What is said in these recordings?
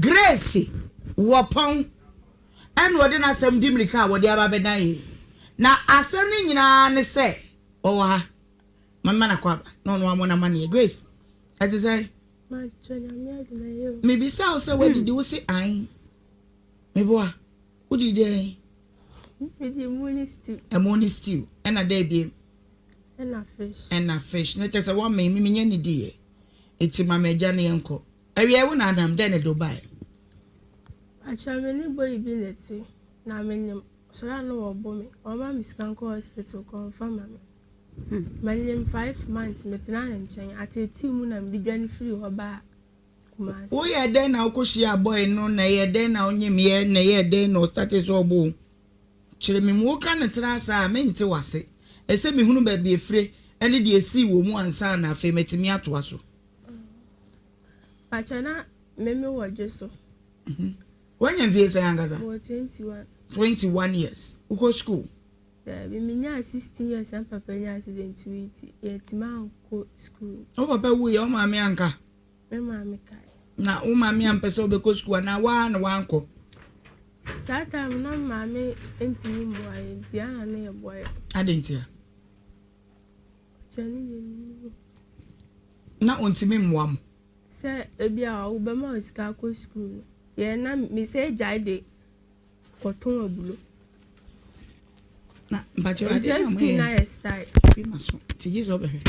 Grace wopon and wode na asem di mirika wode aba bedan na asem ni nyina ne se owa mama na kwaba no no amona mane Grace ati say ma chonya mi adina yo me bi say o say we did you say ai me boa wo did dey me di morning stew and a day bi and a fish na tell one me nya ni die eti mama eja ne enko awie wo na adam den Dubai acha me ni boy bi leti na menyem so na no obo me o ma miskanko hospital confirm me Manyem 5 months metina na nchen ateti mu na mbidwane free ho ba kumasi wo ye den na ukoshia boy no na ye den na onyem ye na ye den no status obo chire me mu ka ne trasa me nte wase ese me hunu ba bi efre ene de esi wo mu ansa na afa metimi ato aso achana meme woje so wanya vie say angaza 21 years uko school we minya 16 years and papa nya accident with yetima ko school o papa wu ye o ma me anka me ma me kai na o ma me ampese o be ko school na wa na wa anko sata na ma me entimi mboaye ntia na ye boy adentia chani na ontimi mmoam se ebia wo be ma oska ko school ye na me say jaide koton abulo na mbacho ade na school na style bi maso ti jizo obehe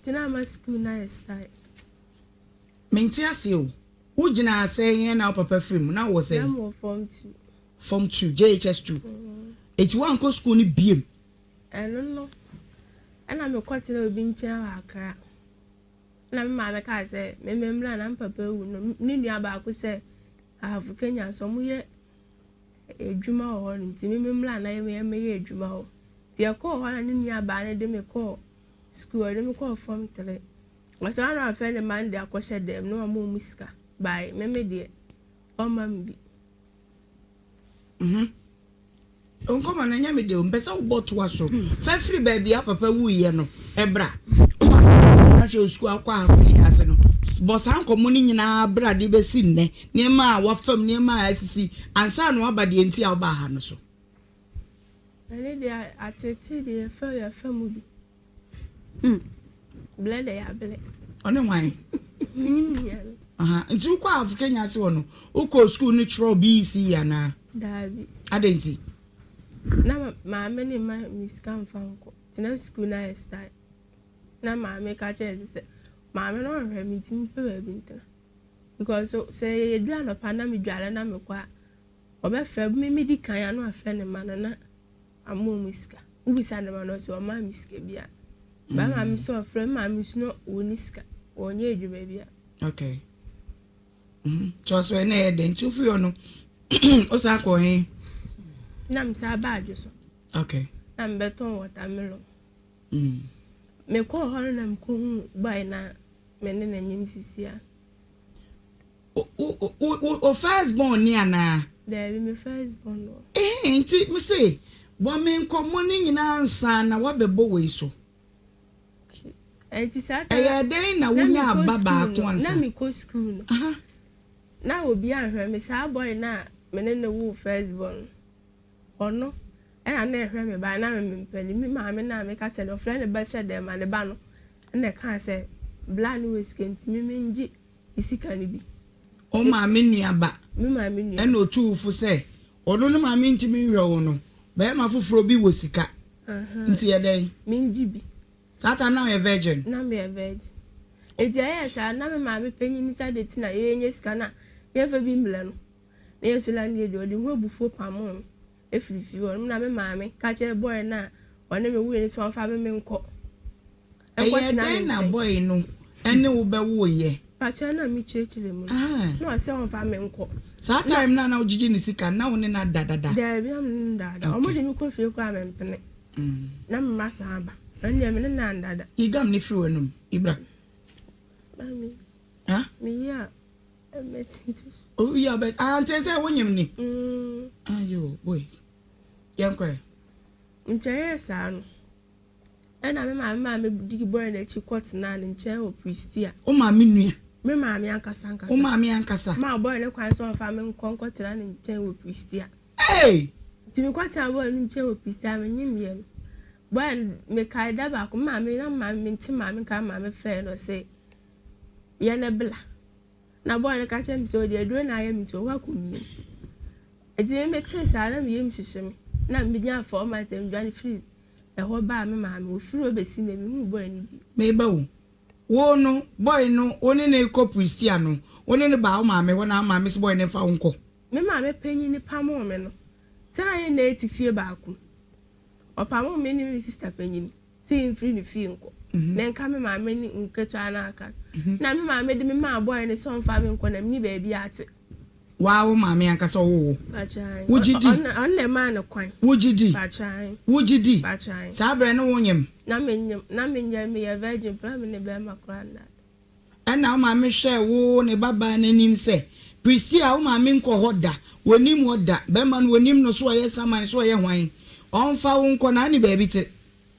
tina ma school na style menti ase o ugina ase yen na papa film na wo say na form 2 JHS2 eti wan ko school ni biem no ana me kwati na obi nche akra na me ma me ka say me memra na papa wu no ni nua ba ko say ahafu Kenya so mu ye ejuma ho nti me memla na ye ye ejuma ho ti e ko ho na ni nua ba na de me ko school de me ko form 3 waso na afa ne man de akoshe dem no ma musika bai me de o ma mbi onko ma na nya me de o mpesa wo boto aso fa free baby a papa wu ye no ebra na she school akwa afi ase no bosan komuni nyina bra de be si nne niema a wafam niema a asisi ansa no abade enti a oba ha no so ene de atete de fa ya famu bi blend ya ble one wan nti ukwa afu Kenya se wono uko school ni tro BC ya na dabi adenti na ma me ni ma miskan fanko tina school na style na ma me ka che se ma me no hwe mi tim pe ba bi ntra because so say you do no pa na me dwale na me kwa obe fa mi di kan ya no afre ne ma na amu miska ubisa ne ma no so ma miska bia ba ma mi so afre ma mi so oniska onye edwuma bia okay so na de ntu fu yo no o sa ko hin na mi sa ba adwo so okay na mbeton watermelon me ko ho na me ko hu bai na me ne na nyim sisia o first born ni ana there be me first born no nti me say bo me nkomo ni nyina ansa na wabebo we so enti sata den na wonya baba ko ansa na me ko school no na obi ahwe me sa boy na me ne wo first born ono na ehwe me ba na me mpani mi ma me na me ka se no friend be she dem ma ne ba no na ka se blan we skent mi menji isika ni bi o ma me nua ba mi ma me nua na otu fu se ono no ma me ntimi hwe wo no ba ma foforo bi wo sika nti ye den menji bi sata na ye virgin na me virgin edi ayesa na me ma me panyi ni sa de tina ye nye sika na ye fa bi mle no na ye so la ni de odi ho bufuo pamon efirifi won na me maame ka che boy na one me wu ni so fa me nko enko tina na boy no ene wo be wo ye pa che na mi chechire mu no se on fa me nko sa time na ojiji ni sika na woni na dadada da bi am dada o mo de mi ko fie ko amempene na mma sa ba na ne me na dada igam ni firi wenum ibra mami mi ya oh yeah but ante say wonyem ni ayo boy yankwe nche sa no na me ma me digi boy na chi court na nche o pristia o ma me nua Me maame ankasa. O maame ankasa. Ma boy ne kwan so fa me nkonko tira ne nchen wo Pristia. Hey! Ti me kwata boy ne nchen wo Pristia me nyimye no. Boy me kai da ba ko maame na maame nti maame ka maame frɛ no say ye ne bla. Na boy ne ka chem so de aduro na ya mi to wa ko mi. Edi me tse sa na me yem hyehyɛ me. Na me nya for my time dwan free. E ho ba me maame o free obesi na me hu boy ne bi. Me ba wo. Wo no boy no oni ne ko Pristia no. Oni ne ba o maame wo na maame se boy ne fa wonko. Me maame panyi ni pamo me no. Tena ye na etifie ba ko. Opamo me ni me sister panyi. Ti free ni fie nko. Na nka me maame ni nketwa na aka. Na me maame de me ma boy ne so mfa me nko na me ni ba bi ate. Wow, maame ankasa wo. Bachai. Wujidi. On le man no kwan. Wujidi. Bachai. Wujidi. Bachai. Sabre no wonyem. Na me nyam me virgin plan me ne be makranda. Ana o maame hwe wo ne baba nanim se. Pristia o maame nko hoda. Wonim hoda. Be man wonim no so ye saman so ye hwan. Onfa wo nko na ani ba bi te.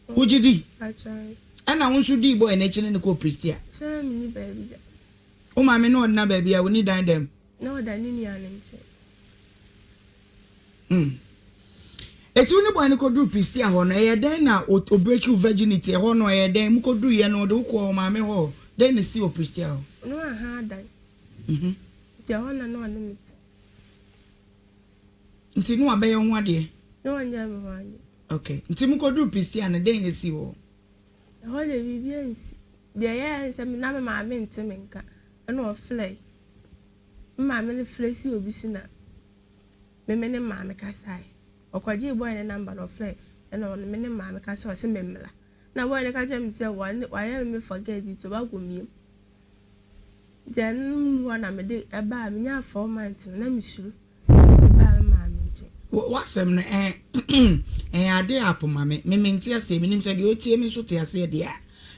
Wujidi. Bachai. Ana wo nso di boy na chine ne ko Pristia. Se me ni ba bi da. O maame no na ba bia woni dan dem. No da ni ni anenche. Eti woni boy ne ko do Pristia ho no ye den na o break you virginity ho no ye den mu ko do ye no de ko maame ho den ne si o Pristia ho. No aha dan. Ti ho na no limit. Nti no abaye ho ade. No anya me ho anya. Okay. Nti mu ko do Pristia na den ne si ho. Ho le bibiansi. De ye se me na me maame nteme nka. Na o fly. Maame ne flesi obi si na me ne maame kasai okwaje boy ne number no fly na me ne maame kasai o se memla na boy ne ka chem se why me forget it ba go miem then one me de eba me nya 4 months na me suru ba maame nche wasem no ade apoma me menti ase me nim se de o tie me so tie ase de a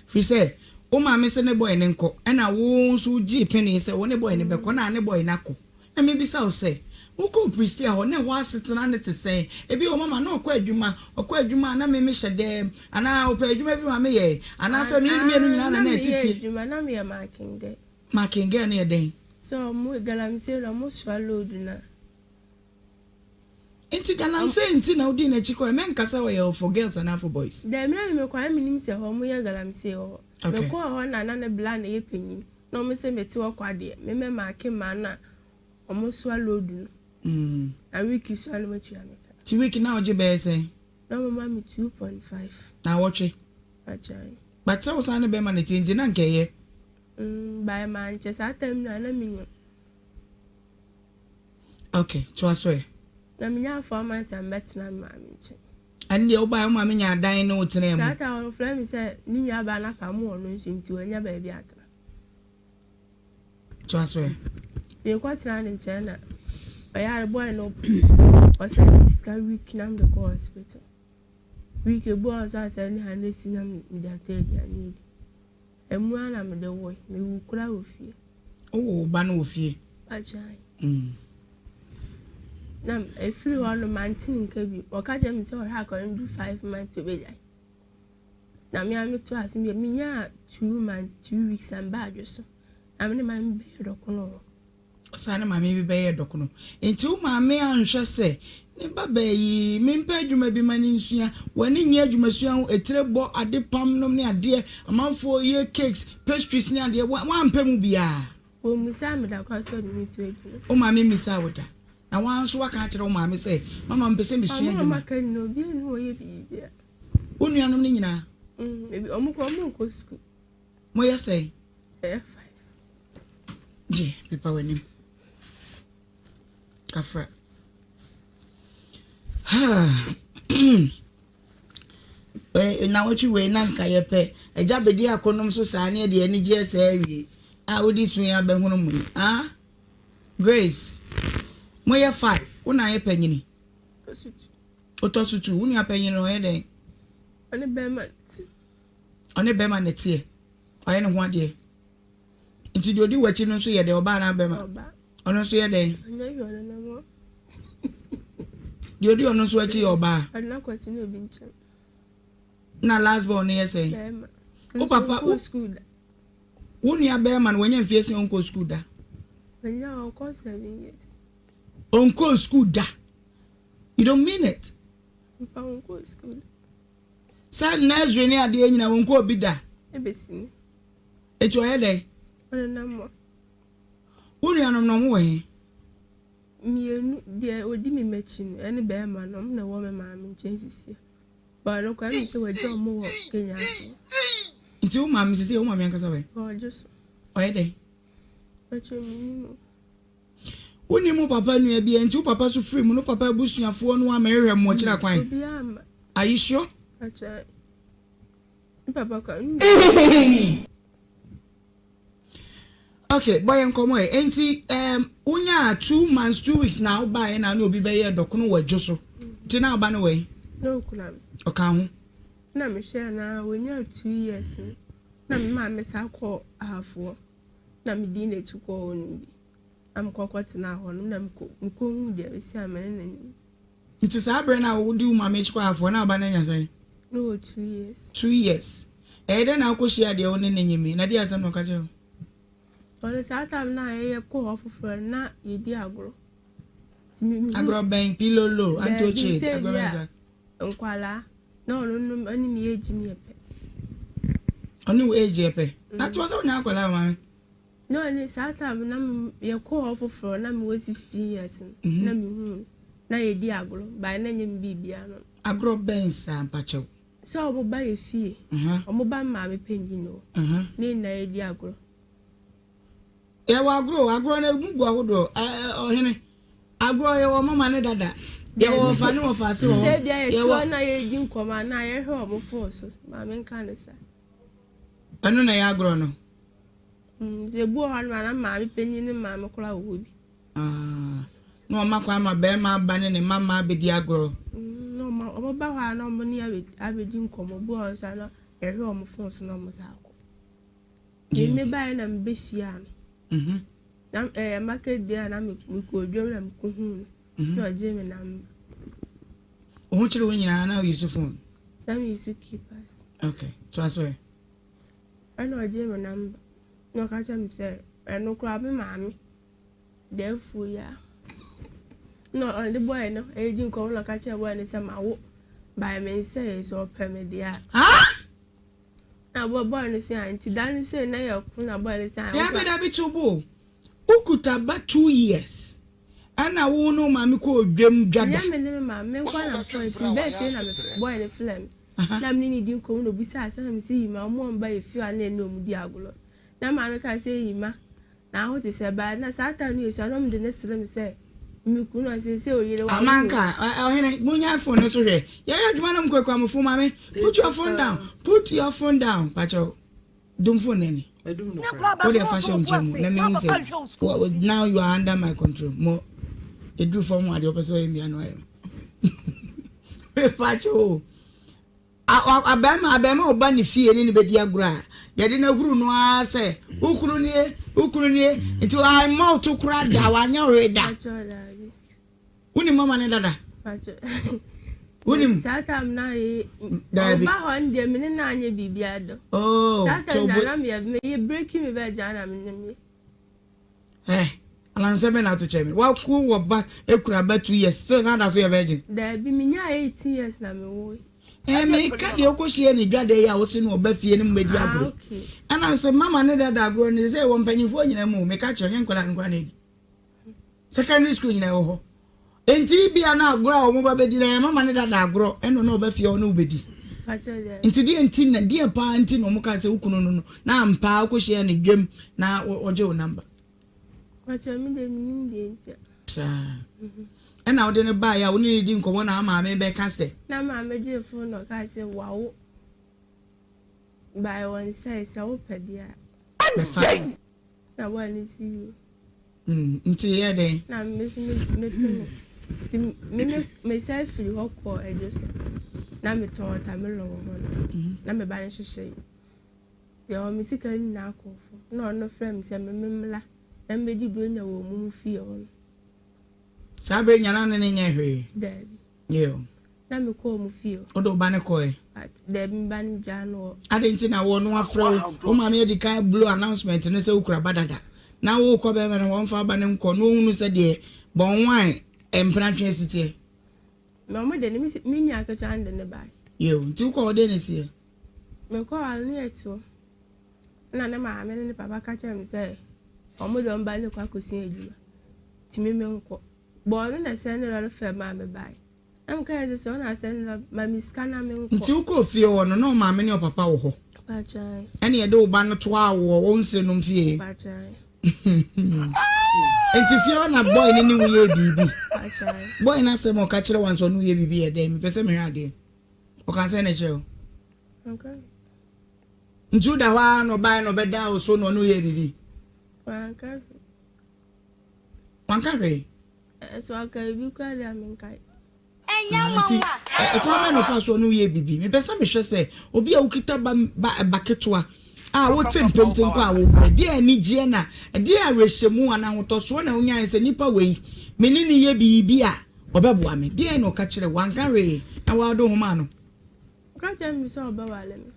fi se o maame se ne boy ne nko na wo nso gi pene se wo ne boy ne beko na ne boy na ko na me bisa o se wo ko Pristia ho ne ho asetena ne te se ebi o mama na okọ adwuma na me hyede ana o pa adwuma bi ma me ye ana se me ni nyina na etifie adwuma na me marking na ye den so mo galamse na mo swallow na enti galamse enti na odi na chiko e men kasa we for girls and for boys dem na me kwa me nim se ho mo ye galamse ho me ko ho na ne bla na ye panyin na mo se meti wo kwade me mark ma na omo swallow du a week swallow me tua me ti week na oje be say na mo ma me 2.5 na watch achai but so san be man ti nzi na nkeye by Manchester time na me okay to aswe na me nya 4 months am bet na ma me che and the oba ma me nya dan no tena mu sata on flame me say ni nwa ba na ka mo no nso nti wanya ba bi atra to aswe ye kwatra ne chena oya boy no o say this can week na the hospital week e boy so say ni hanesi na me da take ya need emu ana me de wo me wu kura ofie oh ba na ofie achai nam e free one mantin nka bi o ka je me say o ha ko do 5 months to be jai na me am to asu me nya 2 weeks and bad so am ne man be do kono o sa na mama bi be do kono enti o mama anhwe se ne baba yi me mpa adwuma bi mani nsua wani nya adwuma sua etire bo ade pam nom ne ade amanfo ye cakes pastries ne ade wa mpa mu bia o musa me da kwa so ni to adwuma o mama misa woda na wan so waka kire o mama se mama mpese me sua adwuma mama kan no bi no ye bibia o nuanom ne nyina ebi omo school mo ye say 5 je pepa wani kafra na wachi we na nka ye pe eja bedi akonom so saa ne de ani je saa awie a odi sun ya be hunu mu Grace mo ye 5 una ye panyini otosutu unu ya panyini o ye den one be man netie aye ne ho ade nti de odi wachi no so ye de oba na be ma ono so ye den de odi ono so wachi oba na kwati no bi nche na last born ye say o papa o school Woni abe man when you face on school da. When you are 7 years. On school da. You don't mean it. On school. Sad nursery near the end won't go be da. Ebesi. It's your headache. Onamo. Woni anom way. Me dear would me matching any bear man, no woman, mammy, chances. But no crime say we don't move Kenya. It's your mammy say, oh, mammy, away. Or just Why day? but you Woni mo papa nu e and two papa so free mo no papa busuafo no amere mo kira kwan. Are you sure? Acha. Papa kan. Okay, boy and come away. Enti unya 2 months 2 weeks now buy na no obi be ye dokono wadwo so. Ti na ba no way. No kula. Oka ho. Na me share na wonya 2 years. Na me ma me sa ko ahafo. Na me di na chi ko oni bi. Am kokoti na ho na me ko hu dia be si amene na ni. Nti sa abre na wo di uma me chi ko ahafo na ba na nya sai. No 2 years. 2 years. De na ko share de woni na nyimi na de asem no ka je. But sa time na ye ko ofofo na ye di agro. Agro ben pilolo antoche agro ben. Nkwala. No ani mi age ni epe. Oni wo age epe. Na to so nya akwala ma. No ani sa time na ye ko ofofo na mi 16 years. Na mi hu na ye di agro. Ba na nyem bibia no. Agro ben sa mpachew. So obo ba ye fie. Omo ba ma me penji no. Ni na ye di agro. E wa agro na gugu ahodo ohene agro ye wo mama ne dada ye wo fa ne wo fa se wo se bia ye to na ye di nkoma na ye hwe omo fo so ma me nka ne sa anu na ye agro no ze bu ho na ma me penyi ne ma me kora wo bi no ma kwa ma be ma ba ne mama be di agro no ma omo ba ho na omo ni abedi nkoma bu ho sa na ye hwe omo fo so na omo sa ko ye me ba na mbeshia no Nam market there na me ko dwom na me ko hu no je me nam o chire wo nyina na use phone na me use keepers okay transfer ano je me nam no ka cha me say no kra me mami therefore ya no the boy no e ji ko no ka cha boy ni say ma wo by me say so pe me dia na boy ni say anti dan say na ya ku na boy ni say ya be tubu ukuta ba 2 years ana wo no mami ko dwam dwada ya me ne mami ko na point be say na me boy ni film na me ni di ko no bi say asa me say yima mo mba e fi ana no mu di agolo na mami ka say yima na ho ti say ba na satan ni so no me de ne sele me say mi ku no say oyire wa amanka ohene munya phone so hwe ya adwuma na mkwakwa mfu mami put your phone down pacho dum phone nani what the fashion gym let me say now you are under my control mo e do for mo ade opeso emi anu ayo pacho abema oba ni fie ni be di agura ya de na huru no ase ukuru nie nti I mouth ukura da wanya reda uni mama ne dada pacho uni satam na e Daddy. ba ho ndie me na anya bibia do oh satam na me ye break me be jana me nyame alanse me na to chemi wa ku wo ba ekura ba 2 years still na da so ye virgin da bi me nya 18 years na me wo me ka de okohie ni dwade ya wo se no oba fie ni mmedi agro ana se mama ne dada agro ni se wo mpanyifo nyina mu me ka che yen kola nkwa na di secondary school nyina wo ho enti bia na agro wo ba bedi na mama ne dada agro eno na oba fie wo na obedi enti di enti na di pa enti no mo ka se ukunu no na mpa okohie ni dwam na oje o number pacho mi de mi de enti sa ena ode ne ba ya wo ni di nkomo na ama me be ka se na ma me je phone no ka se wow by one say so pedia be fa na one see you nti ye de na me me say free hoko ejoso na me ton ta me lo wo na me ba ne hwehwe ye o mi sika ni na akofo na no frame se me mla na me di do nya wo mu fie ho sabe nyana ne nya hwe Daddy. yo na me ko mu fie odo ba ne koe de me ba ne ja no adenti na wo no afra wo ma me di kan blow announcement ne se ukura badada na wo ko be me no won fa ba ne nko no hunu se de bon wan empratwe sitie me mo de ne mi nya ka chan de ne ba yo nti ko de ne sie me ko al ne eto na ne ma me ne papa ka chan me se omo de mba ne kwa kosi adwuma ti me nko bo no na se ne ro fe ma me ba am ka ye so na se ne ma mi scanner me nko nti ko fie wo no ma me ne papa wo ho pa chan ene ye de wo ba no to awo wo nse no fie pa chan enti fie na boy ni wo ye bibi pa chan boy na se mo ka kire wan so no ye bibi ye dem pese me hade o kan se ne cheo okay ntu da wa no ba no be da o so no no ye bibi wanka re so aka bi kwa dia me kai enya mama e kwa me no fa so no ye bibi me pese me hwe se obi a ukita ba ketwa a wo tempenten kwa wo bre de ani gie na de a rehemu ana hoto so na onyan se nipa wei me ni ye bibi a obeboa me de no ka kire wanka re na wa do homa no ka cha mi so ba wale me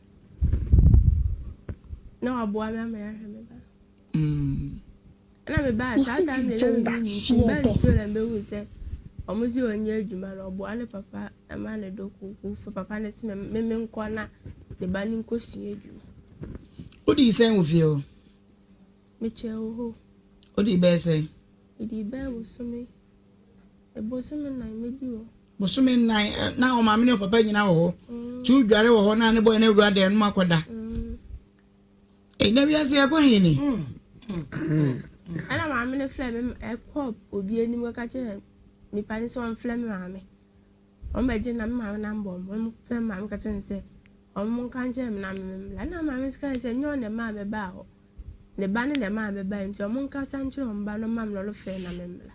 na aboa me ama ya hwe ba na me ba sa ta me le ni ba ni feel me wu se omuzi onye adwuma na aboa ne papa ama ne doku ku papa ne se me nko na de ba ni nkosi adwuma odi sen wo fie me che ho odi be sen edi be wo so me e bo so me na me di wo bo so me na o ma me ne papa nyina wo tu dware wo ho na ne boy na ewura de no makoda na bia se ko hini ana ma me ne fle me e ko obi ani mo ka che ni pani so on fle me ma me o me je na me ma na mbo mo fle ma me ka che se o mo kan che me na me la na ma me ska se nyo ne ma me ba ho ne ba ne ma me ba nti o mo ka san che o mba no ma me lo fe na me mla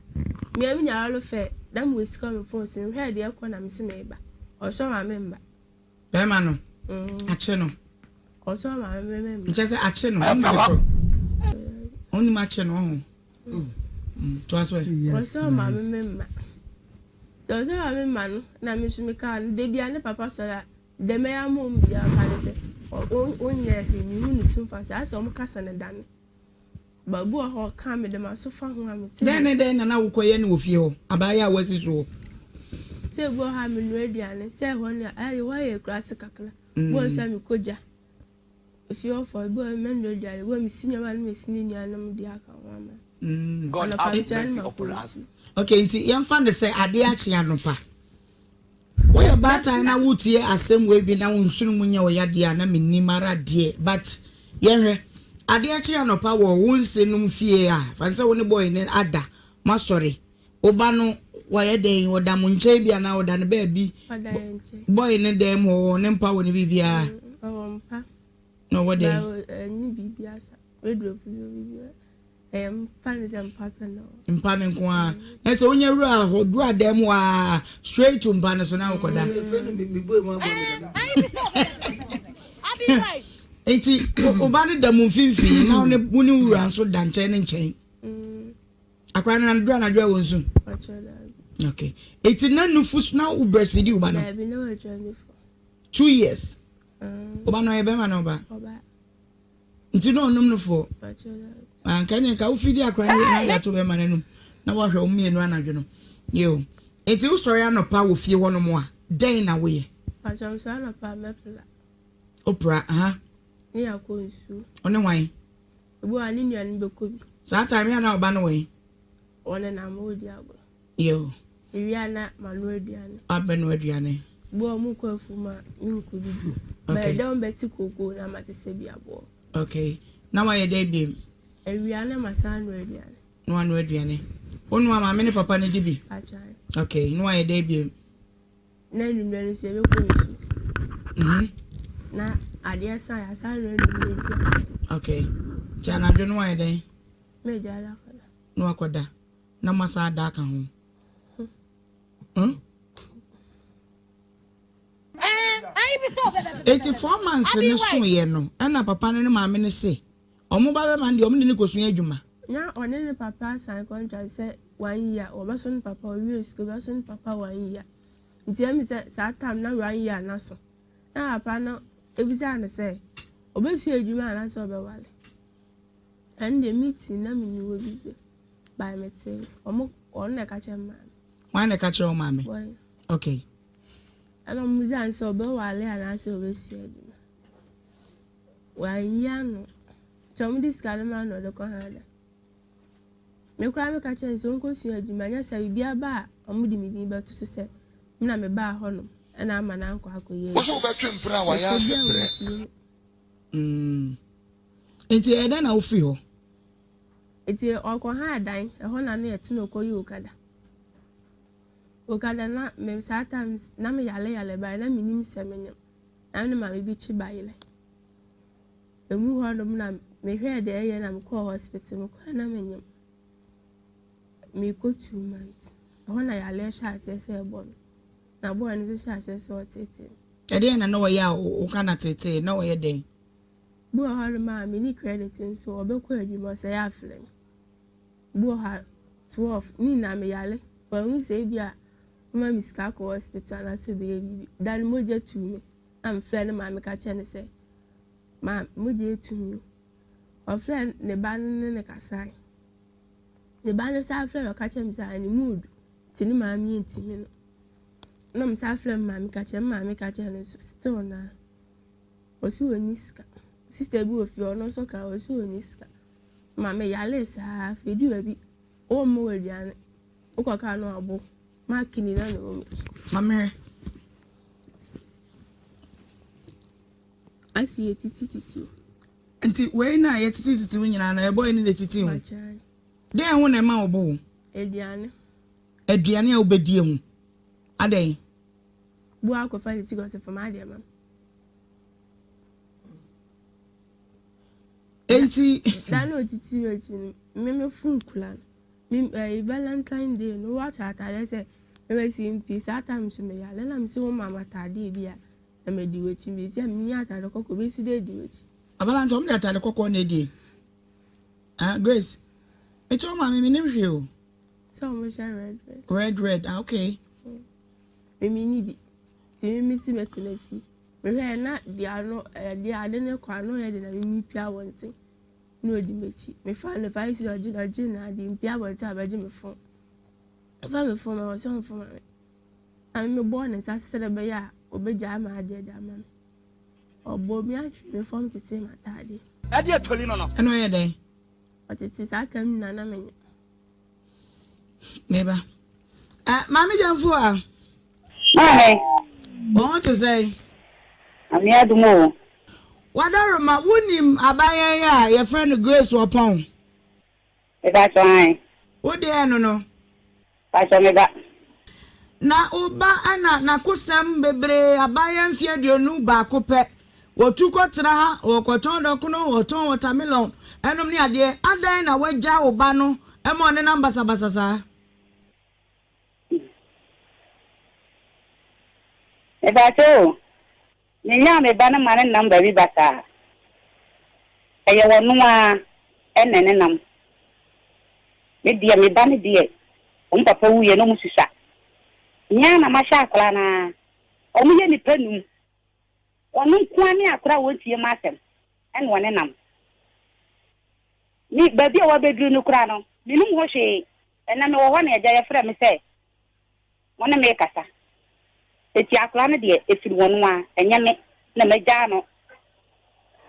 me abi nya lo fe da mo ska me phone se hwe de ko na me se me ba o so ma me mba be ma no ache no o so ma me nche se ache no oni ma ache no ho to aso o so ma me mba to so ma me ma no na me su me ka de bia ne papa so da de me ya mo bia ka le se o nya he ni hu ni su fa se aso mo kasa ne dan babu ho ka me de ma so fa ho am te den na wo koye ne wo fie ho abaya wasi so se bo ha me no aduane se ho ne ayi wa ye class kakla bo so mi koja if you offer bo me no aduane bo mi sinya ma no me sinya ni anam di aka ho ama God have mercy upon us. Okay, nti yemfa ne se ade achi anopa wo ya bata na wutie asem we bi na wonsunu munya wo ya dia na menni mara die but yehwe ade achi anopa wo wonsenum fie a fansa wo ne boy ne ada masori oba no wo ye den wo da munche bia na wo da ne ba bi boy ne dem ho ne mpa wo ne bibia mpa no wo dey ni bibia sa radio bibia fans and partner mpa ne nko a na se onye ru a hodu adem wa straight to mpa ne so na wokoda enti oba ne da mu finfin na one buni wura so da nchen ne nchen akwa na ndo na dwa wonsu okay enti na nufus na u breastfeed uba no 2 years oba no ebe ma no oba enti no onum no fo kanye ka ufidi akwa na ya to be manenum na wo hwe omienu anadwo no yo enti usori anopa wo fie wono mo a den na we pacham sa na pa mepla opra ni akonsu one wan ebu ani nuan be ko bi sa time ya na oba no we one na mo di agbo yo ewia na manu aduane abenu aduane bo mu ko afuma mi ko bi be don beti koko na masese bi abo okay na wa ye dey bi ewia na masanu aduane no anu aduane onu ama me ne papa ne dibi acha okay no wa ye dey bi na nuan se be ko nsu na adia sa ya sa no aduane okay cha na dwo no wa ye dey me jala kala no akoda na masa da ka ho I be so bad. 84 months ne so ye no na papa ne maame ne se omo ba be man de omo ne ko sun adwuma na one ne papa sign contract say 1 year o ba so ne papa o wi school ba so ne papa 1 year ntia mi say time na 1 year na so na papa no ebisa na say obesu adwuma na so obewale and the meeting na me ni wo bi by meeting omo on na ka che ma why na ka che o ma me okay ana muzan so obewale ana so obesu adwuma 1 year no chom dis kalama no de ko hada me kura me ka che so nko su adwuma nya sa bibia ba omudi mi din ba to so se na me ba ho no na ama na nkọ akoye wo so be twempra wa ya sepre enti eda na ofi ho eti ọkọ ha adan ho na na eti na okoye okada na me sometimes na me yale ba na me nim semenyam na me ma me bi chi ba yele emu ho no na me hwe de eye na me ko hospital me ko na me nyam me ko 2 months ho na yale sha asese ebo na bo ani se asese otete ede na no ya o kana tete na o ye den bo ha no ma me ni credit nso obekọ adwuma se ya afle bo ha 12 ni na me yale won se bia ma mi ska ko hospital na so be bi dan mo je tu me am friend ma me ka che ne se ma mo je tu me o friend ne ba ne kasai ne ba ne sa friend o ka che mi sa ni mood tini ma mi ntimi no na m sa friend ma me ka che ne still na osu oniska sister bi ofi ono so ka osu oniska ma me yale sa fedi wa bi o mo wadiane o kwa ka no abo ma kini na no mame asi titi enti we na ye titi nyina na e boy ni titi hu de hu na ma obo aduane a obedie hu adan bu akofa ni sigose for ma de ma enti dano titi wechi me fun kula me Valentine Day no watch atade say me si mpi sometimes me yale na me si wo mama tade bia na me di wechi me si me ni atade kokko be si de di wechi Valentine me atade kokko na di Grace eto ma me nim hwe o so mo share red okay me ni bi ti me si me tenafi me hwe na dia no dia ade ne kwa no ye de na me pia wonte no di mechi me fa le fa isi oji na di pia wonte abaji me fon fa me fon ma so fon ma am me born in sase de be ya obeja ma ade da ma obo mi atwi me fon tete ma tade ade atoli no eno ye den otete sa kam na me meba mami janfu Hi. What to say? I'm here tomorrow. Wadaroma wunim abayan ya your friend Grace Wapon. If I try. Wo de no. Mega. Na oba ana na kusam bebre abayan fie dionu ba kope. Wo tukotra ha wo koton dokuno wo ton watermelon. Enom ni ade adan na waja oba no e mo ne number sabasasa. If I tell me banner man number we bata. I want no and then me dear me banner dear. Papa who you know Musisa. Nyana Masha Klana. Only any penum. One kwani akra won't your master. And one enam. Me baby or bedroom no crano. Minum washe. And I know one a jaya friend me say. Wanna make us. Eti aklana de efiri wonwa enyame na majano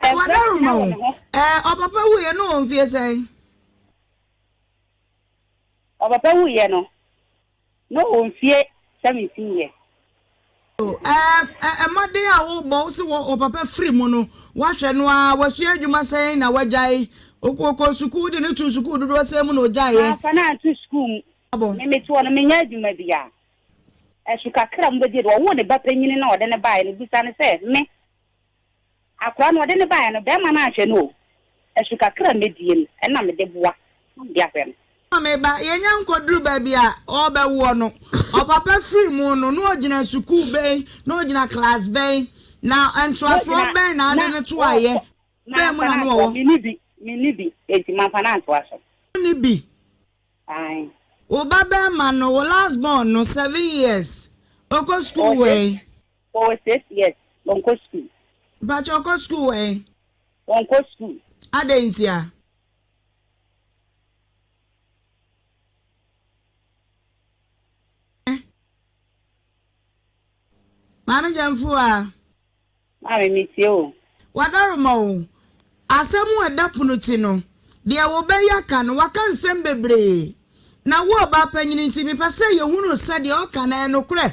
Wadaroma papa wu ye no onfie sei papa wu ye no onfie 17 years made a wo bo se wo papa free mu no wa hwe no a wasu adwuma sei na wajai okoko school de ne tu school do se mu no jaye afana tu school me metu no menya adwuma bia esuka kra mbodi do wo ne bapanyini na ode ne bae ne bisa ne se me akwa no ode ne bae no be ma na ahwe no esuka kra medie na me de boa dia hwe ameba yenya nkoduru ba bia obewo no opapa free mu no no ogina school be no ogina class be na entwaso be na ade ne to aye be mu na no wo mini bi enti ma finance waso ni bi ai Oba be man no last born no 7 years. Oko school way. For 6 years. Wonko school. But oko school way. Wonko school. Adentia. Mami Jamfua. Mami miss you. Wadaruma asemu edapunuti no dia wo be yaka no waka nsem bebre na wo ba panyini nti mi pese ye hunu se dia oka na enokre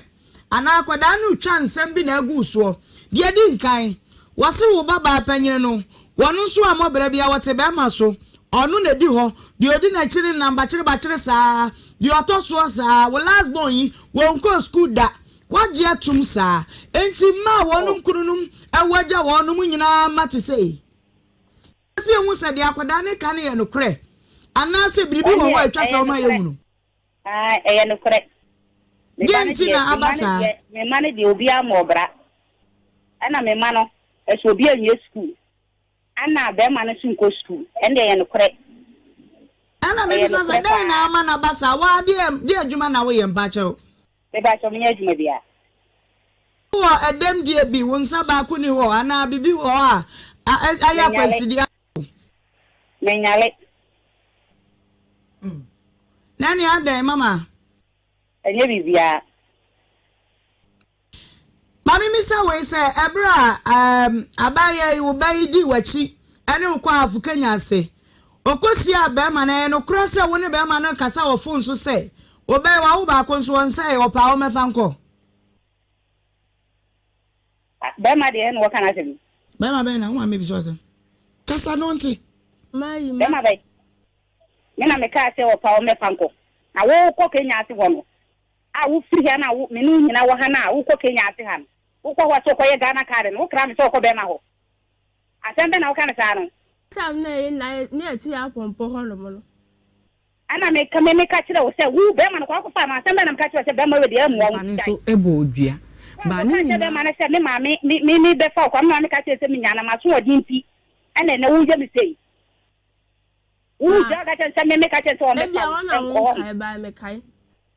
ana akwada no twa nsem bi na agu so dia di nkan wase wo ba panyini no wonu so amobere bia wote be ma so onu na di ho dia odi na chiri namba chiri ba chiri saa dia otoso saa wo last born yi wo nko school da waje atum saa enti ma wonum kununum awaja wonum nyina mate sei se hu se de akwada ne ka ne ye no kre ana se biribi wo wa atwa sa o ma ye hunu ye no kre genti na abasa me mane de obi amobra ana me mano eso obi anye school ana be mane sunko school ende ye no kre ana me bisa sa dai na ama na basa wa de adwuma na wo ye mpache o be ba so me adwuma bia wo edem die bi wo nsa ba ku ni ho ana bibi ho a aya kwasidi menyale nani adai mama enye bibia mami misa we se ebra abaye wo bayi di wachi ene ukwa afu Kenya ase okosi abe ma na no kro se wo ne be ma no kasa wo phone so se obe wa wo ba ko so won se wo pa wo mefa nko be ma de en wo kana se be ma be na wo amebi so se kasa no nti Mai be ma be me na me ka se wo pa wo mefa nko na wo ko Kenya ase wo no a wo firi ha na wo me no nyina wo ha na wo ko Kenya ase ha no wo ko wa so ko ye Ghana card no wo kra me so ko be ma ho asembe na wo kana sa no tam na ne ati apompo ho no mo no ana me ka kire wo se wo be ma no ko fa ma asembe na me ka kire se be ma we de amu wo so ebo odua ba ni ni be ma na se me ma me be fa ko ma me ka kire se me nyana ma so odi nti ana na wo je me sei wo ja ga se me ka kire se o me fa ko kai ba me kai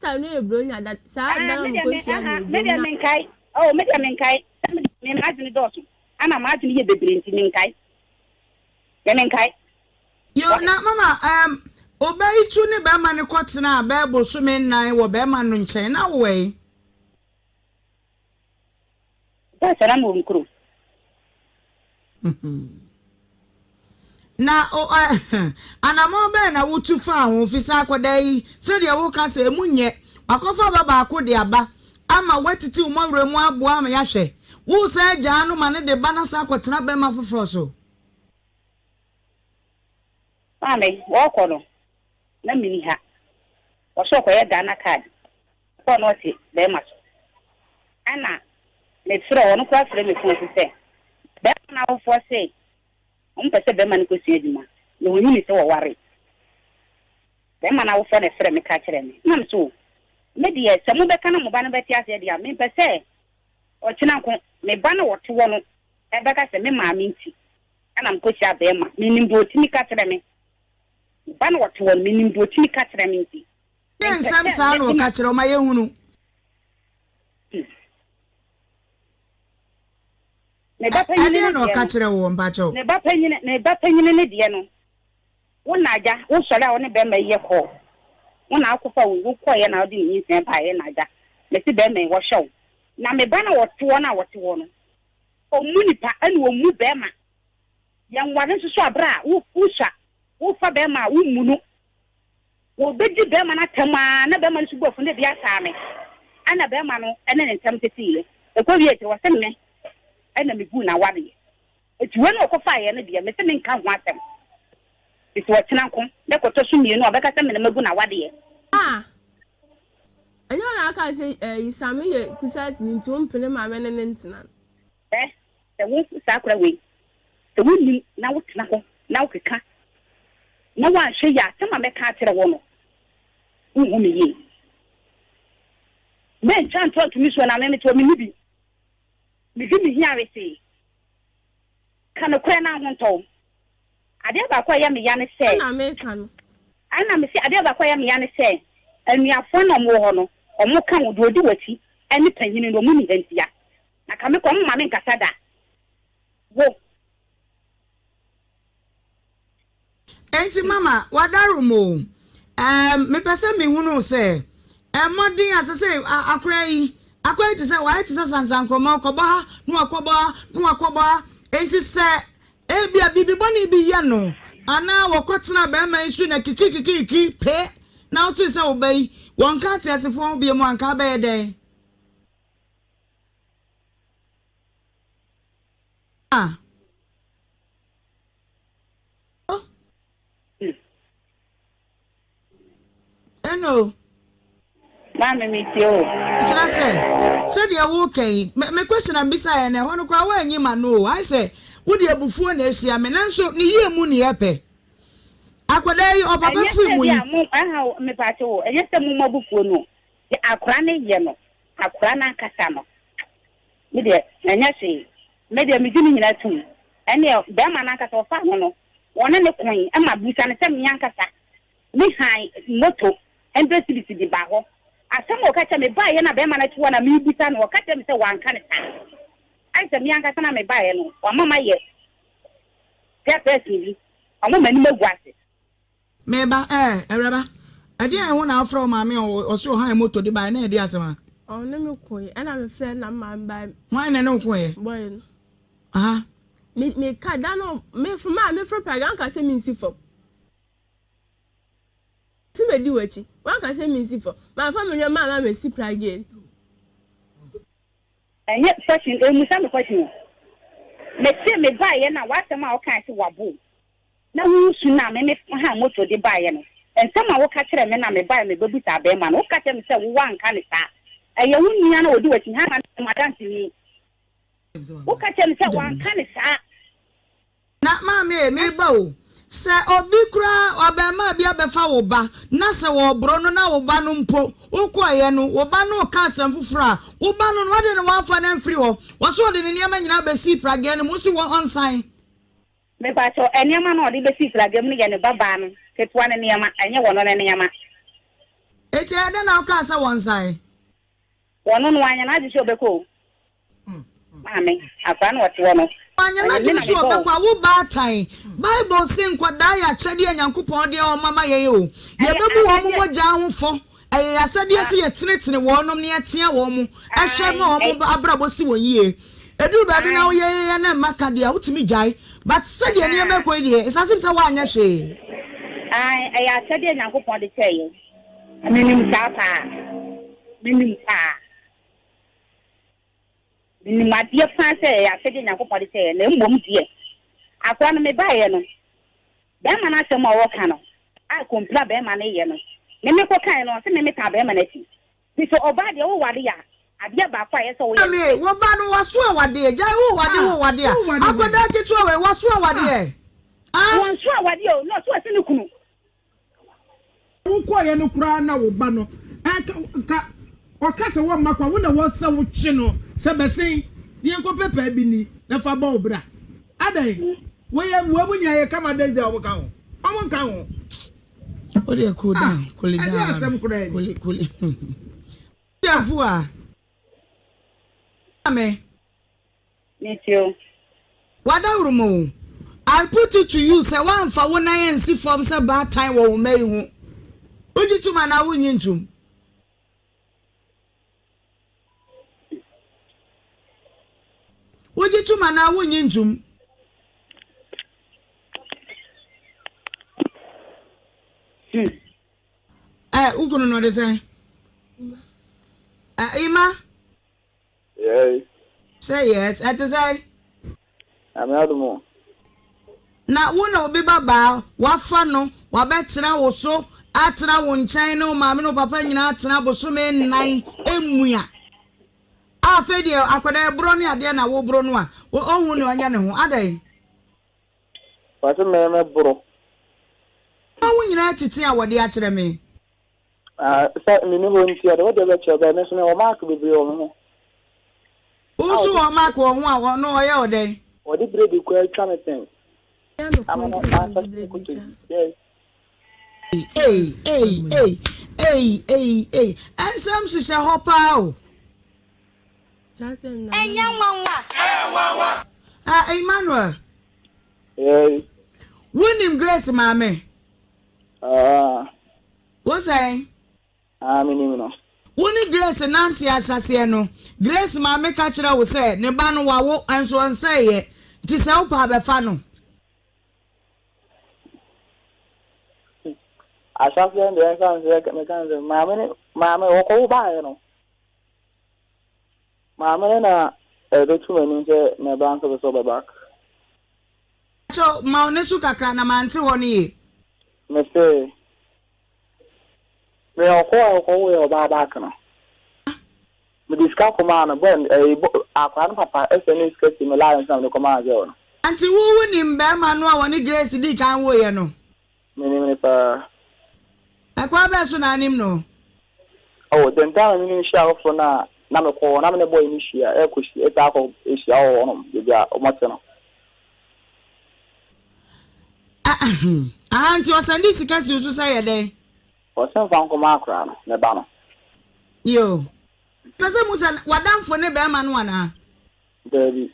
tam ne ebro nya da sa da ko sia no me de men kai oh me de men kai me ma jini do so ana ma jini ye bebre nti men kai ye men kai yo na mama obai tu ne be ma ne kwotena be bo so me nan wo be ma no nchen na wo yi da sara mo nkuru na ana mo be na wutu fa ho fisa akoda yi se de wo ka se munye akofa baba akode aba ama watiti umawre mu abo ama ya hwe wo se ja no ma ne de ba na sa akotena be ma foforo so ame wo ko no na mini ha wo so ko ye Ghana card ko no ti be ma so ana me fira wono kwa fira me fun se be na wo fo se pese be ma ne ko si aduma na woni ni se wo ware be ma na wo fo na fira me ka kire me na so me de se mo be kana mo ba na be ti ase de a me pese o kina ko me ba na wo to wo no e be ka se me ma me nti ana mko si abe ma me nim do ti mi ka kire me ba na wo to wo me nim do ti mi ka kire me nti nsam sa no ka kire o ma ye hunu ne ba panyin no ka kire wo mpacho ne ba panyin ne de no wona aja wo sore a wo ne be ma ye ko wona akofa wo ko ye na odi yin sen pa ye na aja me si be ma wo hyew na me ba na wo to na wo te wo no o mu nipa ani wo mu be ma ya nware so abra wo usha wo fa be ma wo mu no wo beji be ma na tema na be ma so gbofo ne bia sa me ana be ma no ene ne ntam tetiile e ko wie te wo se me ana me gu na wade eti we no ko fa ye ne bia me se me nka ho atem eti wo tena nko de ko to so mienu obeka se me na magu na wade anyo na aka se isame ye kusati nti o mpene ma me ne ntina se wo sakura we se wo ni na wo tena ho na wo keka na wa hwe ya tema me ka kire wo no wo me ye me chan to mi so na me to mi bi mi gi mi hia we se kana kwa na ho nto ade ba kwa ya me ya ne se na me kan ana me se ade ba kwa ya me ya ne se anuafo no mo ho no omo ka wo do odi wati any penny no money ventia. I come come mamma casada. Wo. Enti mama, wadarumo. Me pese me hunu say. Modern as I say, akrai to say why to say sansan komo koba, no akoba, enti say ebia bibi boni bi ye no. Ana wakotena be ma isu na kiki pe. Na uti say obey, won ka ti asefo bi mu anka be den. Ah. Oh. Eno. Mama me too. Chira say the okay. Me question am bisa na ho no kwa wa anyima no. I say wo de abufuo na ehia me nanso ni ye mu ni epe. Akwada yi opapa fu mu yi. Aha me pa che wo. Enye se mu mabufuo no. De akora na ye no. Akora na nkasa no. Me de enye se me de me dini nyina tum. Ene be ma na nkasa ofa ho no. Wona ne kon e ma busa ne se me yankasa. Me han moto embassy di ba ho. Asamo kacha me ba ye na be ma na tuwa na me busa no kacha me se wanka ne ta. Ai se me yankasa na me ba ye no. Wa mama ye. Person omo mani magwase. Meba ereba. Ade an ho na afro ma me o so han moto di ba na ade asema. Oh na me koyi. Ana me fe na ma ba. Wan na no koyi. Boy. Aha. Me ka da no me fro praga nka se me nsifo. Ti me di wachi. Wan ka se me nsifo. Ma fa me ma me si praga. Enye question musa me question. Me se me ba ye na wa sama o kan se wabo. Na hu su na me ha moto de ba ye no. Ensama wo ka kire me na me ba me bebuta be ma no. Wo ka kire me se wo wan ka ne sa. Eye hu nia na odi wachi ha na madanti ni. Wo ka kire me se wan ka ne sa. Na ma me ba o. Se obi kura obema bia befa wo ba na se wo bro no na wo ba no mpo ukoye no wo ba no ka asem fufura wo ba no wade ne wafa na mfiri ho wo so de ne niam nyina be si prage no musi wo onsan me ba to eniam na odi be si prage mu ne baba no ketua ne niam enye wo no ne niam eche ade na ka asa wonsan wono no anya na ajisho beko mame akwa no wote wono anya na ajisho beko wo ba tan Bible say nkwada ya chede Nyankopon de o mama ye o ye bebu wo mo gya ahofo asade ase ye tenetene wo nom ne atia wo mo ahwe ma wo mo abrabo si wo yie edu ba bi na wo ye na maka de a wutimi gyae but said ye ne meko de esase se wa anya hwe ai ya chede Nyankopon de cheye minim tata minim pa ni ma die fa se ya chede Nyankopon de cheye na mbom die akwa na me ba ye no be ma na se ma wo ka no a kompla be ma na ye no me ko kan no se me ta be ma na ti so oba de wo wade ya ade ba kwa ye so wo ye wo ba no waso awade ja wo wade a akoda ketu we waso awade won so awade o no so ase ne kunu wo ko ye no kura na wo ba no ka o ka se wo makwa wo na wo se wo twe no se besen ye ko pepa bi ni na fa ba obra adai wo ye wo bunya ye kama days dey wo ka ho omo ka ho o de cool down cool down ade asem kura cool ya fua ame Mitio wadawrumo I put it to you say one for one na nsi form say bad time wo mai hu ujituma na wunyi ntum ujituma na wunyi ntum ukunu no de say Ima yes say yes at say I'm out more na wona obi baba wafa no wabetena wo so atena wo nkyɛn no maame no papa nyina atena boso me nnan emua afa de akwada bro no ade na wo bro no a ohun ne onya ne ho adai Paso me bro wo nyina tete a wode a kyerɛ me sa me ne ho ntia de wode be kyerɛ be so ne o mark bebre o ho wo so o mark wo ho a no oyɛ odai odi bredi ko atwa me ten Hey. And some shisha hopa. Emmanuel. Yes. Winning Grace, mammy. What's I? Minimum. Winning Grace and Nancy Ashasiano. Grace, mammy, catcher will say, Nebano Wawo, and so on say it. Tis help have a funnel. I shall send the answer, Mamma, or call by, you know. Mamma, the 2 men in my bank of the sober back. So, Maunesuka can a man to 1 year. Mr. We are call back. We discuss command when our grandpapa SNS gets in the lines of the command zone. And to woo him, Berman, when he grace the can't weigh, no. Minimum. I quite best on him, no. Oh, then tell me, shall for now. Number 4, I'm a boy in Nhyira, a tackle is your own, or Matano. Aunt, you are sending to cast you to say a day. Or some Uncle Macron, the banner. Yo. Musan, what done for Neberman one, Baby.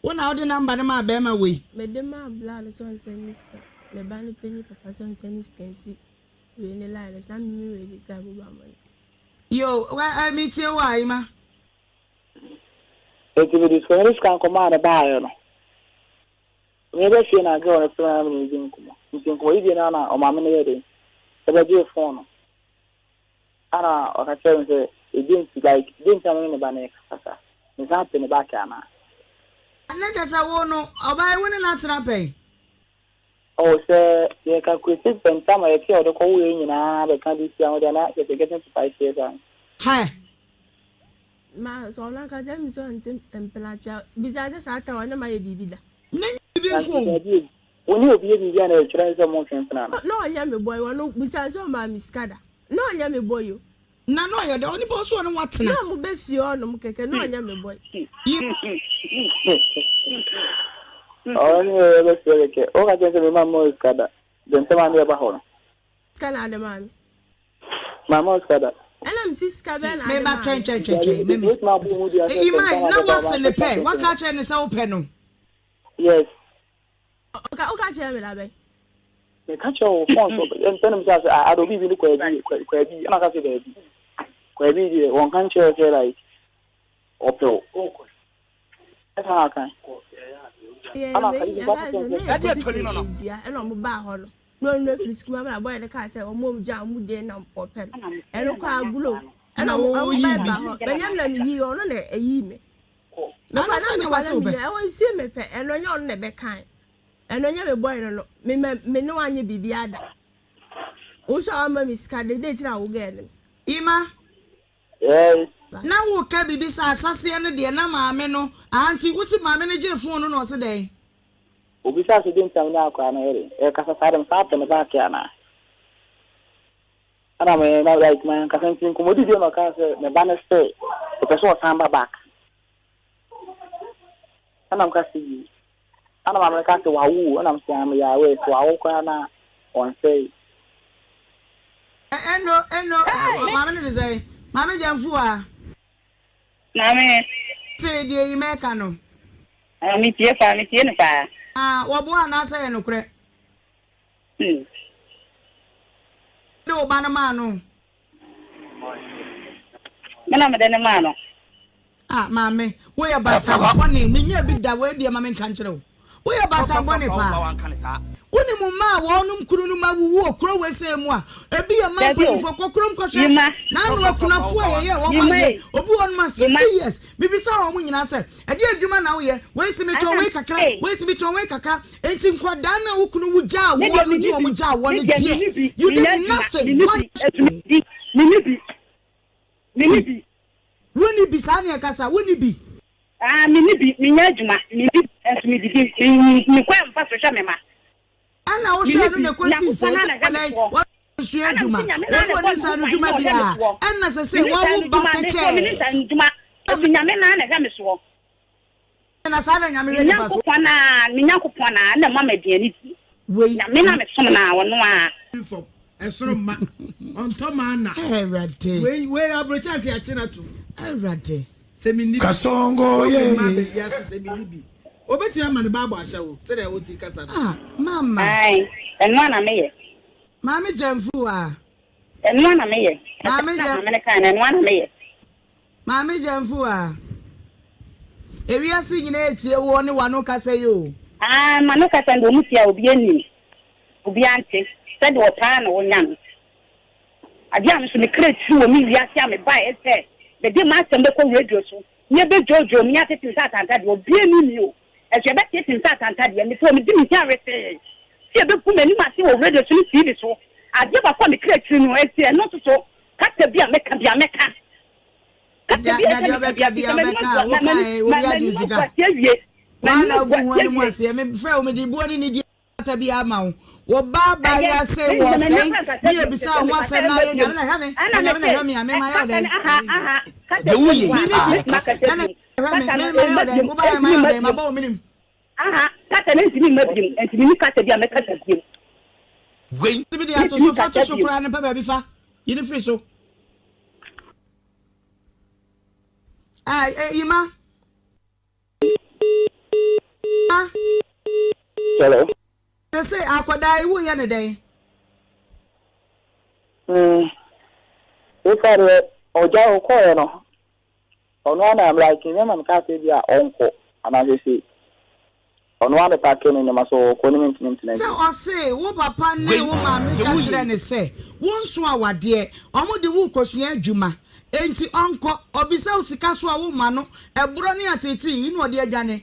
One out the number of my Bema way. Medema blood is on Sennis, the banner penny papa son Sennis can see. We in the line, some new this time with money. Yo, where I meet you, why, ma? If it is for this can command a buyer. Never seen a girl at family in Coidiana or Mamma Lady. The dear phone. Anna or her friends, it didn't tell me about next. It's not in the back, Anna. And let us won't know, or by winning not pay. Oh, sir, you can quit it when some of the other call in the country, they're getting to 5 years. Hi. Ma, so long as I'm so and Pelagia, besides, I thought I know my baby. When you be in the transit motion, no, I am a boy, no, besides all my miscada. No, I am a boy. No, you're the only boss one what's now. No, best you on no, I am a boy. Oh, let's very care. Oh, I can't remember Scada. Then someone near Bahon. Canada, man. Mamma Scada. And I'm Siska Ben. Maybe change. You might know what's in the pen. What catcher is open? Yes. Okay, Jeremy. The catcher of phone and tell himself, I don't even look quite and I can say, Quabi, one country, like, or that's how I can. And I'm about no school. I buy the car, say, or move jam wood then or pen. And no car below. And I will but young lady, or not a ye. No, I always see me, and on your never kind. And on your boy, me no one you be the other. Also, I'm a miscard, the date I will get them. Ima? Yes. Now, what can be this? I shall see any dear Namma, Auntie, what's the my manager phone on today? Besides, you didn't tell me now, Cranberry. Because I hadn't stopped in the back, Anna. And I may not like my cousin, commodity on a castle, the banner stay. But I saw Samba back. And I'm casting you. And I'm a castle, wahoo, and I'm saying, we are away to our corner on say. And no, Mamma is a Mamma Jamfua. Mammy, Say, dear, you make a no. I meet your family in the fire. What one answer no credit? No, Banamano. Madame Mano. Mammy, we are about money, me near big that way, dear Mammy Canchero. We are about money, pa. When a mamma, one Kuruma will walk, crow, say moi. A be a man for Cocrum Cosha. Now, or one must 60 years. Maybe so, when you answer. A dear Juma now here, waste me to wake a car, waste me to wake a car, and think what Dana who could jar, one do a jar, one day. You did nothing. Wouldn't it be Sanya Casa? Wouldn't it be? Minajuma, as me did, quite fast for Shamema. And I was sharing the questions. What is your Juma? What is our Juma? And as I say, what would back a chair? And as I am and the mamma dearity. Wait, I mean, I'm a son now. A sort of man on Tomana. Where are Britannia Chinato? Rade. Semini Kasongo ye. Semini. Obeti ama ne baba ashawo. Say dey oti kasa. Mama. Ai, enwa na meye. Mami Jamfu ah. Enwa na meye. Mami Na me kan enwa na meye. Mami Jamfu ah. Ewiase nyina etie wo ne wano kasa yo. Manu kasa ndo mutia obi ani. Obi ante. Said wo pa na wo nyam. Ade am so me create wo mi wiase am ba ese. The day ma sembe ko radio so. Nye be jojo mi atete sa tanta de obi ani mi o. E se be tete sa tanta de mi so mi di mi tia rese. Se be pu mani ma se wo radio so ni TV so. Ade ba ko me create no ese no so. Kata bi ameka bi ameka. Kata bi ameka bi ameka. Wo kai wo ya di sika. Wana ogun wani mo ase me frɛ o me di bo ni di kata bi ama wo. Wo baba ya se wo se ni e bisa ho ase na ye nyame na hame. Nyame na hame ame ma ya de. De wuye. Wo ba ya ma ya ma ba o minim. Kata na ntimi mabim, ntimi ni kata bi ameka tasiem. Wait. Tibi di ato so fa to so kura ne pa ba bi fa. Yini fi so. Ima. Hello. They say akwada iwu ya ne den. If I oja okoye no. Ono na am like me man ka se bia onko ana je say. Ono na pa ke ne ma so ko ni mintin. Say o say wo papa ne wo ma me ka kire ne say. Wo nso awade omo de wo kosua adwuma. Enti onko obisa usika so a wo ma no eburo ne ateti inu ode adwane.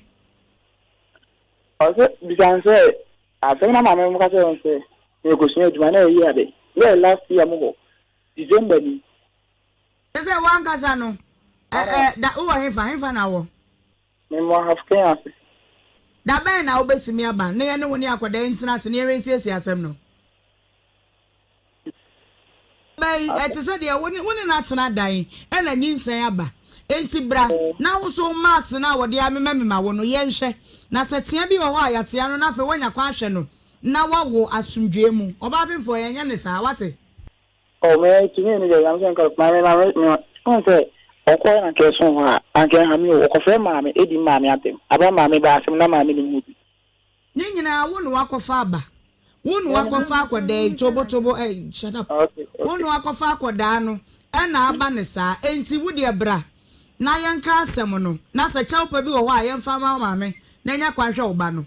Ose bisanse afena mama mo ka se onse e kosua adwuma na yi ade. Yeah, last year mo December ni. Say wan kasa no. Da wo hefa na wo. Me mo have can. Da ben na obetimi aba ne ye ne wo ne akwada ntina se ne ye nsiesie asem no. Bai etese de wo ne na tena dan e na nyinsan aba. Enti bra na wo so max na wo de amemema wo no ye nhwe na se tia bi wo ho ayatia no na fe wonya kwa hwe no na wo asumdwe mu oba bemfo ye nya ne sa wate. Oh me tini ni je yam sen ka ma on se oko na ke so ha anke ha mi wo ko fe ma me edi ma me atem aba ma me ba asem na ma me ni mu bi Ni nyina wo no wakofa aba wo no wakofa akoda tobotobo shut up wo no wakofa akoda no e na aba ne sa enti wo de bra na yanka asem no na sa chawpa bi wo ho a yemfa ma me na nya kwanhwe wo ba no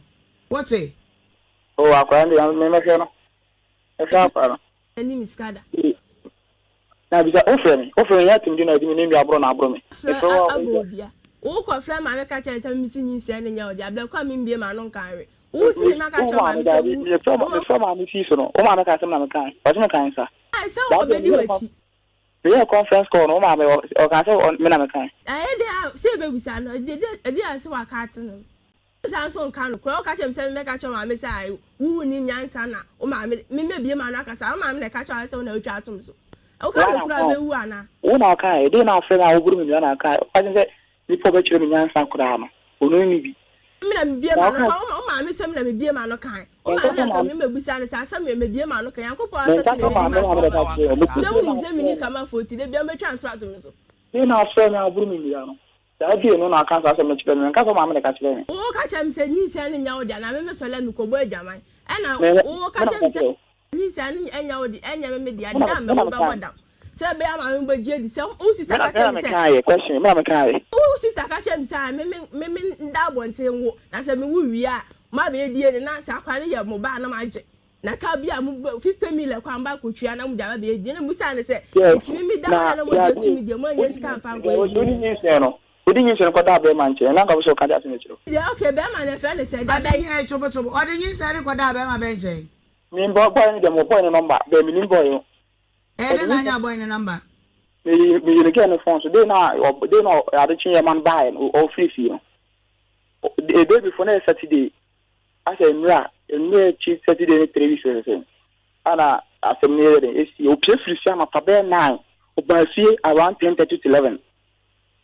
wote oh akwa ndi me me fe no e fa pa no Any miskada. na bisa ofere ya tim di na di mi ndu abro na abro me e to Abobia. Wo ko fra ma me ka cha nsem misi nyinsia ne nya odi abla kwa me mbie ma no nkanwe. Wo si ma ka cha ma me se. Me so ma mi fi so no o ma me ka sem na me kan o se me kan sa Ai so obedi wachi. we conference call no ma me o ka se me na me kan Dey se be bisa no dey ase wa ka ate no. Sa so nkan no kro ka cha me se me ka cha ma me se ai wu ni nyansa na o ma me bie ma no aka sa o ma me ka cha se o na otwa atom so. O ka no kra be wu ana. Wo na ka e dey na fe na wo buru mi na ka o ka se ni po be chire mi nyansa kura ma onu ni bi Me na me bie ma no o ma me se me na me bie ma no kan. O ma me ka me busa ne sa me bie ma no kan yakopọ ata se me se me ni kama 40 de bia me twa antro atom so. Ni na fe na buru mi ya no da bi no na kan sa se me chire mi kan so ma me ka chire mi O ka cha me se nyinsia ne nya odi na me so la mi ko bo adwaman e na o ka cha me se nyinsia ne enya odi enya me dia da me ba boda se be ama me gbagie di se o sister ka cha me se question me kai o sister ka cha me se me nda bonte nwo na se me wu wi a ma be die ne na sa kware ye mo ba na ma je na ka bia mu 50 million kwa mba ko twia na mu da ba be die na musa ne se etimi mi da na mo de etimi de mo anya scan fan ko o ni nyinsia no odi nyinsia ko da be man che na ka so ka da se me chiro ya okay be ma ne fe ne se da da ye tobotobo ode nyinsa re kwada be ma be nje mi bo boy ni de mo boy ni number be mi ni boy de na nya boy ni number mi ni ke no phone so de na ade chin ye man buy o free fee no e day before na Saturday I say mra chi Saturday ni 3 weeks so ana asem ni re esi o pie free fee na pa be 9 o ba fie around 10:30 to 11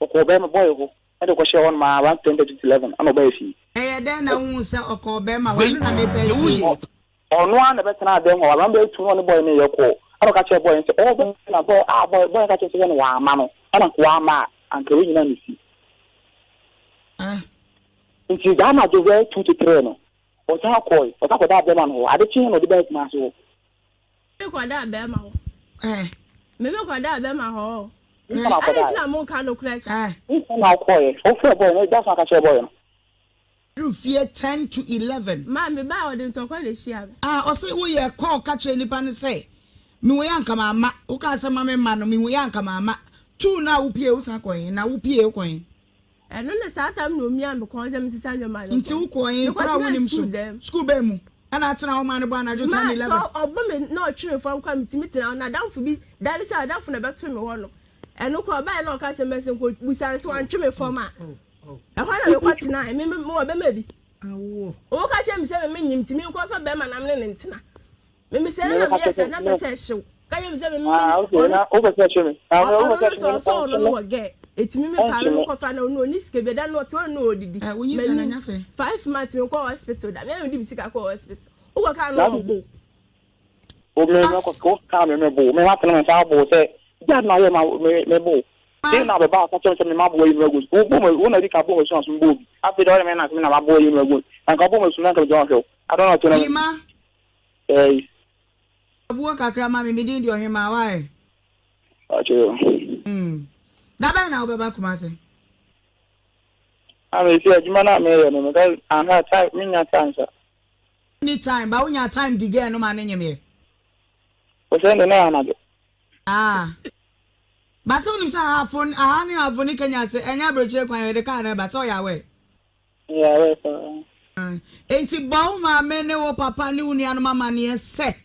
o ko be my boy ho e de ko share on ma around 10:30 to 11 ana ba fie den na wu se o be ma wa na me be ti ono ana be tena dem ho wa be tu no boy ni ye ko ana ka che boy nse o be na boy boy ka che se no wa ma no ana ko wa ma anke we nyina ni si Nti da na do we 2 to 3 no. O ta ko da be man ho. Ade chin no de be ma so. Me ko da be ma ho. Me ko da be ma ho. Nti Ade chi na mo kan no kura sa. Nti na ko e. O fe boy no da sa ka che boy no. Rufie 10 to 11. Ma me ba o de to ko le shia. O say wo ye call catch nipa ne say. Me wo yanka mama. Wo ka say mama ma no me wo yanka mama. 2 na wo pie wo sa koyin na wo pie koyin. No na sa tam no mi am ko say me sisa nyoma no. Nti wo koyin kura wo nim so. School be mu. Ana atena wo ma ne bo na jo 10 11. So obo me na o twe fam kwa mitimi na damfo bi dare say damfo na beto me ho no. Eno ko ba na o ka say mesen ko busan so an twe me fam a. Na kwa na me kwatena me mo be ma bi. Awo. O ka che me say me nyim timi ko fa be ma na me ne ntena. Me say na me yes na me say hyew. Ka ye me say me Okay, na o be say hyew. O be say so no no ge. Etimi me pa me ko fa na no ni sike be da no to no odidi. Wo nyi say na nya say. 5 months me ko hospital da. Me di bi sika ko hospital. O ko ka no bo. O me no ko ka me bo. Me wa tena me sa bo say. Ja na ye ma me bo. They na be ba ka che me ma bo yi me go. O bo me wo na di ka bo me so so bo. After that me na me na ma bo yi me go. Na ka bo me so na ka jo hwe. I don't know to know. Ima. Abuwa kakra ma me di Ohemaa why? Acho. Da ba na obeba kuma se. I mean, see, adwuma na me ye no me ga ana time me nya time sa. Any time ba unya time di ge no ma na nyeme. O se no na na. Ba so nim sa afon ahani afoni Kenya se enya brochire kwan we de ka na ba so ya we. Yeah, we Enti ba ma me ne wo papa ne uni anu mama ne se.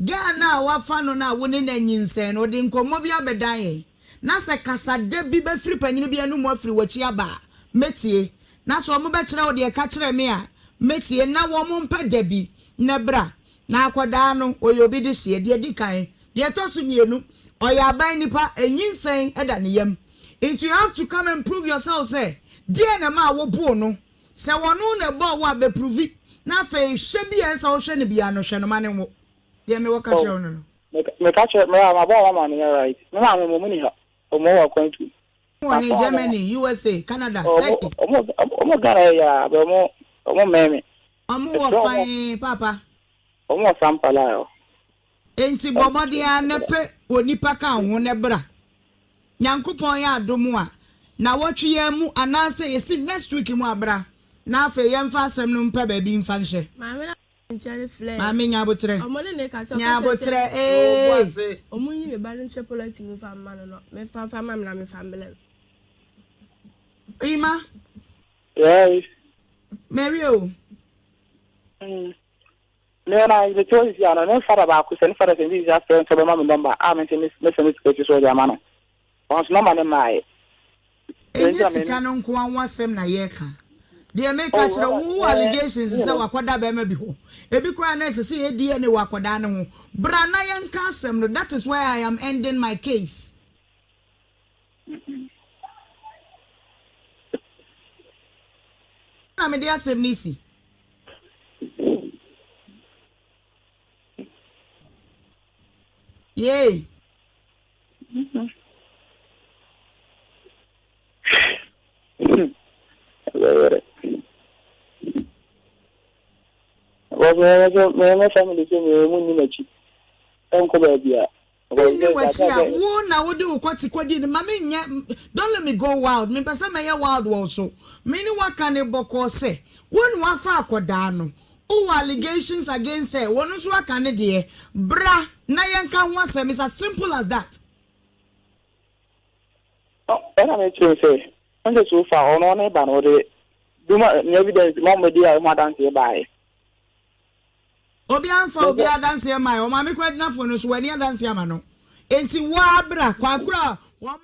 Ga na wa fa no na wo ne na nyinsen no de nkomo bi abedan ye. Na se kasa de bi be firi panyini bi anu mo firi wachi aba. Metie. Na so mo be kire wo de ka kire me a. Metie na wo mo mpa da bi na bra. Na akoda no oyobi de hye de di kan. De to so mienu. Oya ban nipa enyinsen eda ne yam. And you have to come and prove yourself say. Dear na ma wo bu no. Se wonu na bo wo be prove. Na fa hye bi ensa wo hwe ne bia no hwe no mane wo. De me wo ka kire no no. Me ka kire me ma bo ma ne right. Me ma mo ni ha. O mo wa kwan tu. In Germany, USA, Canada, Turkey. Omo gara ya be omo meme. Omo wo fine papa. Omo sampala yo. Enti bomode anepe onipa ka ho ne bra. Nyankopon ya adomu a na wotwe ya mu anase yesi next week mu abra. Na afa yemfa asem no mpa ba bi mfa nhye. Mame na nchare fle. Mame nya botre. Omo ne ka so. Nya botre omo yi me ba nche politi me fa ma no. Me fa mam na me fa mbele. Ima? Yes. Mario. No, the choice is no father ba ku sen father sen just friend so be ma me number. Me sen it so dia ma no. Once number ne mai. Enye sika no nko anwo asem na ye ka. De make a kire wo allegations say wakoda be ma bi ho. Ebi kura na say e die ne wakoda ne ho. Bra na ye nka asem no, that is where I am ending my case. Na me dia asem nisi. Yay. My family say me mu ni machi. Enko ba bia. Ni wachi a wo na wo de ukwati kwadi ni mama nya don't let me go wild. Me pesa me ya wild also. Me ni waka ne boko se. Won wa fa akoda no. Who allegations against her? One who can de bra na yanka ho asem is as simple as that. Oh, and I say, when the so far on e ba no de do my evidence mom media ma dance by. Obi anfa obi dance e mai o ma me kwadina fo no so wani dance ama no. Enti wa bra kwakura wa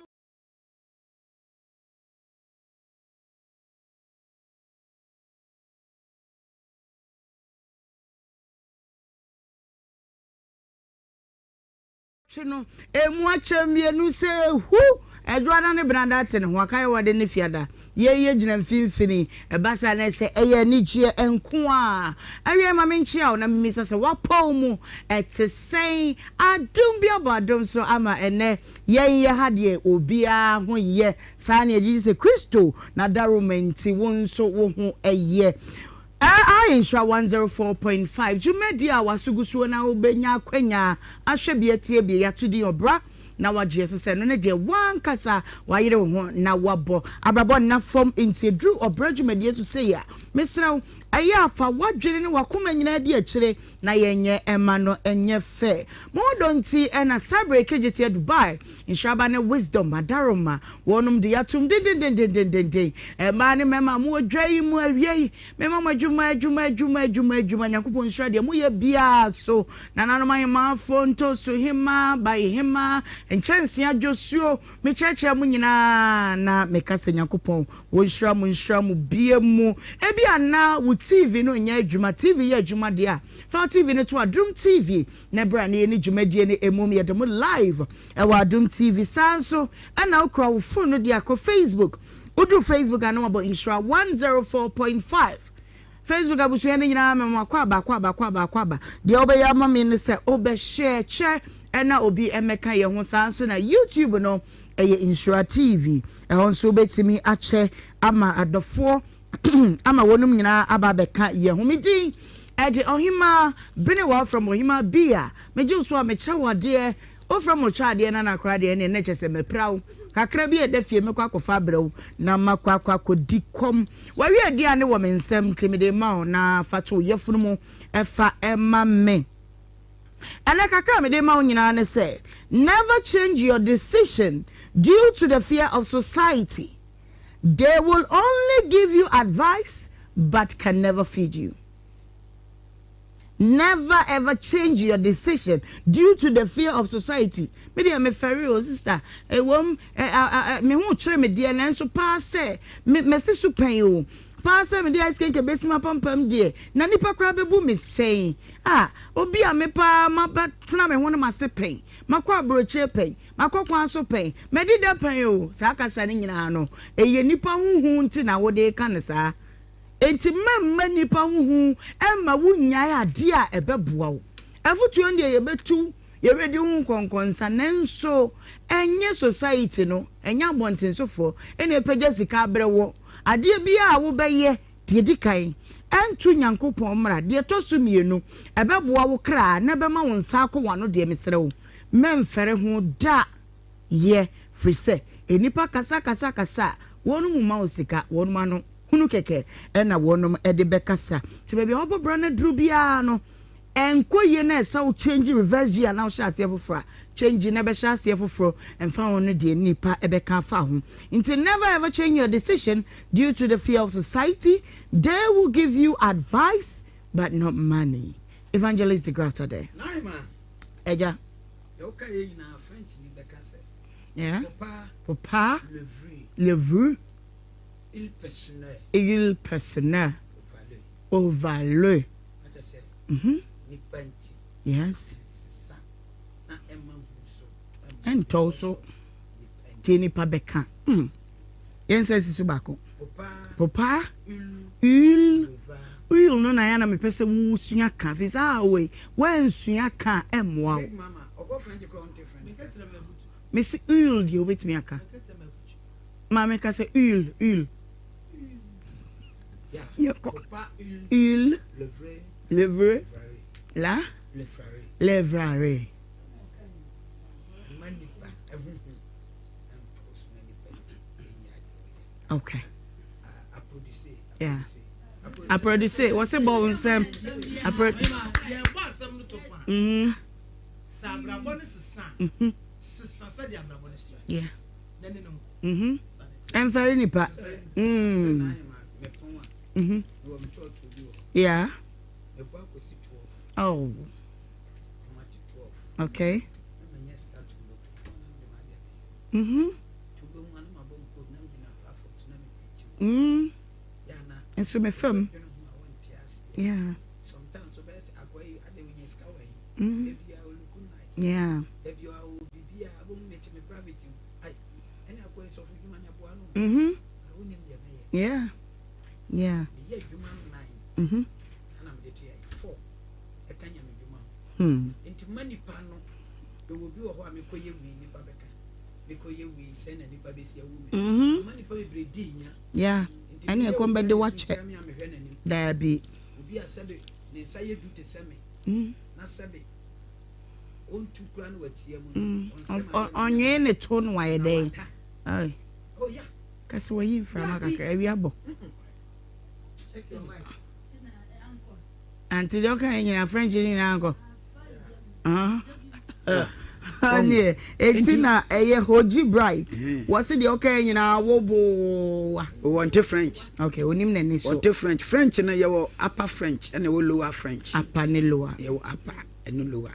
twe no emu achamienu se hu edwada ne branda te ne ho akai wode ne fiada ye gina mfimfini ebasa na se eye ni gie enko a awie ma menchi a na mmisa se wapaw mu etesen adum bia badum so ama ene ye hade obia ho ye sa na ye se Kristo na darumenti wonso wo ho eye Insha 104.5 Jumedia wasugusuo na obenya kwanya ahwebiatie bia yatudi obra na wagye so se no ne de wankasa wayere ho na wabo abrabo na form intedru obra Jumedia so se ya mesraw aya afa wadwene ne wakoma nyina de akire na yenye ema no enye fe modonti ena sabre kejete Dubai inshaba ne wisdom madaroma wonum de yatum den ema ne mema mo dwai mu awie mema mo adwuma yakopon hwa de mo ye bia so nananom ahema fonto so hema bai hema enchanse adwosuo me cheche mu nyina na mekase yakopon wo hwa mu bia mu ebi ana TV no nya adwuma TV ya adwuma de a fa TV no to Adum TV na bra na ni dwuma de ne emom ye de mo live e wa Adum TV sanso ana okra wo phone no de akọ Facebook udu Facebook ana mo Insha 104.5 Facebook abusu ya nyina me akwa de obeya mama ni se obe share ena obi emeka ye ho sanso na YouTube no eye Insha TV e ho so betimi ache ama adofo ama wonum nyina ababeka ye humidi ede Ohemaa Benewaa from Ohemaa Bia meju so amecha wade o from ochade na nakra de ne chese mepraw kakra bi edafie mekwa akofa brew na makwa kodikom wawe ade ane wo mensem timide ma na fato yefunu mu efa ema me ana kakra me de ma nyina ne say never change your decision due to the fear of society. They will only give you advice but can never feed you. Never ever change your decision due to the fear of society. Me dey me ferry o sister. Me hu chere me dey na nso pa se me se su pen o. Pa se me dey ice cream ke besima pampam dey. Na nipa kra bebu me sei. Obi a me pa ma tena me ho na ma se pen. Makwa broche pen. Makwa kwan so pen. Me di da pen o. Sa akasa ni nyina no. Eye nipa huhu nti na wo dey kan sa. Enti mamma nipa huhu emma wunyai ade a ebeboa wo afutuo ndie yebetu yebedi hu konkonsa nenso enye society no enya bontensofo ene epeja sika abrewo ade bia a wo beye de dikan entu nyankopon mra de tosu mienu ebeboa wo kra na bema wo nsa akwa no de mesrewo memfere hu da ye frise enipa kasa wonu mu ma osika wonu ma no hunu keke ena wonum ede bekasa ti baby obobra na dru bia no enkoye na esa wo change reverse gear na wo sha ase foforo change na be sha ase foforo emfa won de nipa ebeka fa ho until never ever change your decision due to the fear of society. They will give you advice but not money. Evangelist Grata there naima eja okay na French ni bekasa yeah papa le vu il personnel ovale yes and also tini pabeka yense sisu bako papa il no na yana me pese wu sua ka fi sa we wan sua ka emwa mama ogo French ko on different me si il di obet mi aka mama ka se il yeah, il le vrai la le vrai okay yeah I produce what's it about Sam I produce yeah I'm very nipa yeah. Oh. Okay. And so my film. Yeah. Yeah. Yeah. Yeah. Yeah. And you come back to watch it. There be. On you in a tone why a day. Oh, yeah. Because where you from? I can't Auntie, don't kind of French in uncle. Honey, it's in a hoji bright. What's it okay in our wobo? Want to French? Okay, we name any so different French and your upper French and your lower French. Upper and lower. Your upper and lower.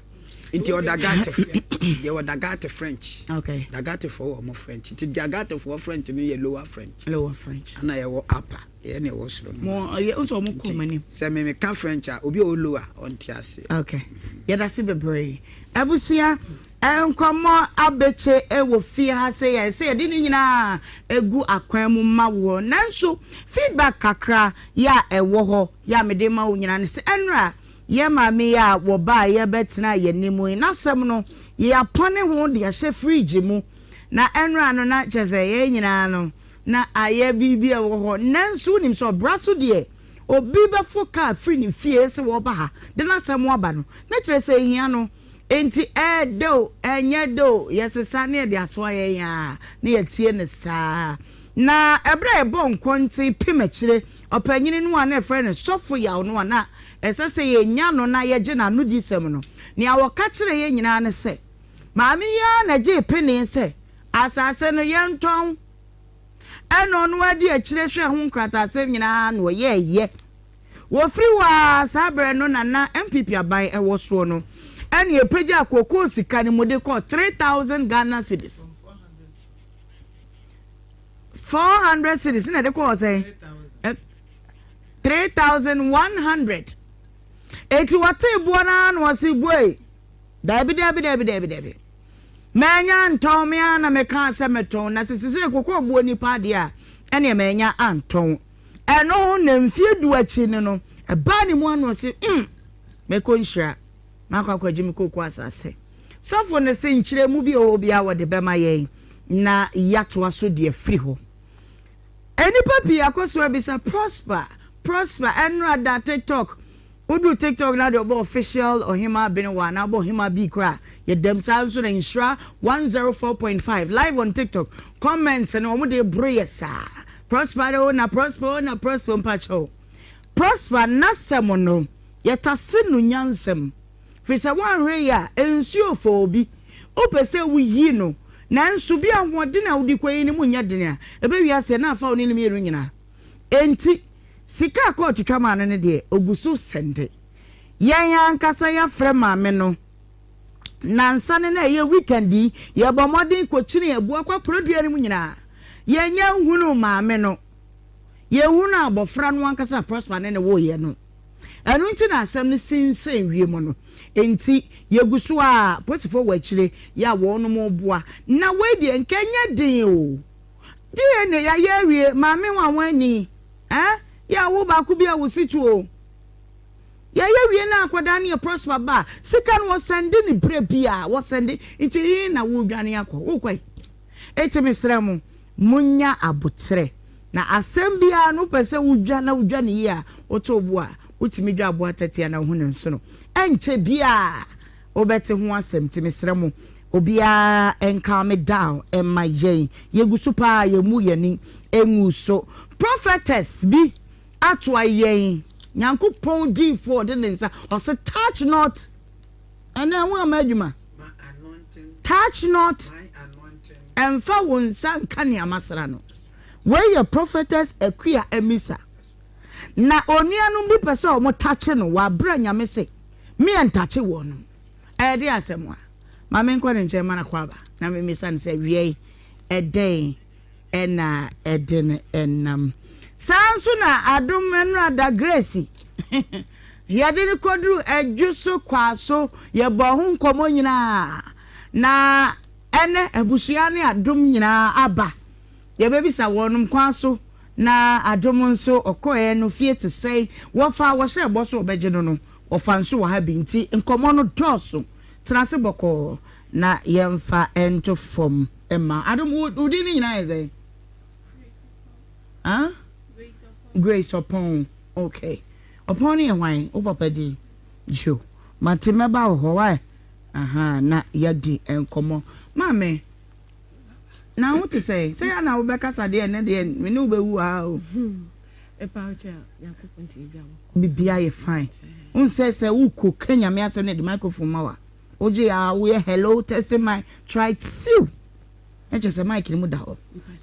Into your dagate, your dagate French. Okay. Dagate for more French. It's dagate for French and your lower French. Lower French. And I will upper. Any was more. You also more common. Say me can French. Obi lower on Tiasi. Okay. Yeah, that's it. Be brave. Abusia. Enkomo abeche ewo fie ha say didn't na egu akwan mu ma wo nanso feedback kakra ya ewo ho ya mede ma wo nyina ne se enra ye ma me ya wo ba ye betena ye nimu na sem no ye apone ho de ahye fridge mu na enra no na cheze ye nyina no na aye bibia wo ho nanso nim so braso de obi be foka free ni fie se wo ba ha de na sem wo ba no na kire se hia no enti do enye do yesesa ne de aso aye ya na yetie ne saa na ebre ebo nkonti pimachire opanyini no ana efre ne sofo ya no ana esese ye nya no na ye je na no di sem no ne awoka kire ye nyina ne se maami ya na je pene se asase no ye nton eno no adi akire hwe ho nkrata asem nyina no ye wo free wa sabre no na MPP aban ewo so no and ye peja koko sika ni mode ko 3,000 Ghana cedis 400 cedis na de ko say 3,100 eti wate buo na no wasi buo dabi menya nton me ana me kan se meton na sisi koko buo ni pa de a ene menya anton eno na mfie du achi ne no e ba ni mu anu wasi me ko nhira makwa kwa jimi kokwa asase sofo ne se nkyire mu bi obi a wode bema ye na yato aso de free ho eni papi akoso bisa prosper enra da TikTok odu TikTok na de obo official Ohemaa Benewaa na obo Ohemaa bi kra ye dem sanso na Nhyira 104.5 live on TikTok comments na omo de breyesa prosper na prosper mpacho prosper na semono yetase no nyansem fisa wan hwe ya ensuo fo obi opese wuyi no nanso bi ahode na wudi kwayi ni munya dene a ebe wiase na afa oni ni miru nyina enti sika ko twetwa ma no ne de oguso sende yan ankasa ya frema me no nansa ne na ye weekend ye bomodin ko kire ebu akwa produe ni munyina ye nya hunu ma me no ye hunu abofra no ankasa prosper ne wo ye no anu nti na asem ne sinsen wie mo no enti yeguso a posifo wachire ya wo no mo boa na we de nkanya din o die ne ya ye wie ma me wanwani ya wo ba ku bia wo situ o ya ye wie na akwada ne prosper ba sika no send ni brebia wo send nti na wo dwane akọ wo kwai eti mesremu munya abotre na asem bia no pese wo dwane yi a otobu a utimi dwa abo atete na hu ne nso no enche bia obete ho asem timesremu obia enka me down emma yen yegusu pa yemu yani engu so prophetess bi atwa yen nyankopon di for de nsa o se touch not and then we amadwuma touch not emfa wonsa nka ne amasra no we your prophetess akua emisa na onuanu bi pese o mo tache no wa bra nyame se me entache wo no e de asemwa ma me nkwa ne nche mana kwaba na me misa ne se wie eden ena eden enam sanso na adom enra da grace yade ne kodru adwuso kwaso ye bo ho nkomo nyina na ene ebusua ne adom nyina aba ye bebisa wonum kwa so na adom nso okoye no fie te sei wofa wo se ebo so obeje no ofa nso wo ha bi nti nkomo no doso trase boko na yemfa ento from Emma adom udi ni nyina eze Grace upon okay upon ye hwan o papa di jo matemeba ho why na yadi enkomo mame na what to say na wo bekasa de ne de me ne wo bewu a o paucha yakupon ti bia bibia ye fine un say wo ko Kenya me ase ne the microphone mawa oje ya we hello testing my tried to e just a mic ni mu da ho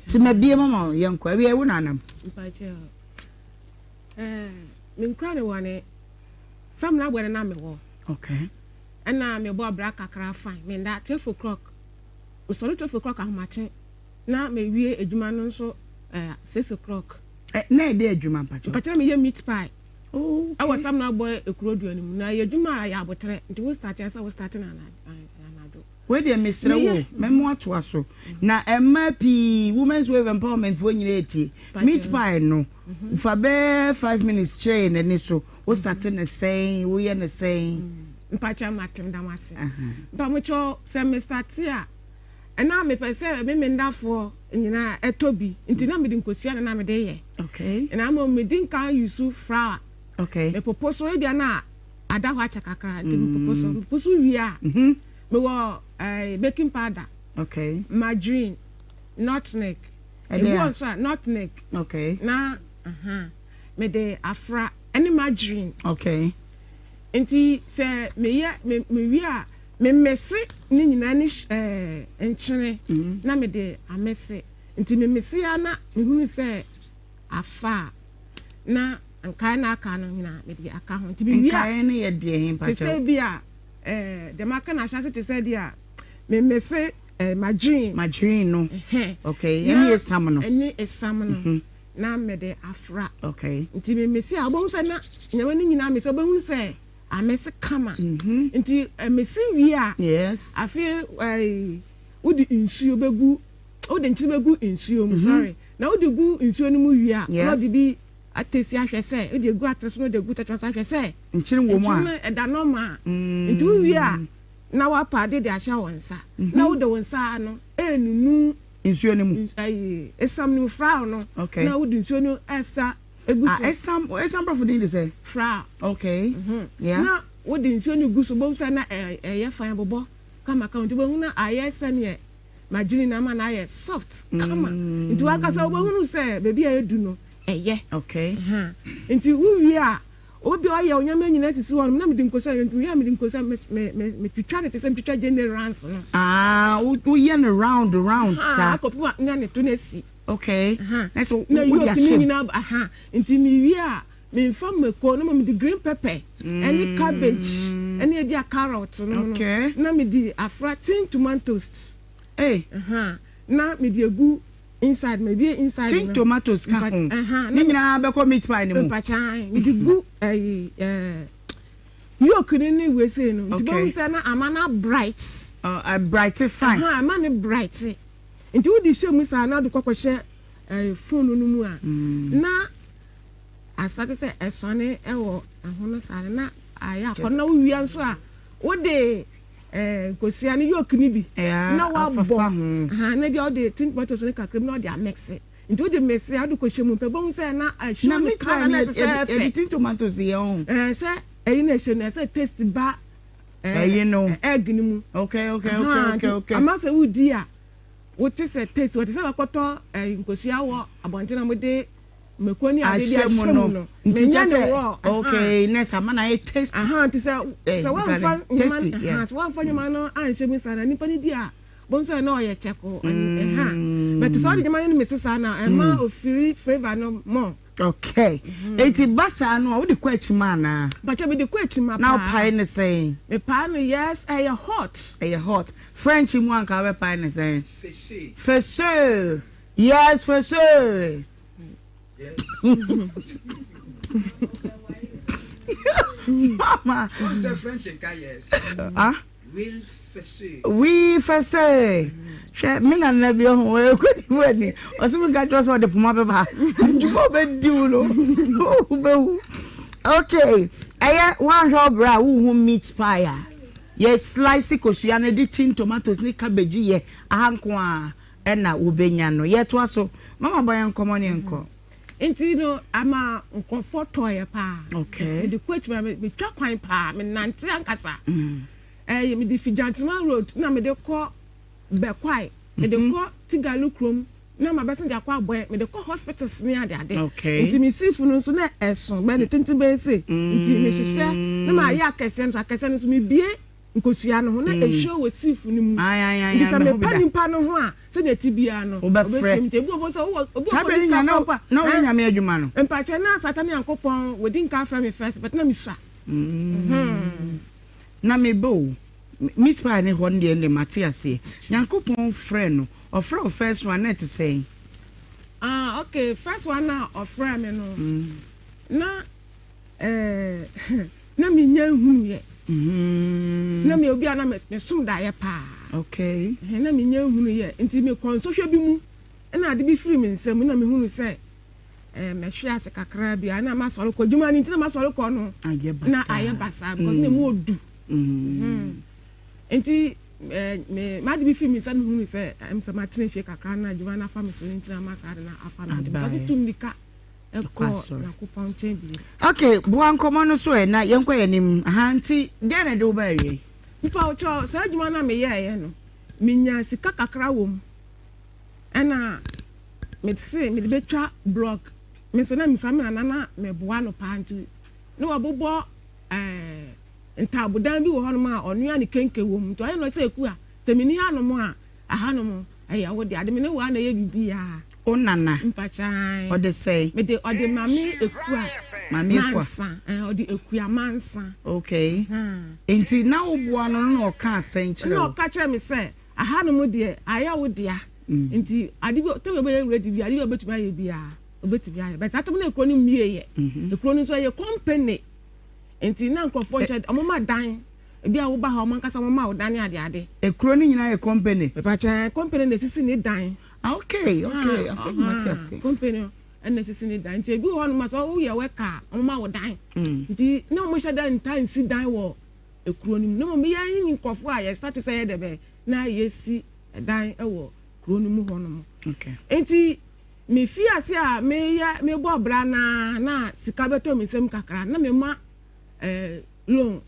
ti me bie mama ye nkwa we wo nanam paucha me nkra ne wane sam na gwere na me wo okay na me bo bra kakra fine me that 12 o'clock we sorry 12 o'clock ahmache na me wie adwuma no nso 6 o'clock na e de adwuma mpache me ye meat pie oh I was some na boy ekuro anim na ye adwuma ya abotre nti we start asa we start na do we de mesre wo memo ato aso na MP women's wave empowerment fo nyina eti meat pie no for be 5 minutes train and so we start na say we ye na say mpacha matem damase ba mo cho se me start ya na me pese me ndafo nyina etobi nti na me din kosia na me de ye okay na mo me din kan use flour okay me poposo e bia na ada ho acha kakra nti me poposo wia me wo baking powder okay margarine nutmeg e go so nutmeg okay na me de afra any margarine okay nti se me wia me messe ni nyina ni enchene na me de amesse nti me messe ya na me hunu se afa na anka na aka no nyina me de aka ho nti me wia anka ne ye de hin pa che se bia de maka na hwase te se dia me messe margarine no okay any esam no na me de afra okay nti me messe a obo se na nyawa ni nyina me se obo hunu se amese kama nti amese wi a yes afi udi nsuo begu odi ntiri begu nsuo mu sorry na odi gu nsuo no mu wi a na bibi atesi ahwe se odi gu atreso no de gu tetwa ahwe se nchiri wo mu a eda no ma nti wi a na wa pa de ahya wonsa na wo de wonsa no enunu nsuo no mu esam no fra no na odi nsuo no esa esam prof dey say fra okay yeah na wo de nsuo no gu so bo sa na ye fan bobo kama ka nti bo hu na ayesa ne margarine na ma na aye soft kama nti wa ka sa bo hu se baby ayedu no eye okay nti wo wi a obi oye onyama nyina sisi won na me din kosa wi a me din kosa me twitwa ne te se twitwa generals no wo ye na round sa akopu nya ne to na si okay that's what you are saying nti mi wi a me fa meko na me di green pepper any cabbage any bia carrot no okay na me di afra tin tomatoes na me di egu inside maybe inside tin tomatoes ka ho ni nyina be ko meat pie ni mu pachan me di gu yolk ni we say no nti bo say na amana bright bright fine amana bright nti wo di shemu sa na do kokoshe phone no mu a na asate se esone ewo ahono sa na aya kono wi anso a wo de kosia ni yok ni bi na wa bo na bi o de tin tomatoes ni kakrem na o de mix nti wo de mix a do koshemu pe bo se na na me try na e tin tomatoes ye on se eyi na ehenu se taste ba you know egg ni mu okay amase wo di a what is a taste what is a koto nkosia wo abontina mo de mekoni ade dia shemu no ntija se okay next amana e taste to say so one fan one fan man no an shemu sana nipa ni dia bonso na o ye cheko but so the man ni mesesa na e ma ofiri flavor no more okay eti basa no wo de kwachi mana but be de kwachi ma now pie ne say me pie no yes e hot french mu anka we pie ne say fessé yes fessé mama what's the french guy yes ah will we fese she me na na bi ho e kodi wani o se me ka jo so de puma be ba njumo be diulo be okay aya one job bra wo meat pie ye slice kosua na di tin tomatoes ni cabbage ye ahanko a na ubenya no ye to aso mama boy nkomo ne nko enti no ama nkofo toye pa okay the coach me twa kwan pa me nante ankasa me di Fijantuma road na me de ko bekwai me de ko Tigalu krom na ma besen de akwa boy me de ko hospitals ni ade okay enti me sifu no so na eson be de tintin be se enti me hyehyɛ na ma ya akese no so me bie nkosua no ho na ehwo wo sifu ni mu ay ndisa me panimpa no ho a se na tibia no obefrem te bu obo so obo sabre nya na nya me adwuma no empache na satani ankopon we din ka from me first but na me sha na me bo meet pie ne hon de Matthias nyankopon friend no of first one net say okay first one na of friend me no na na me nya hunu ye na me obi ana me sum da ye pa okay na me nya hunu ye nti me konso hwe bi mu na ade bi free me nsam na me hunu se me hwe ase kakra bi ana ma soro ko djuma ni nti na ma soro ko no na aye basa because na mu odu nti me ma de bi free me nsam hunu se am sa ma tene fie kakra na djuma na fa me so nti na ma sa de na afa na de sa tum nika na kupon chambi okay buan komo no so na yenko yanim hanti de na de obaye nipa ocho sa djuma na me ye no minya sika kakra wom ana me se me de betwa blog me so na mi fa me na me boa no pantu no wabobo ntabudan bi wo hono ma onu ya ne kenke wom to aye no se eku a se me ni hano mo a ahano mo aye wo de ade me ne wa na ye bibia onana mpachan ode say me de ode mami ekua mami ekua ode ekua mansa okay enti na oboa no no ka asenkyere no ka kire me say aha no mu de aya wo dia enti ade bi to be ready bi ade bi obetumi aye bia obetumi aye but atom na ekro ni mie ye ekro ni so ye company enti na nkofo nche omoma dan ebi a wo ba ha omankasa mama wo dan ade ekro ni nyina ye company mpachan company na sisi ni dan okay I think Matthias company and sisi ni dan nti ebi ho no ma so wo ye weka mama wo dan nti na mo hye dan tan si dan wo ekro ni no mo ya yin nkofo a ye start say de be na ye si dan wo ekro ni mu ho no mo okay enti me fi ase a me bo bra na sika beto me sem kakra na me ma loan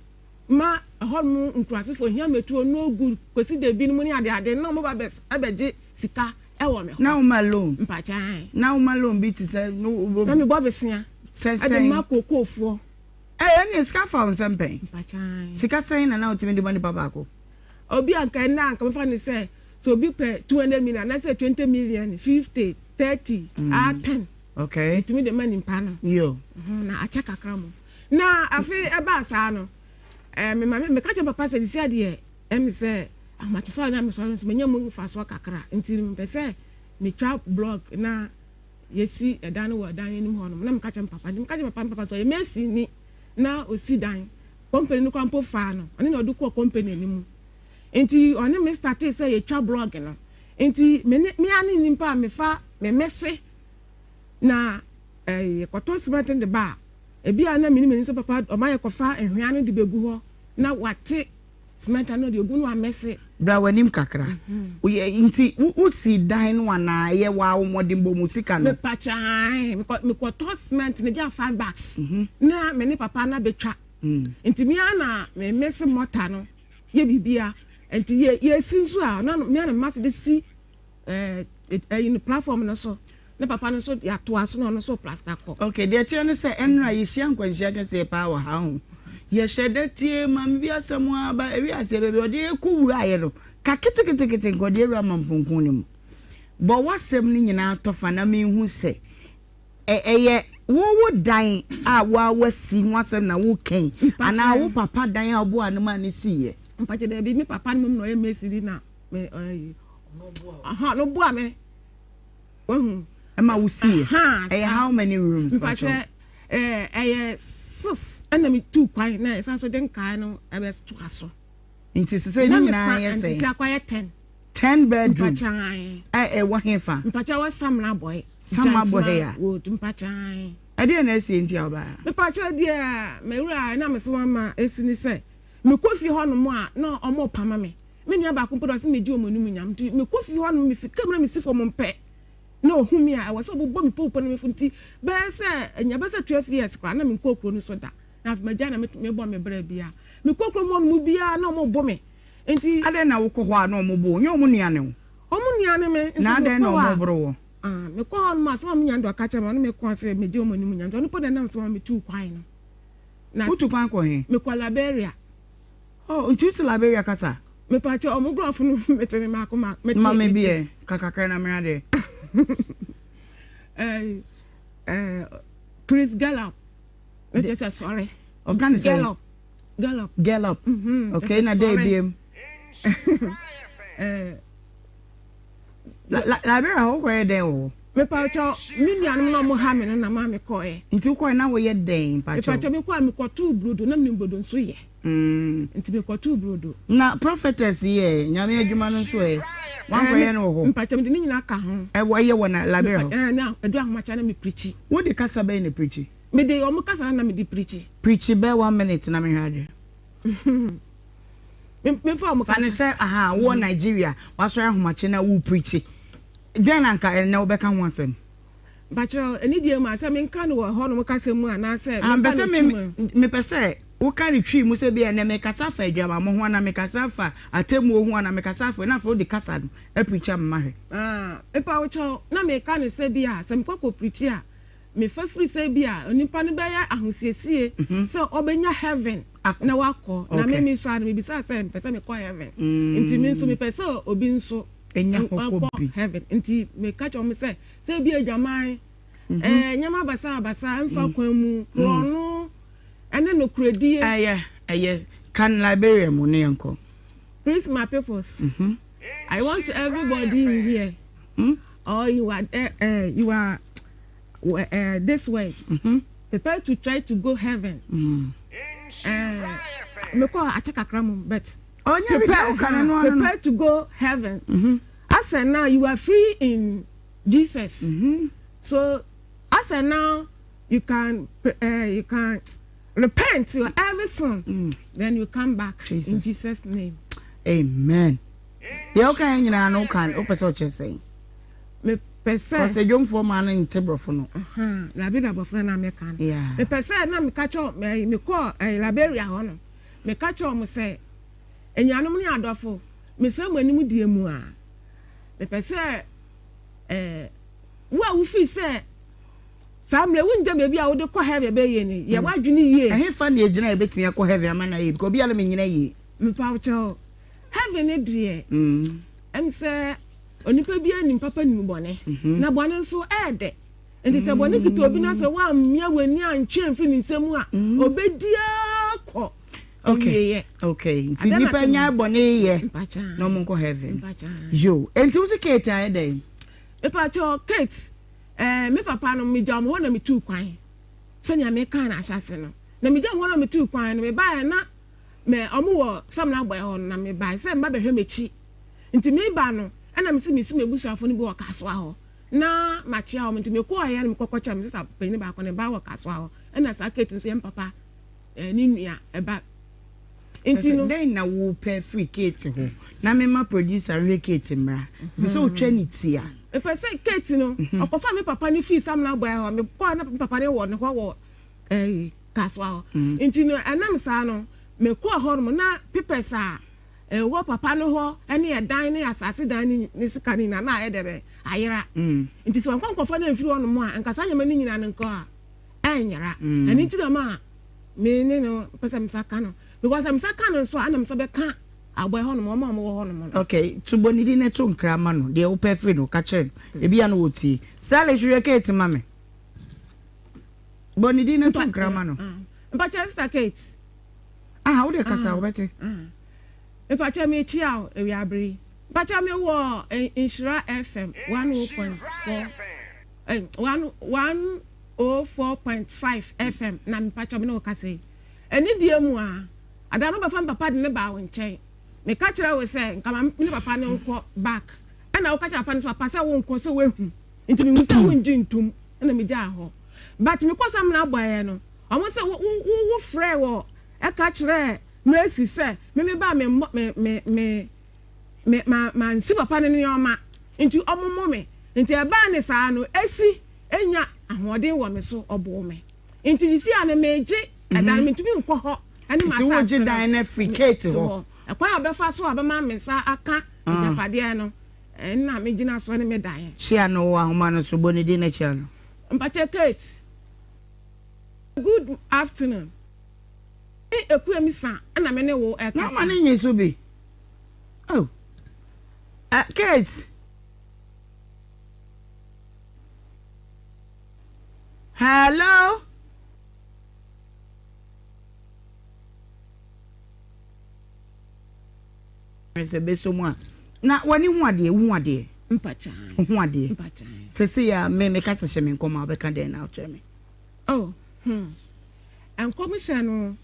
ma hormu nkurasefo hia metuo no good kwesi de bi mu ni ade na mo ba bes abeje sika ewo me na o malone mpachan na o malone bi ti say no na me bo besia ade ma kokofo ni sika found something mpachan sika say na o timi de bani baba ko obi anka na anka me fa ni say so obi pe 200 million na say 20 million 50 30 10 okay timi de mani mpa no yo na acha kakra mo na afi eba sa no me ka che papa se disi ade me say amati so na me so me nya mu fa so kakra nti me pese me twa blog na yesi edan wo dan nim ho no na me ka che papa so ye mesi ni na osi dan company no kwampo fa no oni na odu ko company ni mu nti oni me start say ye twa blog no nti me ani nimpa me fa me mese na koto cement de ba ebi ana mini so papa o ma ye kofa ehwea no de begu ho na wate cement no de ogu no amese bra wanim kakra nti wo si dan no na ye wa wo modin bo musika no me pachan me koto cement ne bia 5 bags na me ne papa na betwa nti mi ana me mese mota no ye bibia nti ye sinso a na me ana mas de si in platform no so na papa no so ya to aso no so plaster ko okay de tie no say enra ye hia nkwanhia ka say power ha ho ye shede tie mam bi asemu aba ewi ase bebe ode ekuwura ye no ka kitikiti ko de ewa mamponkun ni mu bo wasem ni nyina tofa na me hu se ye wo dan a wa wasi wasem na wo ken ana wo papa dan a bo anuma ni si ye mpache de bi mi papa ni no ye mesiri na me no bo ame wo Emma will see. How many rooms? Mpache 6 and me 2 kwan na so den kai no e be to aso Nti se ni na yes say. Nti akwaya 10 bedroom. Mpachan. Wa hefa. Mpacha wa Samna boy. Sama boy ya. Wood mpachan. Ade na esi nti oba. Mpacha dia mewura na meso ma esini se. Me kofi ho no mo a na omo pama me. Me nua ba kompodo se me di omonum nyam. Me kofi ho no me fika mra me sifo mo mpe. Na ohumi a wo so bo me popo no me funti. Be se enya be se 12 years kra na me kokro no so da. Na fa magya na me bo me bra bia. Me kokro mo no bia na omo bo me. Enti ade na wo ko ho a na omo bo. Nye omo nuane wo. Omo nuane me. Na ade na omo bro wo. Me ko on ma so me nyando akacha me no me ko ase me di omonum nyando. No po na na so me tu kwan no. Na utu kwan ko he? Me ko Liberia. Oh, nti usi Liberia kasa. Me pa che omo grafo no metene ma ko ma. Ma me bi kakaka na me ade. Chris Gallup. Let us say sorry. Organize. Gallup. Okay, na day biem. Liberia ho ko den o. Me pa cho mi nuanu no mo ha me na ma me ko e. Nti ko na wo ye den pa cho. Me pa cho me ko me ko tu brodo na me brodo nso ye. Nti me ko tu brodo. Na prophetess ye, nyame adwuma no so e. Wan ko ye no ho. Me pa cho me ni nyina ka ho. E wo ye wona Liberia. Na edu ahoma na me preach. Wo de kasa be na preach. Me de o mo kasa na me di preach. Preach be 1 minute na me hade. Me fa mo kasa say aha wo Nigeria, waso ahoma na wo preach. Den anka na obeka ho asem bacho eni die ma say me nka no ho no kasa mu ana say me pese wo ka ni twi mu se bia na me kasa fa adwama mo ho na me kasa fa atemu ho na me kasa fa na fa di kasa no e preacher ma hwe e pa wo cho na me ka ni se bia se me ko preacher me fa free se bia onipa no be ya ahosiesie so obenya heaven na wako na me so an me bisa say pese me ko heaven nti me so me pese obi nso enya hokobi heaven nti me catch on me say bi adwaman nyama basa mfa kwan mu krono ene no kredie aye can Liberia mu ne enko please my peoples I want everybody in here or you are this way prepare to try to go heaven me ko achaka kram but prepare to go heaven. As and now you are free in Jesus. So as and now you can repent your everything. Then you come back in Jesus' name. Amen. The okay nyina no kan o pese o chese. Me pese cause jom for man in tebrofo no. Na bi na bofo na me kan. Yeah. Me pese na me catch me call Liberia ho no. Me catch o mo say enyanom ni adofo mesre mu anim die mu a me pese wo fi se family wunja be bia wo de ko heavy be ye ni ye wadwini ye he fa na ejina e betimi akọ heavy amana ye because bia na me nyina ye me pa cho heavy ne die em se onipa bia ni papa ni bone na bone so ede enti se bone kito obi na se wa mmia wani antwe mfi ni nsemu a obedia ko okay nti nipa nya bone ye no mo ko heaven yo enti wo se Kate aye dey e pa cho Kate me papa no me jam ho na me tu kwan se nya me kan na ahase no na me jam ho na me tu kwan no me ba na me omo wo sam na boy ho na me ba se mba be hwe mechi nti me ba no na me se me busuafo no bi wo kaso ho na ma chia ho nti me ko aye na me kokocha me sisa pe ni ba ko ne ba wo kaso ho na sa Kate nso yem papa ni nua e ba enti no den na wo pe free Kate ho na me ma producer we Kate mra be so trinity a e pe say Kate no okofa me papa ni fi sam na boy ho me ko na papa ne wo ne ho wo kaso ho enti no anam sa no me ko ho no na papers a wo papa no ho ene e dan ne asase dan ni sika ni na e debe ayera enti so nkofa na mfiri ho no mo a nkasa nyama ni nyina nko a anyara ani ti na ma me ne no pesa msaka no because I'm sakano so anam so be ka aboy ho no mo ho no. Okay, to bonidi na to nkrama no de wo pe free no ka che e bia no woti sale hwe Kate mame bonidi na to nkrama no mpacha sister Kate wo de kasa wo bete mpacha me chia e wi abri mpacha me wo Nhyira FM 104.4 104.5 FM na mpacha me no ka say eni die mu a ada no be fam papa de ne ba wo nchen me ka kire we say nka ma me papa ne nko back ana wo ka kire papa ne papa say wo nko say we hu nti me say wo nji ntum na me ja ho but me kwasa me na boye no omo say wo frɛ wo e ka kire me si say me ba me nsi papa ne ne oma nti omo me nti e ba ne saa no esi enya ahoden wo me so obo me nti si ana meje adan me tumi nko ho ani ma sa wo je dan na free Kate ho akwa obefa so abama me sa aka japade no na me gina so ne me dan chia no wa homa no so boni di na chia no mpache Kate good afternoon eku emi sa na me ne wo eka na ma ne nyeso bi oh Kate hello se beso mu na wani hu ade mpacha se ya me ka se me nkoma obeka den na oche me oh enkomisha no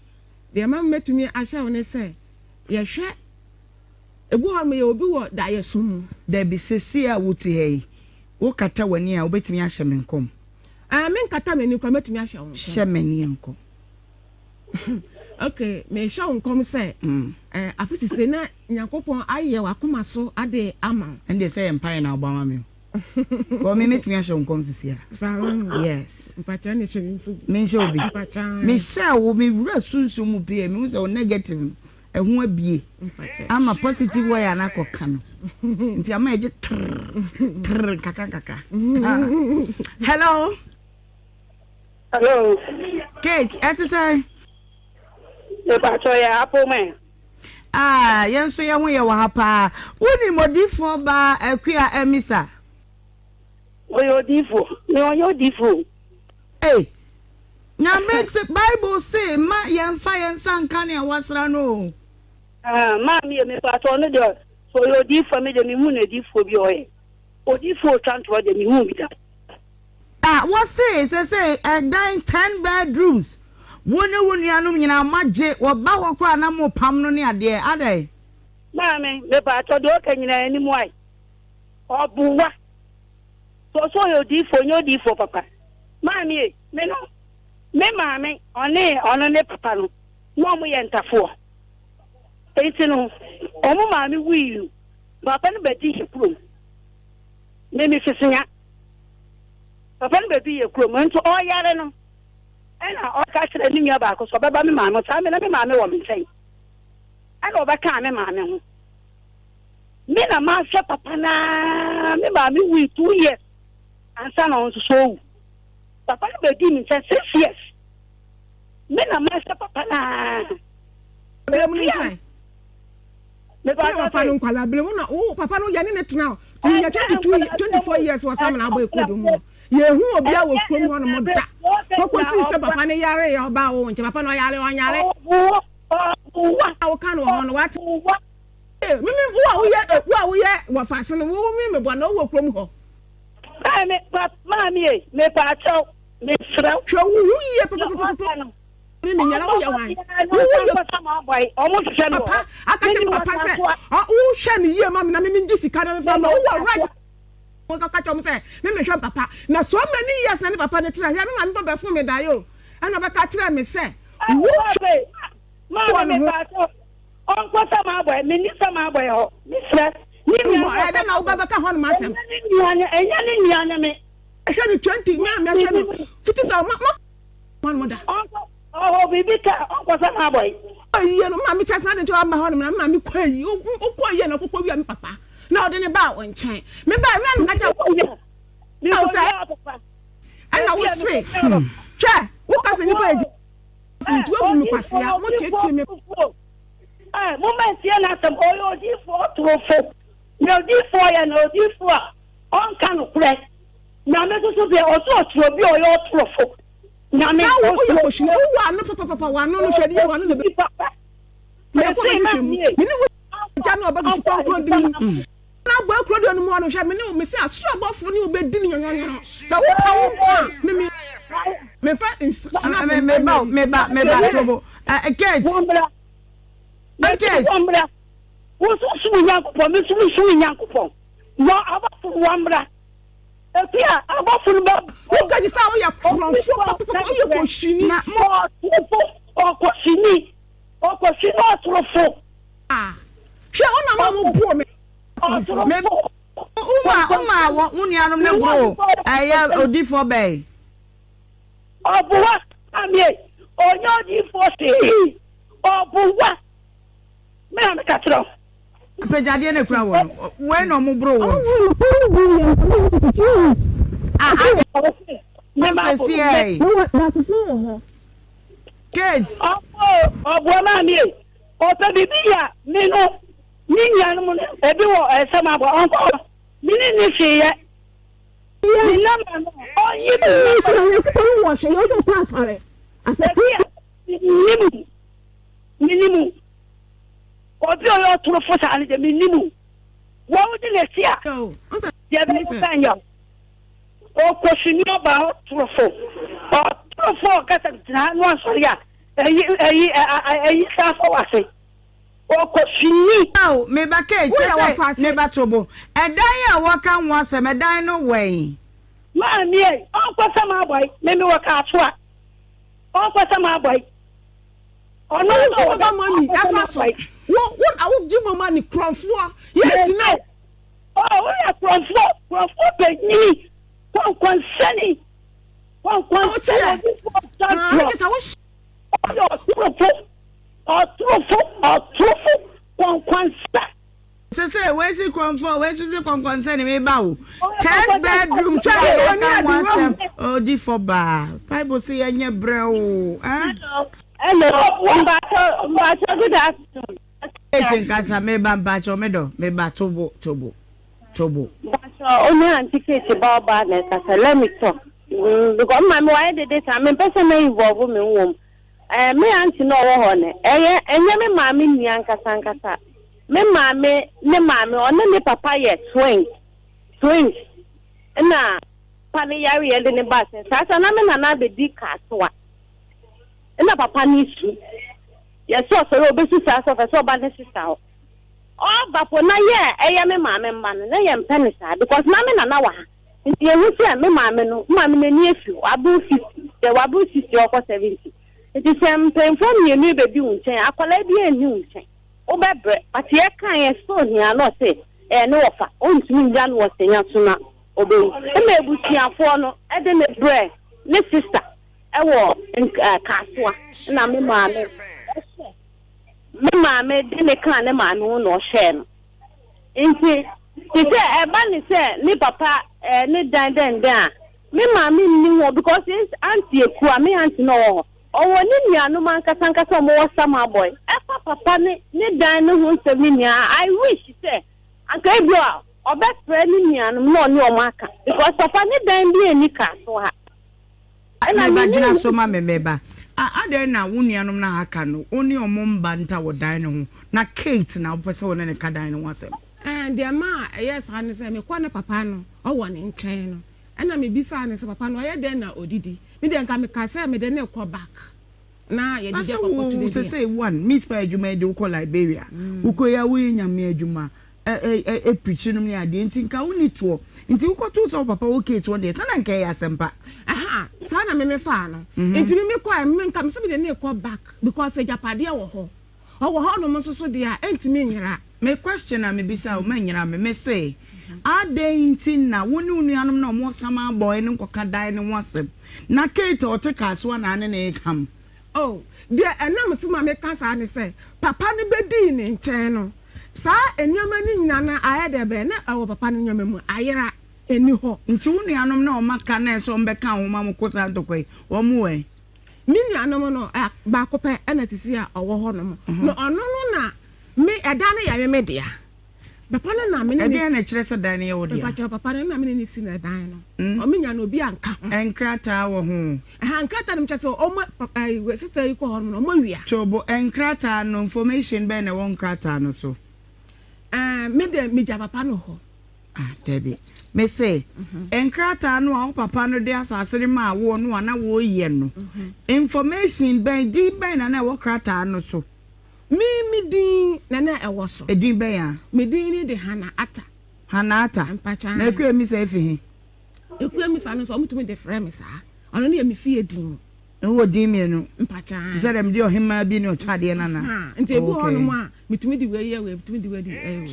de ma metumi ahya woni se ye hwe ebu ha me ye obi wo da ye sumu da bi se ya wuti hey wo kata wani a obetumi ahya me nkom me nkata me ni kwa metumi ahya won hye me ni nkom okay me hya won kom se afisise na nyakopon aye wakoma so ade ama ende say empire na obama me ko me metumi ahye nkom sisi ya yes mpacha ne hye nso me hye obi me hye wo me wura sunsu mu be me say negative ehu abie ama positive way anakoka no nti ama eje kaka hello Kate say Pacho ya hapo me. Yenso ya hu ya wa hapa. Uni modifo ba akua emisa. Oyo difo. Me oyo difo. Na metse Bible say ma yemfa yensa nka ne wasra no. Ma me pacho no de so yo difo me de me hu na difo bi oye. Odifo transport de me hu bi da. What say 10 bedrooms. Woni anum nyina maje wo ba wo kra na mo pam no ne ade adai maame me pa to do ka nyina ani mu ai obuwa so yo di fo papa maame me no me maame ono ne papa no no mo ye ntafo enti no omo maame wi papa no beti hepro me fisinya papa no beti ye kro mo nto o yare no ena o ka kire ni nwa ba ko so baba me maame ta me na me maame wo me nchen ena o ba ka me maame ho me na ma hwe papa na me maame wi 2 years ansa na on so papa no be di me nchen 6 years me na ma hwe papa na bele mu ni sai me papa no kwala bele mu na papa no ya ni netna o ya 24 years was am na boy kodum yehu obi a wo krom ho no mo da kokosi se papa ne yare ya oba wo nche papa no yare onyare wa kan wo no wat mimi wo ye wo fase no wo me bo na wo krom ho me mami me pa cho me fra hwe wo ye papa mimi nyara wo ye wan wo ye papa ma boy o mo hwe no papa akati papa se wo hwe ni ye mami na mimi ngi sika na me fa no wo right wo ka cha mo se me hwe papa na so many years na papa ne tira hwe me mami papa so me da yo ana ba ka tira me se wo ma me pa cho on ko sa ma boy me ni sa ma boy ho ni fra ni mi I don't know baba ka ho no masem enya ni anya me hwe ni 20 me hwe no 50 sa ma moda oh bibi ka on ko sa ma boy ayi no mami cha sa de cho amba ho no na mami kwa yi o kwa yi na kokwa wi am papa na o de ne ba won chen me ba me no ka cha ni ko ya papa ana wo se twa wo ka se ni pa eji nti wo mu kwasia mo tete me mo ma sie na tam oyo di fo trofo me di fo ya no di fo on kan kure na me so be o so tro bi oyo trofo na me wo yo ko shi wo no papa wa no no hwede wa no ne be papa me ko be hwem me ni wo ja no ba so ko di na gbo ekro di onu mo no hwe me ni me se asro abofo ni obedi ni nyonyo sa wo ka wo me fa me ba tobo Kate wo so so nyankopon me so nyankopon no abafo wamra efia abafo no ba wo ka di sa wo ya kronfo papa wo ye ko shini na mo okoshini otrofo hwe ona ma mo buo me uma wo unianom ne bro aya odifo bay obuwa amie onye odifo si obuwa me am katro pejade ne kura wo we no mo bro wo kids obuwa ma amie o pe bibia me no Ninya no ebi wo esema bo onko mini ni fiye ni lama no oyi bi wo she yo so pass are asepia minimu obi o yo turo fosa ani de minimu wo di le sia ye be sanya o ko shini oba turo fo ka ta na no asori a eyi sa fo wase okoshini aw me ba ke say ne ba tobo edan ya waka nwa se medan no wey ma mi e onkwasa ma boy me waka atua onkwasa ma boy ono no ba mami afa so what awuf ji mama ni kronfo yes now we are kronfo be ni konseni Otrofo kwankwansa say where is comfort where is kwankwansa ni me ba wo 10 bedroom say kan wansem odi for ba bible say anye brew hello mbacho good afternoon etin kasa me ba mbacho me do me ba tobo mbacho only anticate ba na kasa let me talk because my why did this I mean person involve me wom me auntie no wo ho ne enye me maame ni ankasa me maame ona ne papa ye twins na pani yari ye ne ba se sa na me na be di kasoa na papa ni su ye so obesu sa so fe so ba ne sister o ba po na ye me maame mba no na ye mpene sa because na me na wa nti ye hu se me maame na ni efi abu 50 de wabu 60 or 70 it is from you new baby unchen akwala bi eni unchen obebre ati e kan ye so hia no say no ofa ontumi ngan wo senya suna obe e ma ebusiafo no e de ne bre ne sister e wo kasoa na me maame de ne kan ne maame no hye no nti ite e ba ni say ni papa ne dan me maame ni wo because it's auntie ekua me auntie no wo owo ni nuanu man kasa mo wasama boy efa papa ni dan ne hu nsemi nia I wish say anka ebia obefre ni nuanu no ni o maka because papa ni dan bi eni ka so ha na ba gina so ma memeba ade na wo nuanu na aka no oni omomba nta wo dan ne hu na Kate na opese wo ne ka dan ne wasem and the ma yes anu say me kwa ne papa no owo ne nchen no ana me bisa ne say papa no ye den na odidi me den ka me ka say me den na call back na ye dey papa to dey say one meet pa adwuma dey call Liberia ukoya we nyame adwuma preaching me ade ntinka woni to nti ukoto so papa okay to dey sana nka ya sempa aha sana me fa no nti me kwa me nka me say me den na call back because ejapade wo ho no mo so dey a entimi nyira me question na me bisa o manyira me say adentin na woni unuanom na mo sama boy ne nkoka dan ne wasem na Kate oteka so na ne na ekam oh dia enam so ma me kansa ne say papa ne bedi ne nchen no sa enyoma ni nyina na ayede be na awo papa ne nyoma mu ayera eni ho nti unuanom na o maka na so mbeka ho ma mo kosa ntokoi wo mu we mi nuanom no ba ko pe na tisi a owo ho no no ono no na me eda ne ya me dia papa na me ne dia na kire se dan ne wo dia papa na me ne si na dan no o me nya no obi anka enkrata wo ho enkrata no mche so o ma papa sister yi ko ho no mo wia chobo enkrata no information be na won krata no so me de me ja papa no ho debi me say enkrata no a papa no de asase ma wo no na wo ye no information be di be na wo krata no so me din na ɛwɔ so edin bɛn ya me din ni de Hanaata mpacha na ekwe mi sɛ efi he ekwe mi sa no so omutumi de frɛ me saa ɔno ne me fie din wo din mi no mpacha ti sɛ dem de Ohemaa bi ne ɔchade na nti ebi hɔ no mu a metumi de we ye we metumi de we di we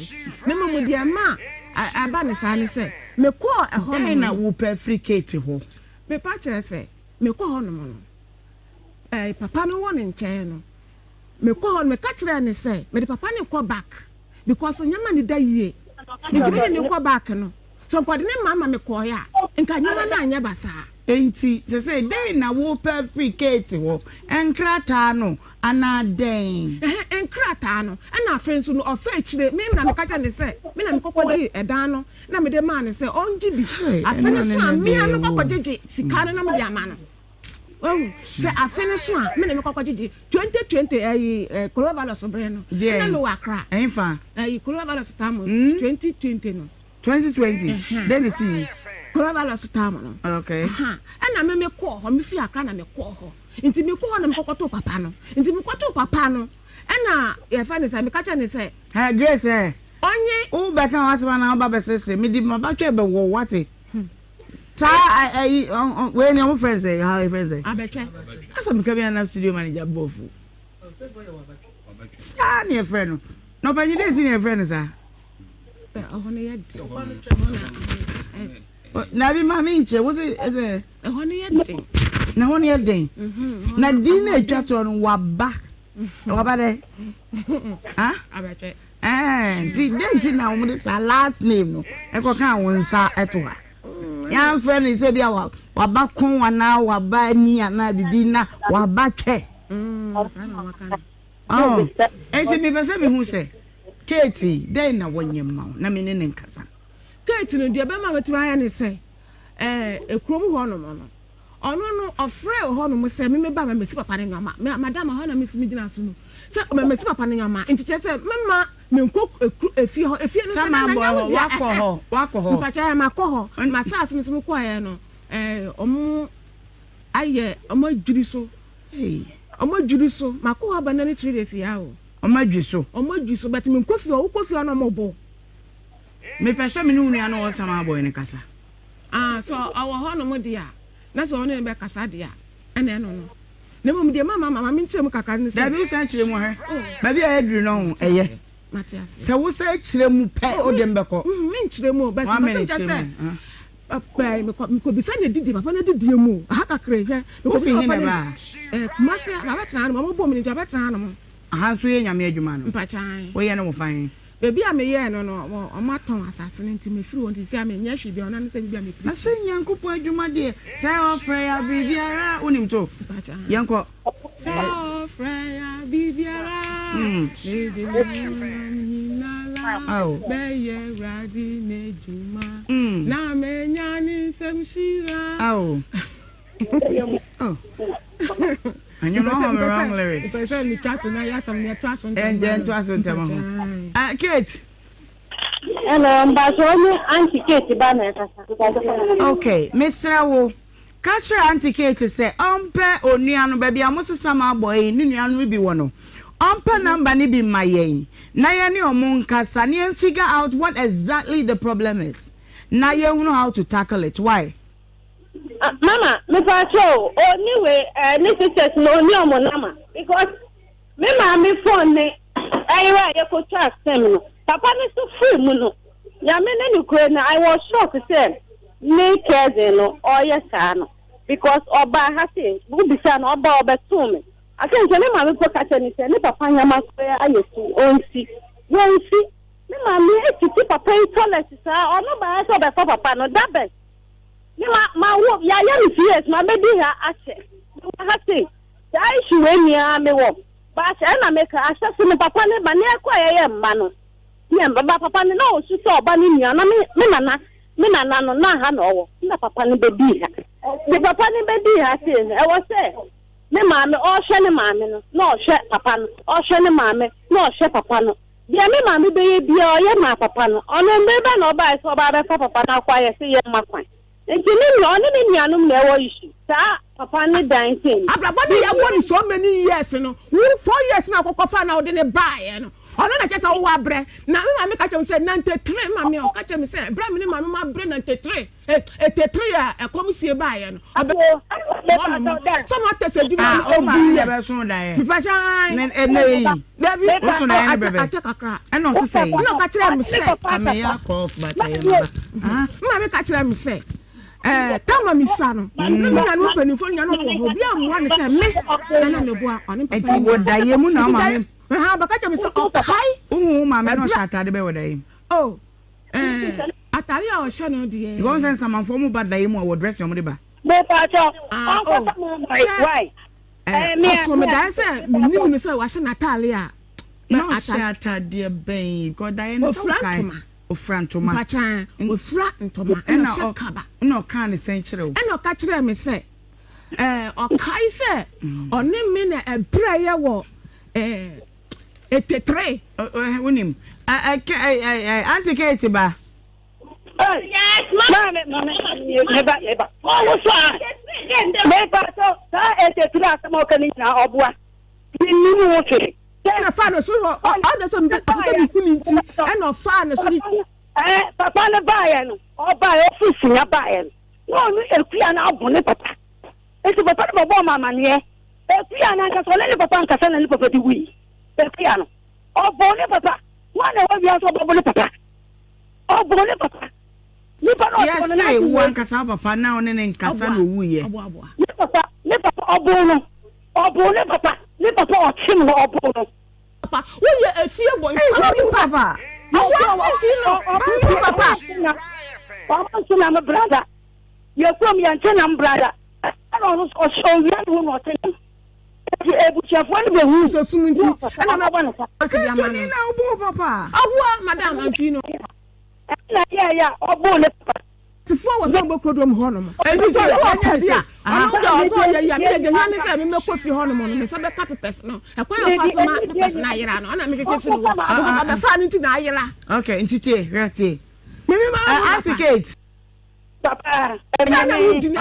na mo de ama aba ne saa ne sɛ me kɔ ɛhɔ no na wo perfecate ho me pa kyerɛ sɛ me kɔ hɔ no no papa no wɔ ne nkyɛn no me kɔ hɔ me ka kyerɛ ne sɛ me de papa ne kɔ back because nyama ne da yie nti me ne kɔ back no so mpɔde ne mama me kɔ ya nka nyama na anya basa enti se dey na wo perfecate ho enkrata no ana den enkrata no na afen so no ofa kyire me na me ka kyerɛ ne sɛ me na me kɔkɔgye ɛdan no na me de ma ne sɛ ɔngye bi afen so a me na me kɔkɔgye sika no na me de ama no se afene so a me na me kwakwaje 2020 coronavirus bre no na me wakra enfa coronavirus time 2020 no 2020 then you see coronavirus time no okay na me kɔ hɔ me fi akra na me kɔ hɔ nti me kɔ hɔ na me kɔkɔto papa no nti me kɔto papa no na ye fa ne say me ka che ne say ha grace onye u be kan waseba na oba be sese me di ma ba twa be wo wate ta we ni am friends how your friends abetwe asa me ka bi na studio manager bofu sa ni friend no pa ni dey ni friend sa ohone ye na bi ma mi nche wo se ohone ye den na hone ye den na di na atwa to no waba de ha abetwe di na wo de sa last name no e ko kan won sa eto ha yan friend is bia waba kon wana waba ni ana bibi na waba twe enti me pese me hu se Katie dey na wonyem ma na me ne nkasa Katie no dia be ma betu aya ne se ekrom ho no no ono no ofre ho no mo se me ba ma mesi papa ne nyoma madam ho na mesi me gina so no se me mesi papa ne nyoma enti che se mema me nko efie ho no se na nya wakɔ hɔ mpacha ya makɔ hɔ ma sas no se me kɔ ya no omo aye omo dwuri so makɔ hɔ ba na ne 3 days ya o omo dwi so but me nkofi o kofi no mo bo me pese me nu nua no wo sama boy ne kasa so awo hɔ no mo dia na so ono ne be kasa dia ene no na mo dia mama me nkyerem kakra ne se da bi wo san kyerem he ba bi a eduru no eye Matias se wo san kyerem pe o de mbekɔ me nkyerem but me just say papa me ko bisa na didi papa na didi mu ha kakra he me ko fi hin ba kumase ba betran no mo bo me nja betran no aha so ye nyame adwuma no mpachan wo ye no mo fan bebi a me ye no o maton asase no nti me firi won ti sia me nya hwe bia ona ne se bia me pri na se nyankopɔ adwuma de se ofre ya bibiara unim to yanko se ofre ya bibiara be ye radi ne juma na me nya ni semshira and you know how I'm wrong lyrics. If I say me trust na ya some me trust on. And then trust on them. Kate. Hello, Mbaso, Auntie Kate ba na kasa. Okay, Mr. Wo. Catch your Auntie Kate say, "Ompe onuanu baby amosesa ma boy ni nuanu bi wo no. Ompe number ni bi maye. Na ye ni omunkasa ni figure out what exactly the problem is. Na ye know how to tackle it. Why?" Mama, me pacho, anyway, sisters no ni omo nama because me ma me phone ne ayiwa ye ko track them no. Papa me so free mu no. Ya me na ni kure na I was shocked say me cousin no or yes no because oba ha say bu bisa no oba to me. I can say me ma me ko ka say ni papa nyama so ayesu onsi. Me ma me eti papa toilet sa ono ba so be papa no that best. Ma wo ya me fears ma be di ha ache ha say sai shuwe ni a me wo ba se na me ka asase me papa ne ba ne kwa ye mma no ne ba papa ne na o su so ba ni nua na me nana no na ha no wo na papa ne be di ha the papa ne be di ha say e wo say me ma me o hwe ne ma me no na o hwe papa no o hwe ne ma me na o hwe papa no dia me ma me be ye bia o ye ma papa no ono me ba na o ba so ba be papa na kwa ye say ye ma kwan. Enti ni no ni nuanum na ewo issue Sa papa ni dancing. Abrabọ ni ya won so many years no. 4 years na kokofa na ode ne bae no. Ono na kesa wo abre. Na me ma me ka chem say 93 ma me o ka chem say bra me ni ma me ma abre 93. 83 a ekomisie bae no. So ma tese di ma o ma ya be so da ye. Bifa chan. Dabi o so na ye bebe. A check akra. E no so say. No ka kire me say. Ame ya call but I am. Ma me ka kire me say. Tama misa no. Me nya no panifo nya no ho bi amwa ne se me na me boa oni papa. Enti wo da ye mu na ma me. Ha baka cha me se okai. Uhu ma me no shata de be wo da ye. Oh. Atari a o hye no de. Because sen some form ba da ye mu wo dress yo mo de ba. Me pa cho. Why? Me so me da se me nim no se wa hye Natalie a. No shata de ben. Because da ye no so kai. Ofrantoma Pachan ofra ntoma ena shakaba no kan ne senkyere ena ka kire me se okai se oni me na ebreye wo etetre wonim anti Kate ba yes mama leba oh so me pa so sa etetre asamo kan na obua ni wo fere na fa no so all the some person kuni nti e no fa no so papa ne bae no o bae office nya bae no no ekuya na abone papa esi papa no bo mama ne ekuya na ka so le papa nka sa na le papa di wi ekuya no o bo ne papa wa na wa bia so bo ne papa o bo ne papa ni pa no yes say wan ka sa papa na one ne nka sa no wu ye ni papa o bo no o bo ne papa ni papa o tim no o bo no papa wo ye afie boy papa papa so na my brother you from your tenant brother I don't know so you know what so sumunti ana ma bana so ni na obo papa abua madam amfino na ya obo le papa tifo wo so bo kodom ho no enti so wo padia ano da so ya me de han se me kofi ho no me se be ka pepes no ekwa ya fa so ma pepes na ayira no ana me hwehwe fi no wo be fa no nti na ayira okay nti tie rete me ma anti Kate papa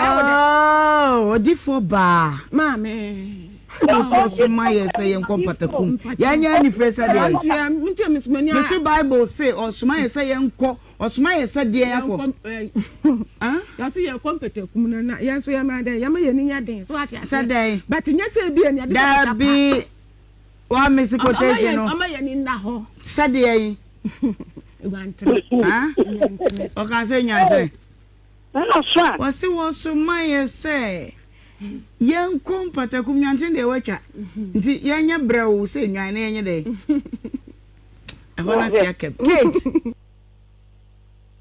oh odifo ba mama so my say yen kompatakum yanya ni fesa de me Bible say osuma say yen ko osuma say de yakọ ya say yen kompatakum na ya so ya ma de ya ma ye ni nya den so ati say dey but nya say bi enya de da bi wa miss quotation no ama ye ni na ho say de yi o kan say nya na so osuma say yen kompatakum nyantin de watwa nti yenya brew say nwan na yenye de ehona tia kep Kate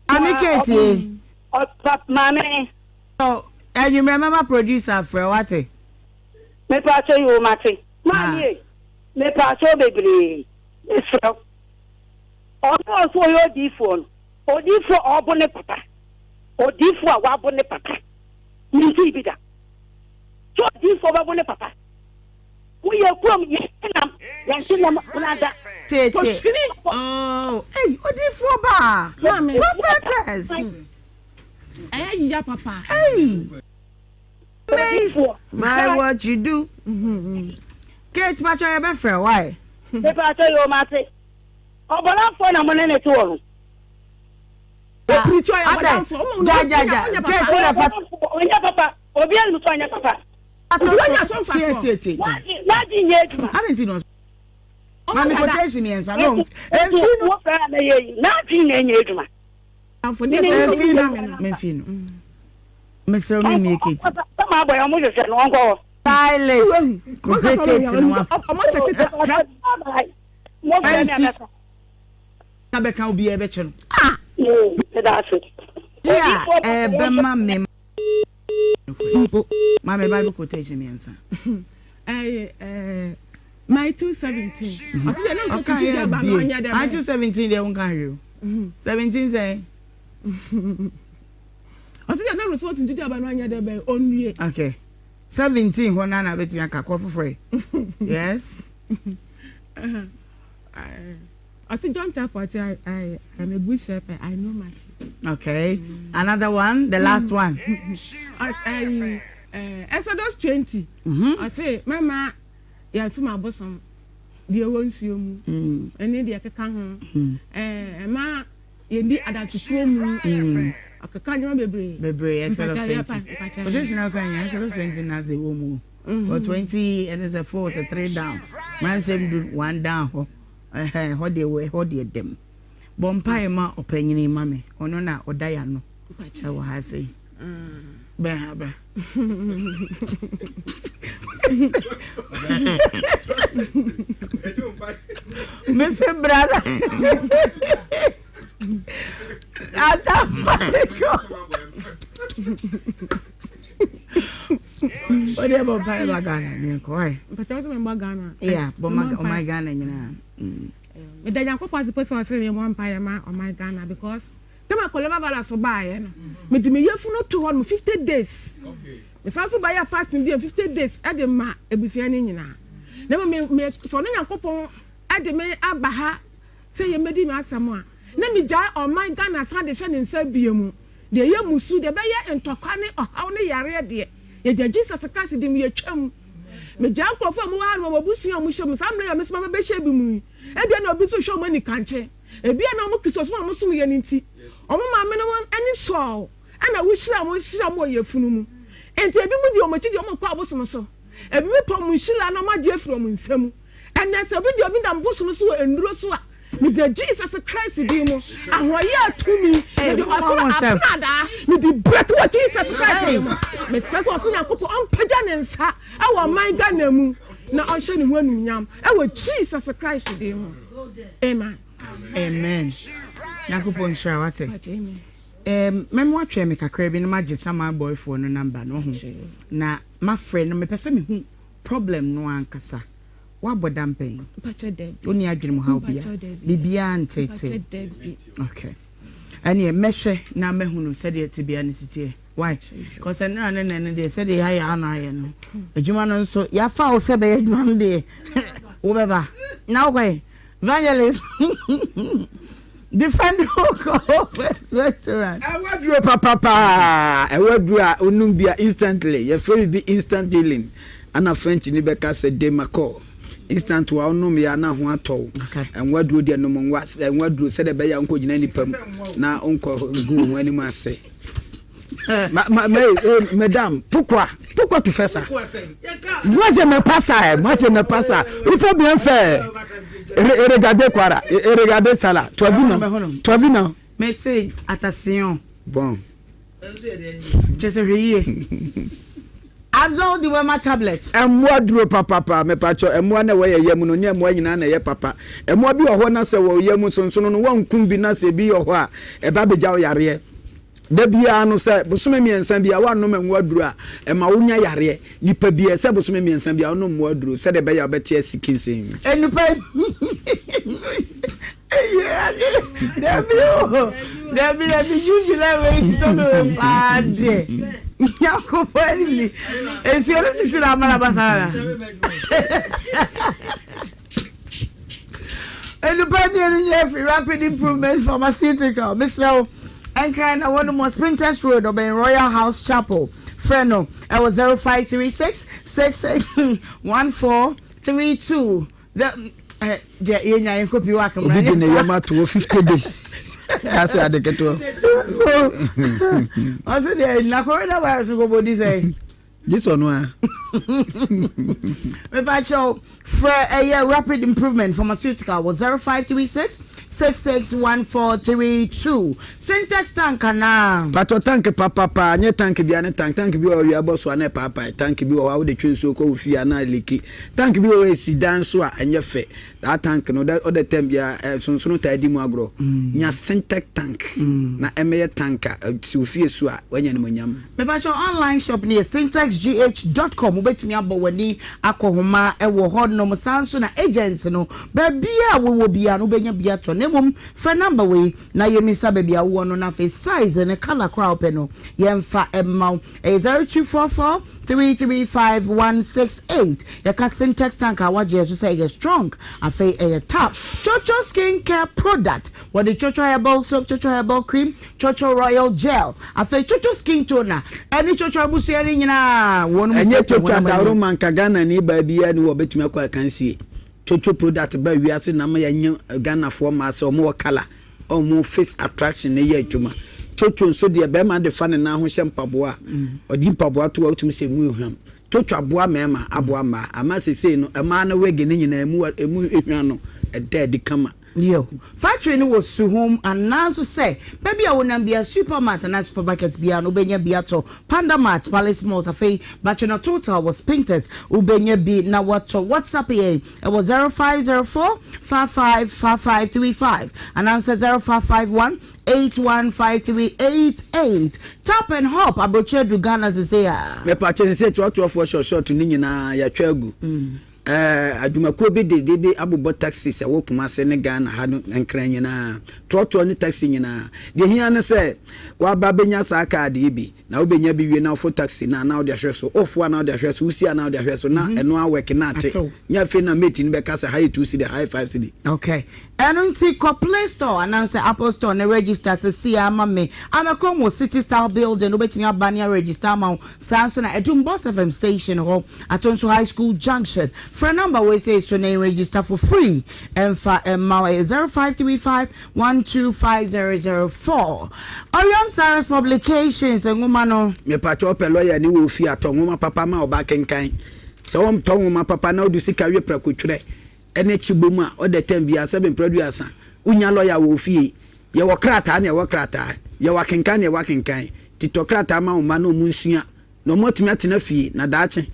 ami Kate papa mama oh and you remember producer for what me pa so you mate mami me pa so bebre so o so yo di phone odifo obone papa odifo a wabone papa ni ti bida so this for babone papa we are from yantinam unada tete oh hey odifo ba mama prophetess ya papa hey amazed by what you do Kate macho ya be frɛ why me pa so yo mate obona fo na mo ne to wo preacher ya madam fo Kate na fa onya papa obi anu so anya papa atonya so fa tete laji nyeduma anti no mama quotation yen sa no enfi no wo fra na ye laji nyeduma afo ne enfi no menfino mesero mi mi Kate sama boy omo je no onko silence Kate no omo se tete mo fra na na be ka obi e be che no that's it yeah bema me Mama Bible quotation me answer. My 217. I said no so to do about no anya dem. I 217 dey won can you. 17 say. I said no so to do about no anya dem only. Okay. 17 ho na beti aka ko free. Yes. I think John 10:40 I am a good shepherd. I know my sheep. Okay. Another one, the last one. Exodus 20. I say mama ya suma bosom the won't you and then the can ma yendi adatuo mu akakanya bebre Exodus 20 position akanya Exodus 20 na say wo mu or 20 and is a 4 is a 3 down man say do 1 down ho they dem bompai ma opanyini ma me ono na odaya no e wo ha say ben ha ba Mr. Brother What about Ghana? But I was my Ghana. Yeah, but my Ghana, you know. But then I could pass the person saying one pyama on my Ghana because Tama Coloma Vala so buy. But me you for not 250 days. Okay. It's also buy a fasting day 50 days at the ma ebusiani na. Never me so na yakopon at the me abaha say you made me asamoa. Na me ja on my Ghana sa de hye ne nsa biemu. De ye musu de be ye ntokwane ohaw ne yare de. Ye Jesus Christ dim ye twam. Me ja nkofo mu ha no mabusu mu hyem sam na ya mesema be hye bi mu. E bia na obi so hwe mani kanche. E bia na mu Christos mu amusum ye nti. Omo ma me no ani so. Ana wo hyira mo ye funu mu. Enti ebi mu di omochi di omo kwa abosom so. Ebi me pom hyira na ma di afro mu nsam. Ena se obi di obi da mbosom so enduro so a with the Jesus Christ dimo ahoya tumi with the osoro apada with the breath of Jesus Christ me say so nyakopo on pagya ne nsa awo man Ghana mu na on hye ne hu anunyam awo Jesus Christ dimo amen amen nyakopo nshira wate memo atwe me kakra bi na magye sama boyfriend no number no ho na my friend no me pese me hu problem no ankasa wabodam pain oni adwene mu ha obia bibia ntete okay ani emehwe na mehunu se de tibia ne sitie why cause na de se de ya na ya no adwuma no so ya fa o se be adwuma no de wo beba na okay evangelist defend restaurant awadru papa awadru a onum bia instantly your free be instant healing ana French ni beka se demako instant wa onum ya na ho atọ en wadru de no mo en wadru se de be ya nko gina nipam na onko gu ho anim ase madame pourquoi tu fais ça moi je me passe il faut bien faire regardez quoi regardez ça là tu as vu non mais c'est attention bon je sais rien absorb the Ohemaa tablet emwa duro papa me pacho emwa na we yem no ne emwa nyina na ye papa emwa bi ho na se wo yem sonsono no wankum bi na se bi ho a e ba beja wo yare da bia no se bosome miensan bia wa no emwa duro a e ma wonya yare nipa bia se bosome miensan bia no emwa duro se de be ya betia sikinsen enipa Debi juju la we stono bad. Yakopani. Esioro ni tira mala basara. And the premier Jeffrey rapid improvement pharmaceutical. Mr. And kind of one more Spinters Road or Royal House Chapel. Freno. I was 0536 681432. Je yenya enkopi wa kamera. Obi de yama to 50 days. That's how they get to. Also the na corona virus go body say. This one wa. Me pacho for a rapid improvement pharmaceutical was 0536 661432. Syntax tank na. But tank papa nye tank bia ne tank bi o wi abo so na papa tank bi o wa de twenso ko fi ana leki tank bi o si dan so a enye fe that tank no the other time bia sonsono ta di mu agro nya syntax tank na emeye tank si ofie so a wanya ne monyam. Me pacho online shop near syntaxgh.com ubetimi abo wani akohoma ewo hod no musanso na agents no ba bia wo bia no benya bia to nemom fa number we na yemisa ba bia wo no na fe size ne color crowd pe no yemfa emma 0244 335168 yaka syntax tank awaje so say strong afa a tough Chocho skincare product what the Chocho herbal soap, Chocho herbal cream, Chocho royal gel afa Chocho skin toner any Chocho abusu nyina na wonu enye chocho adaro man ka Ghana ni ba bia ni wo betumi akwa kansie chocho product ba wiase na ma yanye Ghana fo ma se omo kala omo face attraction ne ye adwuma chocho nso de be ma de fa ne na ho hye mpaboa odi mpaboa to utumi se mu ehwam chocho aboa mema aboa ma ama sese no ema na wege ne nyina emu ehwan no edi kama yo factory no was su home and now so say baby I wanna be a supermarket and supermarket bia no benya bia to Panda Mart Palace Malls afei but your total was painters ubenya bi na WhatsApp here it was 0504 555535 and answer 0551 815388 tap and hop aboche du Ghana say me pa che say for short ni nyina ya twagu adumako bi de abobɔ taxis a wokuma se ne Ghana ha no nkran nyina trotro ne taxi nyina de hia ne se wa ba benya sa card bi na wo benya bi wie na fo taxi na wo de ahwe so ofo na wo de ahwe so usi na wo de ahwe so na eno a work na ate nya fe na mate ni be ka se high 2 cedi high 5 cedi okay enunti ko Play Store announce Apple Store ne register se si ama me amakomo City Style Building obetimi abania register ma Samsung na Edum Boss FM station ho Atonso High School Junction. For a number we say so name register for free and for 0535 125004. Orion Cyrus Publications and woman me pacho pe lawyer ni wo fi atongoma papa ma oba kenkan so won tongoma papa na odu sika we prakotwere ene chibomu a o de tem bia 7 producer unya lawyer wo fi ye wo krata na ye wo krata ye wa kenkan ye wa kenkan titokrata ma o ma no munsua no motumi atena fi na daache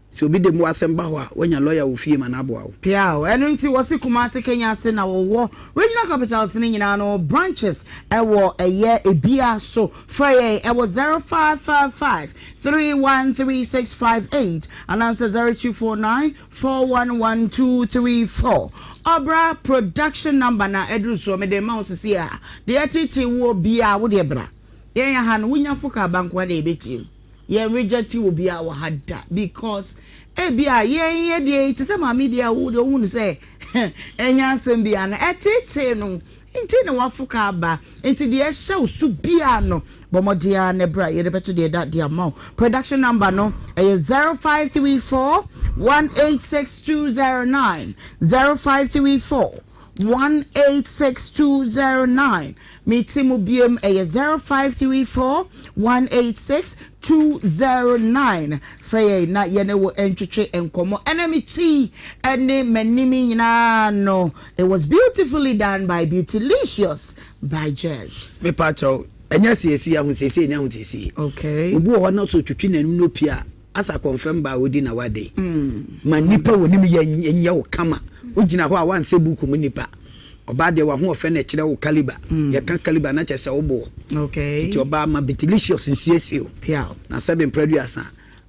so bi de mu asemba ho a wonya lawyer wo fie ma na abo awo piao enu nti wose Kumasi Kenya se na wo regional capitals ni nyina no branches ewo eye ebia so frey ewo 0555 313658 and answer 0249 411234 Obra production number na edru so me de mouse see a de atiti wo bia wo de bra yen ya ha no wonya foka bankwa na ebeti ye reject will be our hada because ebia ye de it say mama bia wo de hu say enya asem bia na etete no nti na wafuka ba nti de ehye su bia no bomodia ne bra ye de beto de that the amount production number no 0534 186209 0534 186209 Mitimu BM a 0534 186209 Frey na yene wo entry enkomo enemy tea ene menimi na no it was beautifully done by Beautylicious by Jess me pacho enya siesi ahun siesi nya hun siesi okay obu ho na so twetwe na nu pia asa confirm ba odi na wade ma nipa wonim yenya wo kama ugina ho a wan se buku mu nipa oba de wa ho ofe na kire wo caliber ye kan caliber na chese obo okay ti oba ma Beautylicious nsiesio pia na 7 producer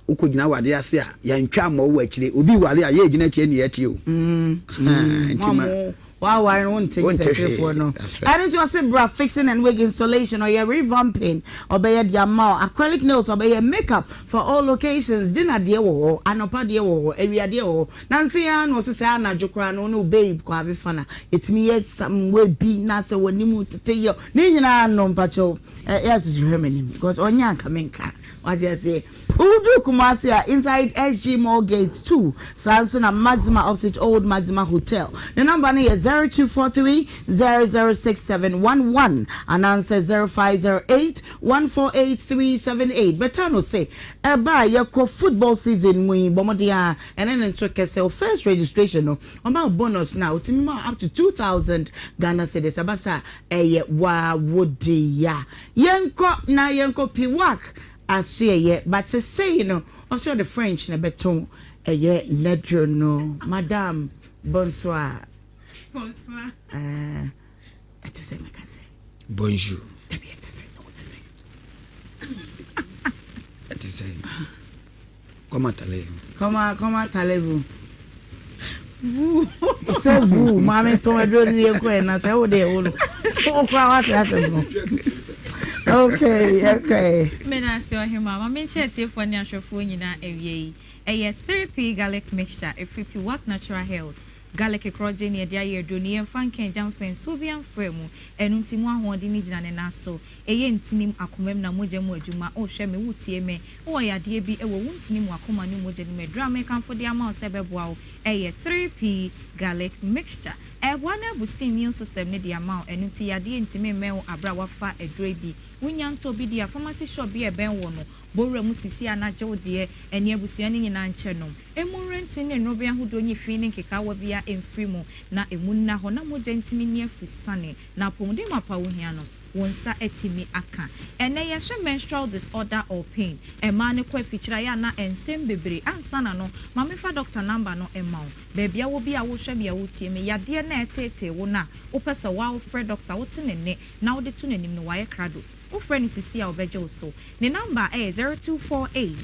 ukugina wade ase a ya ntwa ma wo akire obi wale a ye gina tie ne ye tie o ntima wow, I won't take it for no. I don't just say bra fixing and wig installation or your revamping or be your mouth acrylic nails or be your makeup for all locations. Dinner dear wo, anopa dear wo, area dear wo. Nancy Ann was say na jokra no babe ko have fun. It's me yes some way be na say when you to tell you. Ni nyina no mpacho. Yes is remaining because onya kamenka. What you say? Udu Kumasi inside SG Mall Gate 2, Samson and Maxima opposite Old Maxima Hotel. The number is 0243 006711 and answer 0508 148378. Betano say, buy your football season we bomodia and then took a first registration no about bonus now. It's up to 2,000 Ghana cedis. Abasa wa wodia. Yenko na yenko piwak. As ye but to say you know also the French na beton ye nedro no madame bonsoir to say me can say bonjour to say no to say to say comment allez-vous vous c'est vous maman ton adoni ko na say o de o lo o kwa what that no okay. Menasi Ohemaa, my main chat for nyashofo nyina ewie. 3P garlic mixture, a 50 watt natural health. garlic kroje ne dia ye do ne fan kan jam fen so bi amfra mu enu nti mu ahode ni gina ne na so eye ntinim akomam na moja mu adwuma o hwe me wutie me o yade bi e wo ntinim akoma ne moja ne medra me kan fo dia ma o se beboa o eye 3p garlic mixture one boosting immune system ne dia ma o enu nti yade ntime me o abra wafa edre bi wunya nto bi dia pharmacy shop bi e ben wo no bowra mu sisi anaje de ene abusua ne nyina nche no emu renti ne no bia hodo nyi fi ne nkeka wa bia emfiri mu na emu na ho na moja ntimi ne afusane na pomde mapa wo hia no wonsa etimi aka ene ye hwe menstrual disorder or pain e ma ne kwa fichira ya na ensem bebre ansa na no mamefa doctor number no ema wo bebia wo bia wo hwe bia wo tie me yade na etete wo na wo pesa wa wo frɛ doctor wo te ne na wo de tu nanim no wa ye krado wo frɛ ni sisi a obeje wo so ne number 0248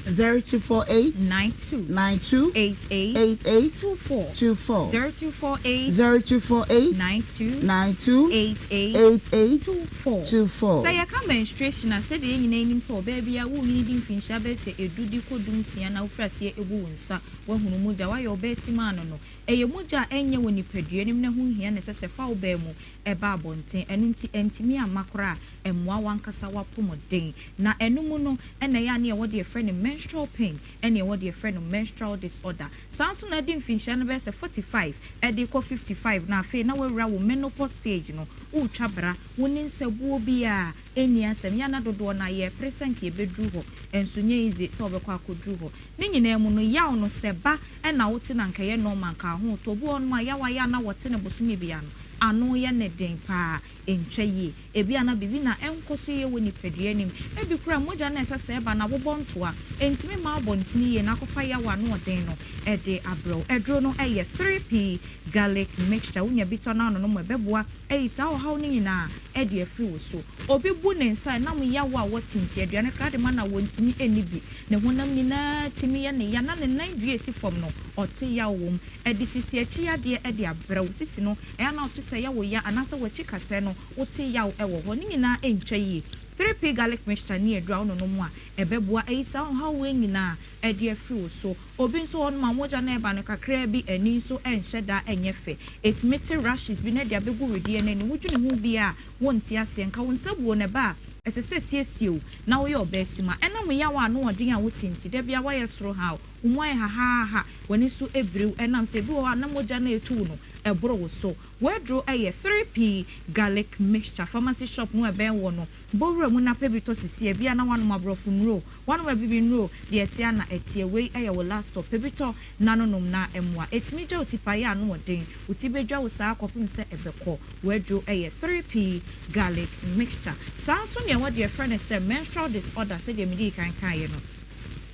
92 88 24 0248 92 88 say ya come menstruation na say de nyina enim so obebia wo ni di mfinsha be se edudi kodum sia na wo frase ebu wonsa wo hunu muja wa yo be sima no eye muja enye woni padue nim na hu hia na sese fa wo be mu eba abonten enu nti entimi amakora emwa wankasa wapomoden na enumu no ena ya na wo de friend menstrual pain ena wo de friend menstrual disorder sanso na di mfinsha na be se 45 edi ko 55 na afi na wawura wo menopause stage no wo twabra woni nsabuo bia eni asem ya na dodo na ye present ke bedru ho enso nye ize se obekwa akodru ho ne nyina mu no yaw no seba ena wo te na nkaye no manka ho to bu on ma ya wa ya na wo te ne bosumi bia no ano ya ne den pa entwaye ebi ana bibi na enkoso ye woni padua nim ebi kura moja na esese ba na bobonto a entimi ma abontini ye na kofa ya wa no den no ede abro edro no eye 3p garlic mixture unya bito na no mo beboa sa o haw ni nyina ede afi wo so obi bu ne nsa na mo ya wa wotinti aduane ka de ma na wontini enibi ne honam nyina timi ye ne ya na ne nan due si fom no ote ya wom ede sisi achi ya de ede abro sisi no ya na ote se ya wo ya anasa wo chi kase no wote yaw ewo ho ni nyina entwaye 3p garlic mixture ni edra no mu a ebeboa sa o haw nyina ede afi wo so obi nso on ma moja na eba ne kakra bi ani nso enhyeda enyefe etmete rashes bi na de abegu redie na ni wudwene hu bi a wonti ase nka wonsabuo ne ba esese siesio na wo ye obesima enam yawa no odin a wotinti da bia wa ye soro ha umwan ha woni so ebrew enam se bi wo na moja na etu no ebro wo so wedro 3p garlic mixture pharmacy shop no ebe wo no bowra mu na pebito sisi bia na wanu mabrofo nro wanu wa bibi nro de etia na etie we wo last stop pebito nanonom na emwa etimi otipa ya no odin utibedwa wo sa akopim se ebekọ wedro 3p garlic mixture sanso ne wo de friend say menstrual disorder say de medi kan ye no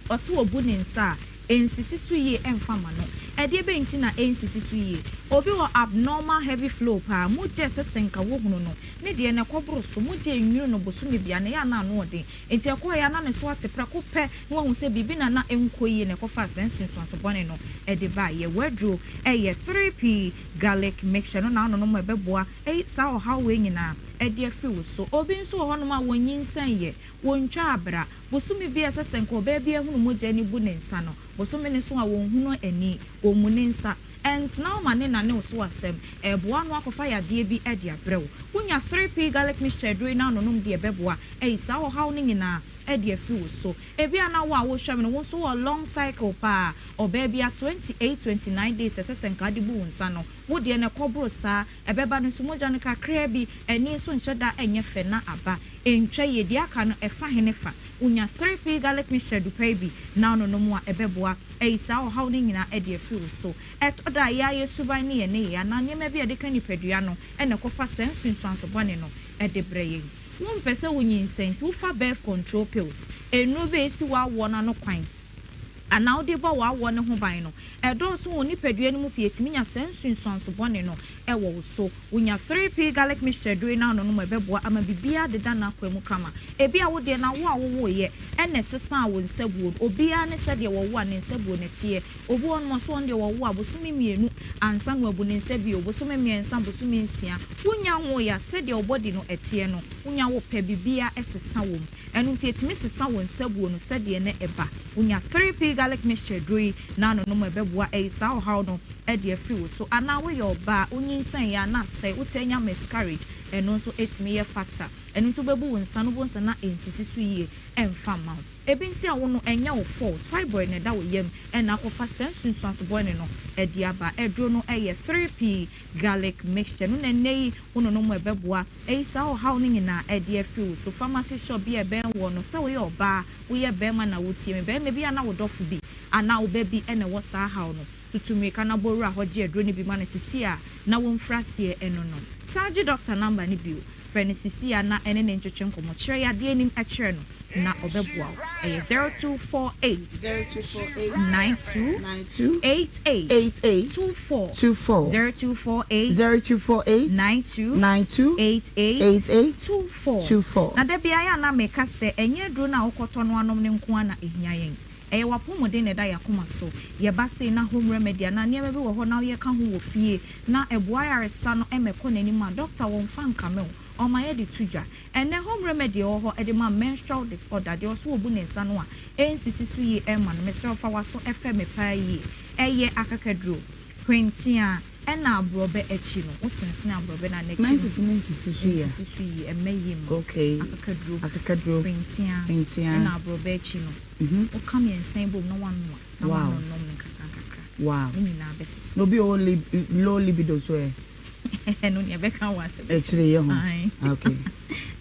oso obu ne nsa ensisi suye emfama no ede be nti na ensisi suye obi wo abnormal heavy flow pa mu je sesenka wo hunu no ne de na kwobro so mu je nwuru no bosu me bia na ya na no ode enti ekwa ya na ne so atepra ko pe no hu se bibi na na enkoyi ne kofa sensu so bone no ede ba ye wedro 3p garlic mixture no na no mo ebeboa sa o ha we nyina ede afi wo so obi nso ho no ma wonyinsan ye wontwa abra bosu me bia sesenka oba bia hunu mo je ni bu ne nsa no bosu me ne so a wonhunu ani wo mu ne nsa and now mane na ne so asem eboa no akofa yade bi ede abrew wonya 3p garlic mixture do na no nom de beboa sa o haw ne nyina ede afi wo so ebi ana wo a wo hwem no wo so a long cycle pa oba bia 28-29 days sesenka de bu nsa no wo de ne kobro sa ebeba no so moja ne kakra bi eni so nhyeda enye fe na aba entwa ye de aka no efa henefa unya 3p garlic mixture du pa bi na no mu a ebeboa sa o haw ne nyina ede afi wo so da ya yesuban ne ye ne ya na nyema bi ede kan nipadua no ene kofa sensunso bone no ede breye won pese wonyin sent wo fa birth control pills enu be esi wa wo na no kwan ana odi bo wa wo ne ho ban no edo so woni padua no mu pie timinya sensunso bone no ewo so wonya 3p garlic mixture do na no mo ebeboa ama bibia de da na kwamu kama ebi a wo de na wo a wo ye ene sesa wo nsabuo obia ne se de wo wo ne nsabuo ne tie obi on mo so on de wo wo abosumi mienu ansa no abu ne nsabi obosumi miensa bosumi nsia wonya wo ya se de obodi no etie no wonya wo pe bibia esesa wo enu tie timi sesa wo nsabuo no se de ne eba wonya 3p garlic mixture do na no mo ebeboa sa o how no de afi wo so ana wo ye oba onyinsan ya na sai utenya miscarriage eno so etimi ye factor eno to bebu wonsa no bonsa na ensisi so yie emfa ma ebi nsi a wo no enya wo fault fibroid ne da wo yam ena akofa sensunsuaso boy ne no edi aba edro no eye 3p garlic mixture no na nei wo no mo ebeboa sa o how ni na edi afi wo so pharmacy shop bi ebe wo no se wo ye oba wo ye be ma na wo tie me be me bi ana wo dofo bi ana wo be bi ene wo sa how no tutumi kana boru a hoje edro ni bi ma na sisi a na wo mfrasie eno no surgery doctor number ni bi Fenisisi na ene ne ntwetwe nkomo kire ya de nim akire no na obeboa 0248 92 88 0248 92 na de bia ya na meka se enye dro na okoto no anom ne nko ana ehia yen wapomode ne da yakoma so ye base na home remedy na niam bi wo ho na ye ka ho wo fie na eboa yaresa no emeko nani ma doctor won fa nkame o ma ye de tuja ene home remedy wo ho e de ma menstrual disorder de so obu ne nsa no a ensisi so yi ema no mesro fa waso efe me pa yi eye akakadro kwentia ena abrobe echi no osensene abrobe na nechi mensis so yi emeyi mo okay akakadro kwentia ena abrobe echi no o come ensan bom no one no wow wow ni na besis no be only low libido so no ne be kan wase echire ye ho okay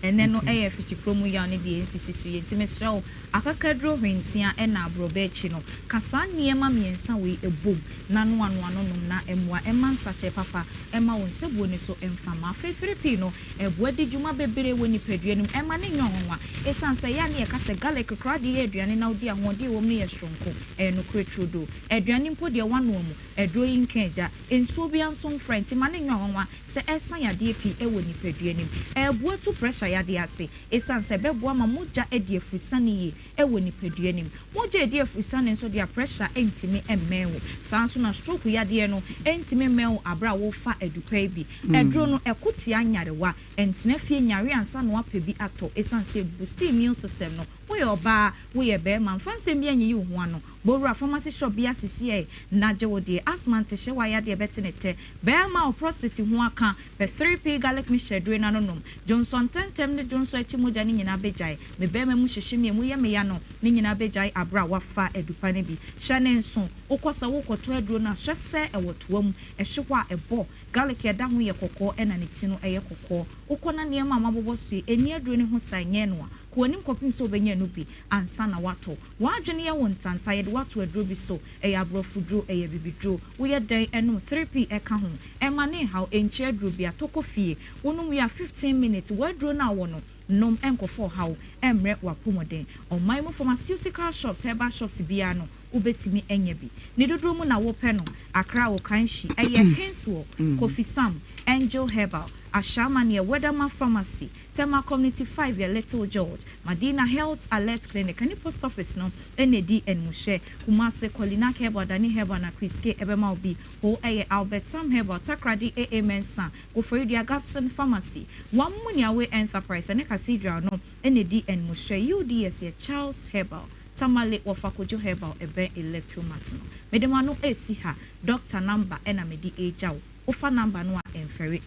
ene no eye fichi promo ya ne de nsisi so ye ntimesrawo akakadro hwentia ena abrobe echi no kasa niema miensa we ebom na no ano na emwa emansa che papa ema wonsebuo ne so emfama fe 3p no eboa de djuma bebere woni paduanum ema ne nyonwa esanse ya ne kase garlic crowd ye aduane na odi ahode wo me ye shronko no kretrudo aduane mpo de wano mu edro yinkeja enso bi anso friend ma ne nyonwa se esan ya de pi woni paduanum eboa to pressure ya de ase esanse beboa ma moja edi afusani ye ewo ni paduanim moja edi afusani nso de pressure entimi emmewo sanso na stroke ya de no entimi mewo abra wo fa edupa bi edro no ekoti anyarewa entine fie nyare ansa no apebi ato esanse boost immune system no we oba we be man fanse bi anyi ho ano boru pharmacy shop bi asisi na jewo de asthma te wa ya de betenete be ma prostate ho aka be 3p garlic mixture dre na no nom Johnson tentem ne Johnson echi moja ni nyina bejai me be ma mu hyehye mu ye me ya no ni nyina bejai abra wafa edupa ne bi hyane nso ukosa wokoto aduro na hwese ewotoam ehwekwa ebo garlic eda ho ye kokko ena ne ti no eye kokko ukona ne ma mabobo su eni aduro ne ho sanye no a konim kopim so benya no bi ansa na wato wadwene ye wontanta ye de wato aduro bi so eye abrofudro eye bibidro wo ye dan enom 3p eka ho ema ne haw enchi aduro bi atoko fie wonum ya 15 minutes waduro na wo no nom enkofo haw emre wapomoden omai mo pharmaceutical shops herbal shops bia no ubetimi enye bi ne dodro mu na wo pe no akra wo kanshi eye kenso coffee sam angel herbal Ashama near Weatherman Pharmacy, Tema Community 5 year Little George, Madina Health Alert Clinic, and post office no, NAD and Mushe, Kumase Kolina Herbal, Dani Herbal, na Kriske, Ebema B, Ho Aye Albert Sam Herbal, Takradi AA Mensan, Goforia Gapson Pharmacy, One Munia Way Enterprise, and a Cathedral no, NAD and Mushe, UDS, Charles Herbal. Tamale wafakojo herbal ebe electromatino. Medemano esiha, doctor number ena medi ejao, ofa number no a enfere.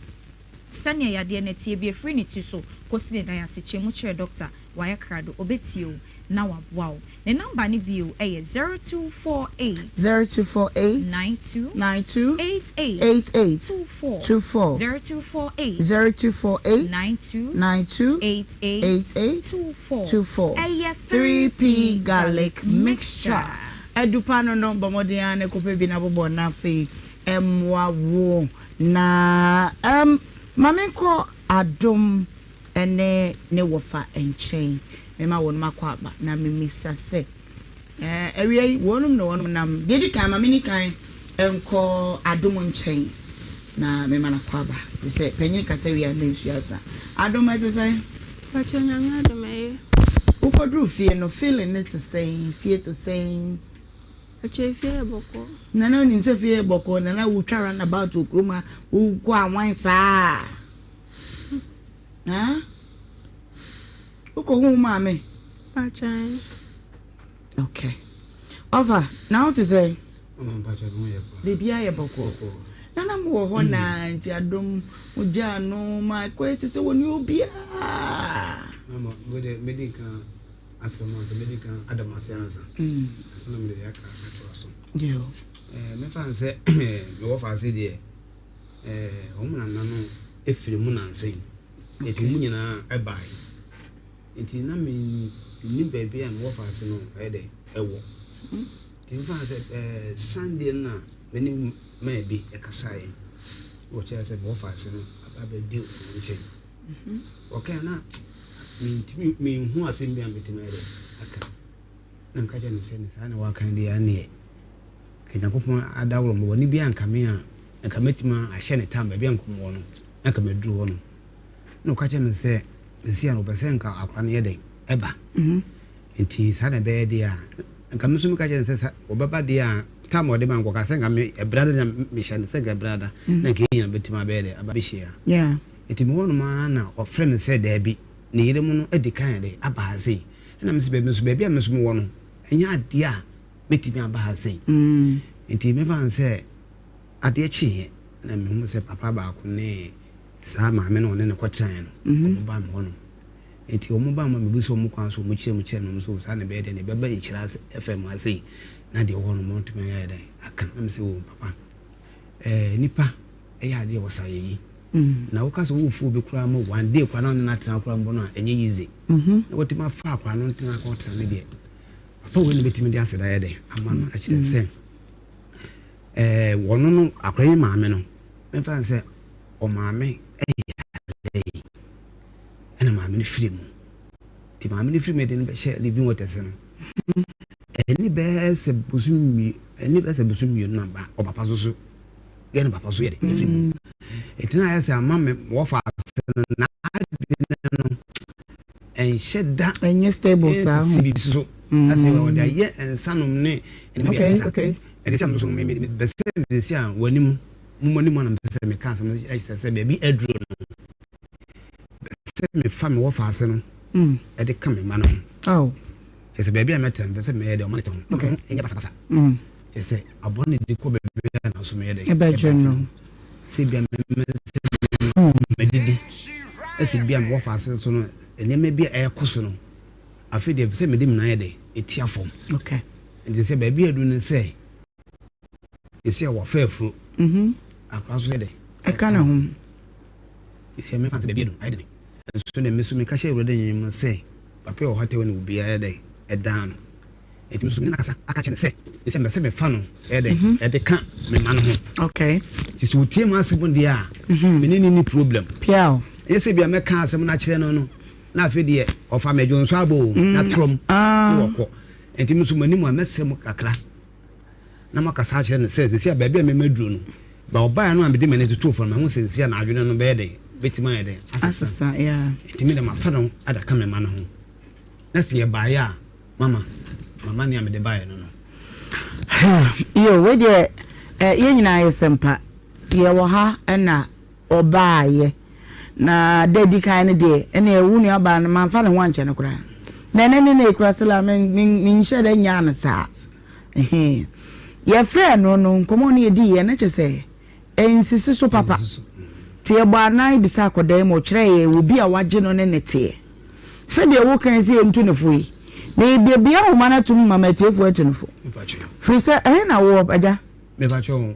Sanya ya de na tie bi free ni ti so kosine na ya se chemu chere doctor waya krado obetio na waboa ne number ni bio 0248 92 88 24 0248 92 88 24 3p garlic mixture edupano no bomodian ne kope bi na bobo na fe emwawo na Mameko adom ene ne wofa enchen mema won makwa aba na memisa se ewie wonum no wonum nam dedi kan mamini kan enko adom enchen na mema na kwa aba se penyin ka se wi na nsuasa adom etese pachonya adom ukodru fie no feeling it to say fie to say Achefie boko. Nana ni msefie boko nana utara na about ukruma ukwa wansa. Ha? Uko hu mame. Pachan. Okay. Over. Now to say Baby, I boko. Nana mo ho na nti adom uja no ma kwete se woni obi a. Mama, medical asoma so medical adamase ansa. Asona me de aka to aso. Yo. Me fan se me wo fa se de omuna nanu efiri mu nansen. Eti mu nyina ebai. Eti na me ni baby am wo fa se no de ewo. Ti fa se Sunday na many maybe a kasai. What I said, Boffas, about the deal. Okay, now, mean who has seen me and between me. I'm catching the sense, I know what kind of near. Can I put my adult when you be and come here and commit my I shall time by being one. I come do one. No catching and say, the sea of Basenka upon your day, Eba. And tis had a bad dear. And come to catch and says, Obaba dear. Time or the man was saying, I'm a brother and Mission, second brother, and came a bit to my bed about Bishia. Yeah. It is one man or friend said, Debbie, near the moon at the kind of Abahasi. And I'm Miss Baby, I'm Miss Moon, and ya dear, meeting me Abahasi. And he never said, I dear chi, and I'm almost a papa back, nay, some men on a quatrain, Bam one. And your mobile will be so much so much, so son bed and a baby in Chiras FMIC. Na de won mo ntime ya dai aka am se wo papa nipa ya de wosayi na wo ka so wo fu be kura mo one day kwa na tena kura mbo no enye yize na wotima fa kwa no tena ko tena ne de papa wo ne betimi de aseda ya dai ama no a kire se wono no akran maame no me fa se o maame dai ana maame ni firi mu ti maame ni firi me de ne be share living waters no any best busumi number or papa so get papa so yet it na say amam wo fa na and shed that and stable so I say we dey here and sanum ne okay and this am so me be say this ya wanim mumani mo na pese me kan some I say baby edro say me fam wo fa ase no e de kam me ma no oh just baby I met him say me de monitor okay enya basa just say abone de ko baby na so me de e ba jono say bia me didi e say bia wo fa ase so no enya me bia e koso no afi de say me de na ye de etia fom okay and say baby edu ne say e say wo fa afro akwa so de e kana hom e say me fa baby edu I de so ne me so me ka she ewro de nyim say papa o hotel ne obi ya de edan e so me na kasa aka chene say e say me say me fa no e de ka me ma no ho okay ti so tie ma asebon de a me ni problem piao e say bia me ka asem na kire no no na afi de o fa me jonso abo na trom wo ko enti me so mani mu amesem kakra na makasa kire ne say baby me maduro no ba oba no am de me ne to for me ho say na adwene no be de betima ye de asasa yeah enti me de ma fa no ada ka me ma no ho na se ba ya mama ne am de ba ye no yo we de ye nyina ye sempa ye wo ha na oba ye na dedi kan ne de na ewu ni aba na man fa ne ho anche ne kura na ne kura sala men nhye da nya na sa ye frɛ no nkomo ne di ye na chese ensisi so papa te gba na bisa akodan mo kire ye obi a waje no ne nete se de wo kan se entu ne foi na bia wo mana tum mama tiefo etunfo free se na wo aja me ba cho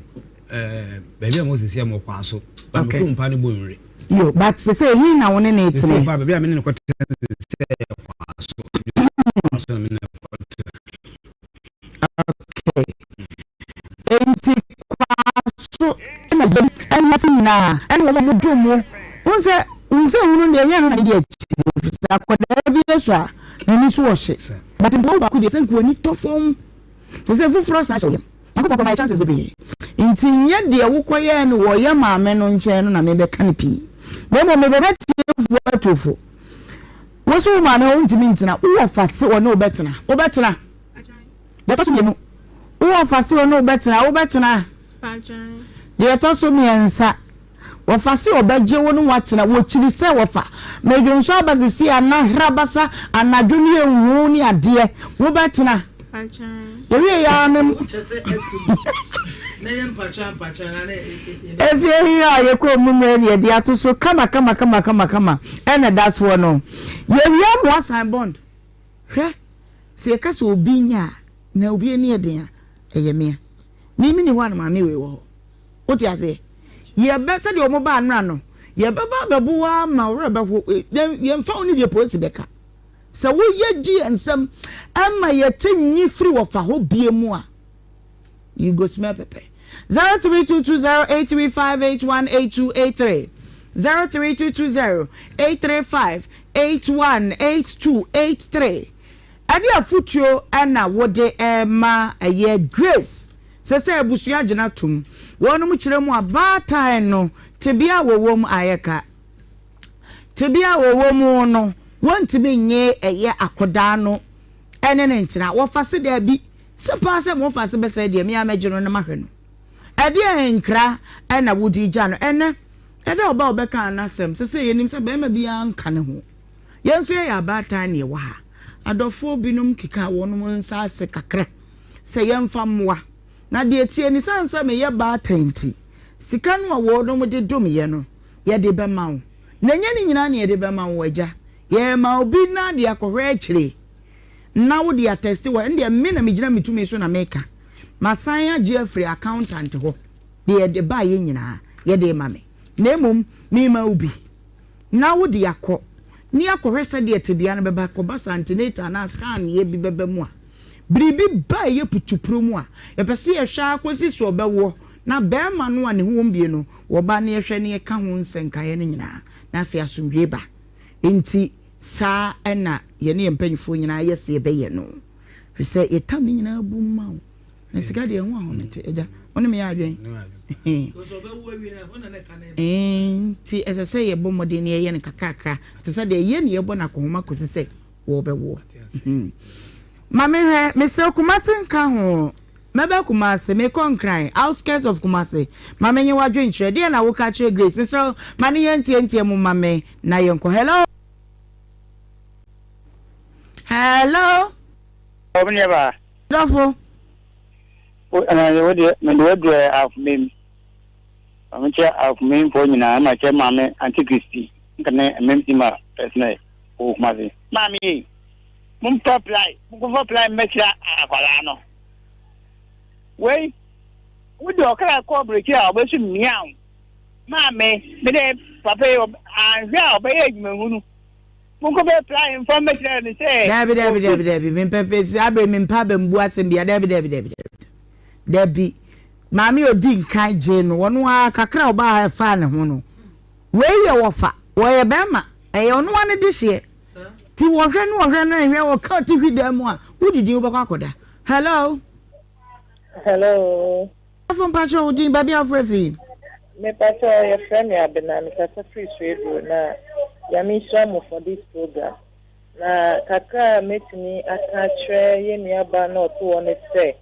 baby mo sisi am kwa so ba mo ko mpa ne bo nre yo but se he na wo ne netene ba baby am ne ko se kwa so me ne okay enti so na masina and wo mo domo unse unu de nya no na dia fisa koda bi so a na ni so wo hye but ndo ba ku de senku ani tofom se fufuro sa hye akoko my chances be enti nya de wo koye no wo ya maame no nche no na me be kan pi na mo me be tie atofo wo so ma na untimi ntina wo fase wo na obetena de to so mu wo fase wo na obetena pajan de to so miensa wo fase obeje wo no watena wo chiri se wo fa medwonso abazisi ana hrabasa anadwoni ewu ni ade wo betena Yewe ya nem. If you hear you come mummy dia to so kama. And that's one no. Yewe mo sign bond. Hwe. Se e ka so obi nya na obi eni e den eye me. Mimi ni hwa na ma me we wo. What you say? Ye be se de omo ba anra no. Ye be ba bebuwa ma wore be ho. Ye mfa oni de polisi beka. Se wo ye gi ensem ama ye tinyi free wo fa ho bie mu a. You go smell pepper. 03220835818283 03220835818283 Ade afutuo ana wode ma aye grace sese abusua agina tum wonum kire mu abata no tebia wowom ayeka tebia wowom no wontimi nye eye akoda no ene ne ntina wo fase da bi sepa se mo fase be se de mi amagiro na mahwe no ade enkra ana wodi gya no ene ede oba obeka anasem sese yenim se be ma bia nka ne ho yenso ye abata ne wa adofo binum kika wonum nsa ase kakra se yemfa mmoa na de etie ni sansa me ye ba tenti sika no wodum de dum ye no ye de be ma wo na nya ni nyina ne ye de be ma wo agya ye ma obi na de akohwe akire na wo de attest wo ende me na me gina metumi so na meka masan agye free accountant ho de ye de ba ye nyina ye de ma me na emom me ma obi na wo de akọ ni akohwese de etebia na beba ko basantinata na scan ye bi beba mu a bribi ba ye putupro mu a ye pese ye hwa akosi so bewo na bema no a ne ho mbie no wo ba na ye hwe ne ka ho nsenka ye ne nyina na afia asomdwe ba enti sa na ye ne mpanyifo nyina ye se be ye no fi se etam ne nyina bu ma wo na sika de ho a ho nte eja woni me ya adwen ti esese ye bomode ne ye ne kakaka ti se de ye ne ye bo na kohoma kosi se wo be wo mame hwe mesre Kumasi nka ho mebe Kumasi me konkran outskirts of Kumasi mame nye wadwe nchre de na wo ka kire great mesre mane ye ntie mu mame na ye nko hello Ohemaa Dofo of meme. I'm of meme for you now. My mammy, Auntie Christie. Memtima, personally. Oh, Mother. Mammy, Mumpaply, Messia, Avalano. Wait, would you call break here? Where's you meow? Mammy, Papa, and now, by Moon. Mungo be applying for Messia and say, Debbie, Mimpepe, Abbe, Mimpabem, Boas, and Debbie. Debbie, Mammy or Dean Kai Jane, one wa kakra ba ha fa ne ho no. We ye wo fa, wo ye bema, e ono wane this year. Ti wo hwe no na hwe wo ka ti hwida mu a, wo didi wo bakwa koda. Hello. Hello. From Pacho wo din baby afrefi. Me Pacho your friend ya bena me ka free radio na ya me share for this program. Na kakra metini aka tre ye nua ba na oto won say.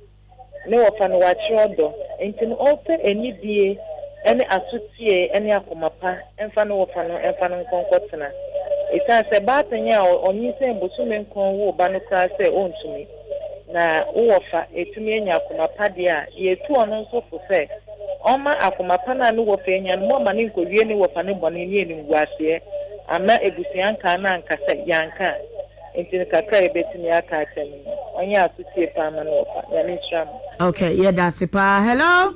Ne wofa no wachirodo enti no ope enidie ene asutie ene akomapa emfa no wofa no emfa no nkonkotena ita se batanya onyi se mbosume nkon wo ba no kra se ontumi na wofa etumi enya akomapa de a ye tu ono nso fo se oma akomapa na no wofa enya no ma ne nkowie ne wofa ne bone ne eni ngwase ama ebusianka na nkasa yanka enti kakra ebetumi aka atemi onye asutie pa ama no wofa ya ne tram. Okay, yeah, that's it. Hello.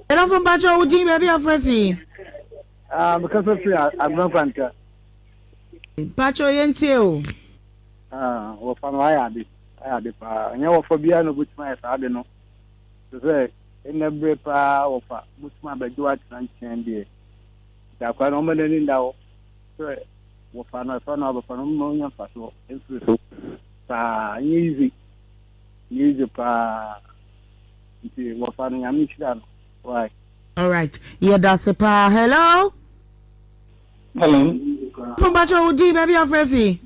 Hello from Pacho Udi, baby of Refi. Because of I'm not going to. Pacho Yentio. Well, from I had it. And you for Biano Bushma, I don't know. To say, in every power of Bushma by Duat and Chandy. That quite normal in now. So, what fun I found out of an unknown faso. Easy. Use pa nti wo fa no nyame chira why. All right, yeah, that's it. Hello. From Pacho Udi, baby of Refi.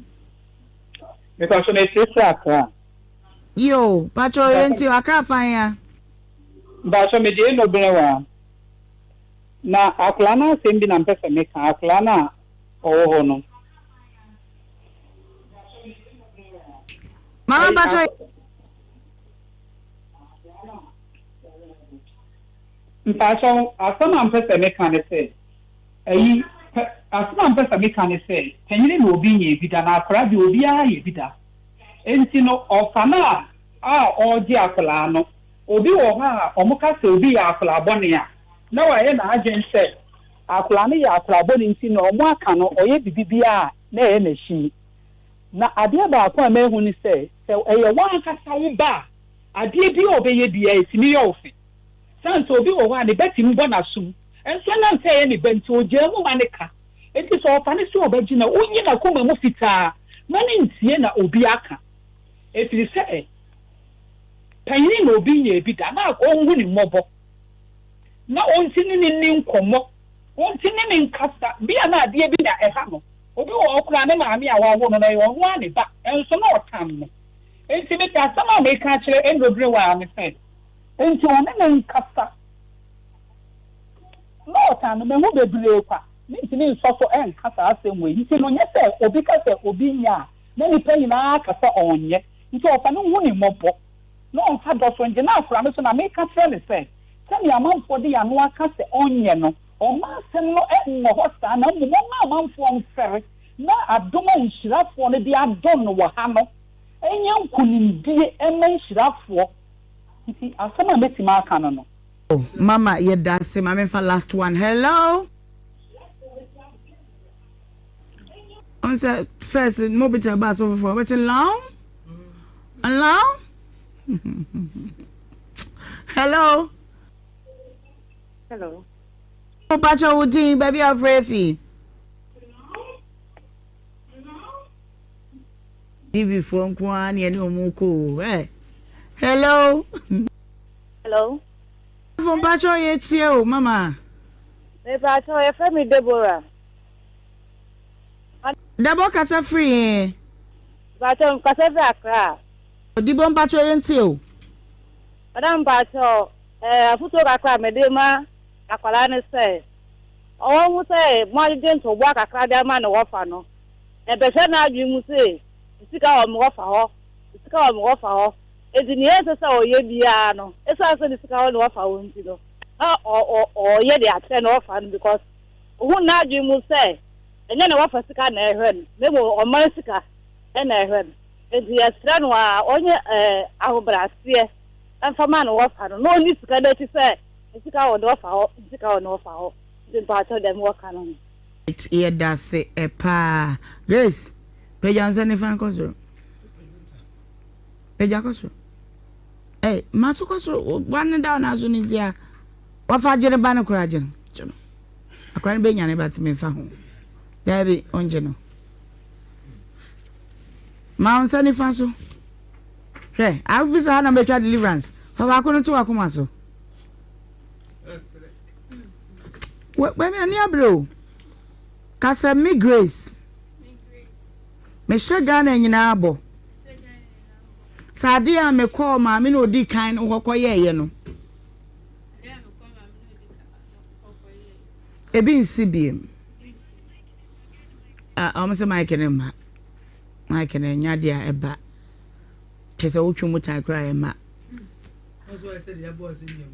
Because on a yo Pacho Yentio aka fanya Pacho me de no Benewaa na aklana sembi na mpesa me kan aklana owo no Mama bacho mpacho asama mpesa meka ne say ayi asama mpesa meka ne say penyere na obi nye bida na akora bi obi a ye bida enti no ofana a oji akola no obi wo ha omuka se obi ya akola bone a na wa ye na agen say akola ne ya akola bone enti no omu aka no oye bibibia na ye na shi na ade ba akwa ma ehu ni say eye wa aka sawo ba ade bi obeye bia etimi yo ofi sanso obi wo wa ne beti mbo na sum enso na nse ye ne benti ojamu ma ne ka enti so ofa ne so obaji na onyi na koma mu fitaa mani ntie na obi aka efiri se panyin na obi nya ebi da na onwu ni mmobo na onti ni nkomo onti ni nkasa bia na ade bi na eha no obi wo okura ne maami a wa wo no na ye wo ani ba enso na otam no enti me ta sama me ka kire endobre wa me se enti one ne nkasa no tan me hu bebre kwa nti ni nsofo nkasa asem we nti no nye se obi ka se obi nya na ni pa nyina akasa onye nti ofa no hu ni mobo no onfa do so nje na afra me so na me ka kire ne se mi amanfo de ya no aka se onye no o ma asem no enwo hosta na mo ma amanfo mfere na adoma nhirafo ne de adon no wo ha no enya nkunimdie ema nhirafo nti asema beti ma aka no no mama ye dance mama for last one hello on say first mobile bus over for waiting long hello hello Pacha Udin baby of Refi Bibi phone kwani eni omuko hello hello phone Pacha yetie o mama me Pacha ye femi Deborah Deborah kasa free Pacha kasa free Accra Odibon Pacha yentie o Madam Pacha afuto kakra medema akwala ne say owo mu say mo de nto bo kakra de ma ne wofa no e be se na adwi mu say sika o mo wofa ho edi ni ese say oye bia no esa say sika o ne wofa ho nti no o ye de atre no wofa no because hu na adwi mu say enye ne wofa sika na ehwe no mo o ma sika e na ehwe no edi estra no a onye ahobrase enfama no wofa no ni sika de ti say sika o no fa ho the part of them work on it here does say a pa yes pejanse ni fan koso peja koso maso koso one down azu ni dia wa fa jere ba ne kura jere chino akwani be nyane ba ti me fa ho dabi onje no ma on sani fa so hwe avisa ha na betwa deliverance fa ba ko no to akoma so when me near bro kasa me grace me shagana nyina abo sade a me call ma me no di kan hokoye no ebi nsibiem am say my kenema my kenenya dia eba tese wotwe muta kra e ma also I said ya boss in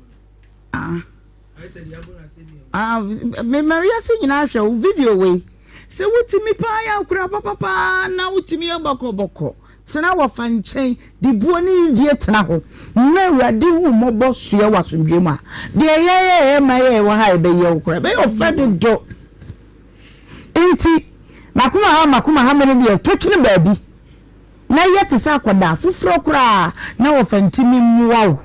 I said ya boss me Maria say nyina hwe video we se wutimi pa ya kura papa na wutimi boko tena wo fanchen di buoni die tena ho na urade hu mobo sua wasomdwe ma de ye ma ye wo ha be ye kura be ofedo do enti makuma ha me bi totune baabi na yete sa akoda fufuro kura na wo fantimi muwa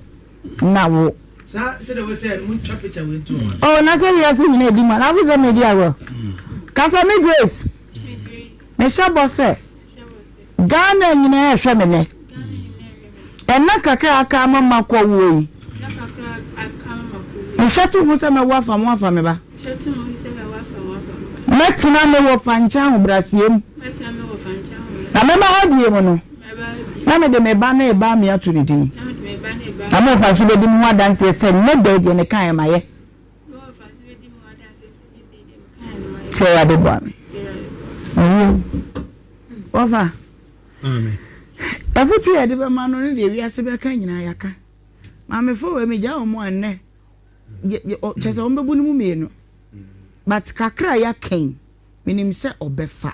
na wo sa se de we say mun chop picture we too oh na say we say nyina edi ma na we say me dia wo kasa me grace me shabo say Ghana nyina ehwe me ne enna kakra aka mama kwa wo yi me shatu mu say me wafa mu afa me ba shatu mu say me wafa metina me wo fancha ho brasiem metina me wo fancha ho na me ba hadie mu no na me de me ba na e ba me atu ni din na me fa so be di mu adanse se me de ne kan ma ye say ya de bo me wafa afutu ya de be ma no ne de wiase be kan nyina yaka maame fo we me ja o mo enne chese o mbebu ni mu mienu but kakra ya ken minim se obefa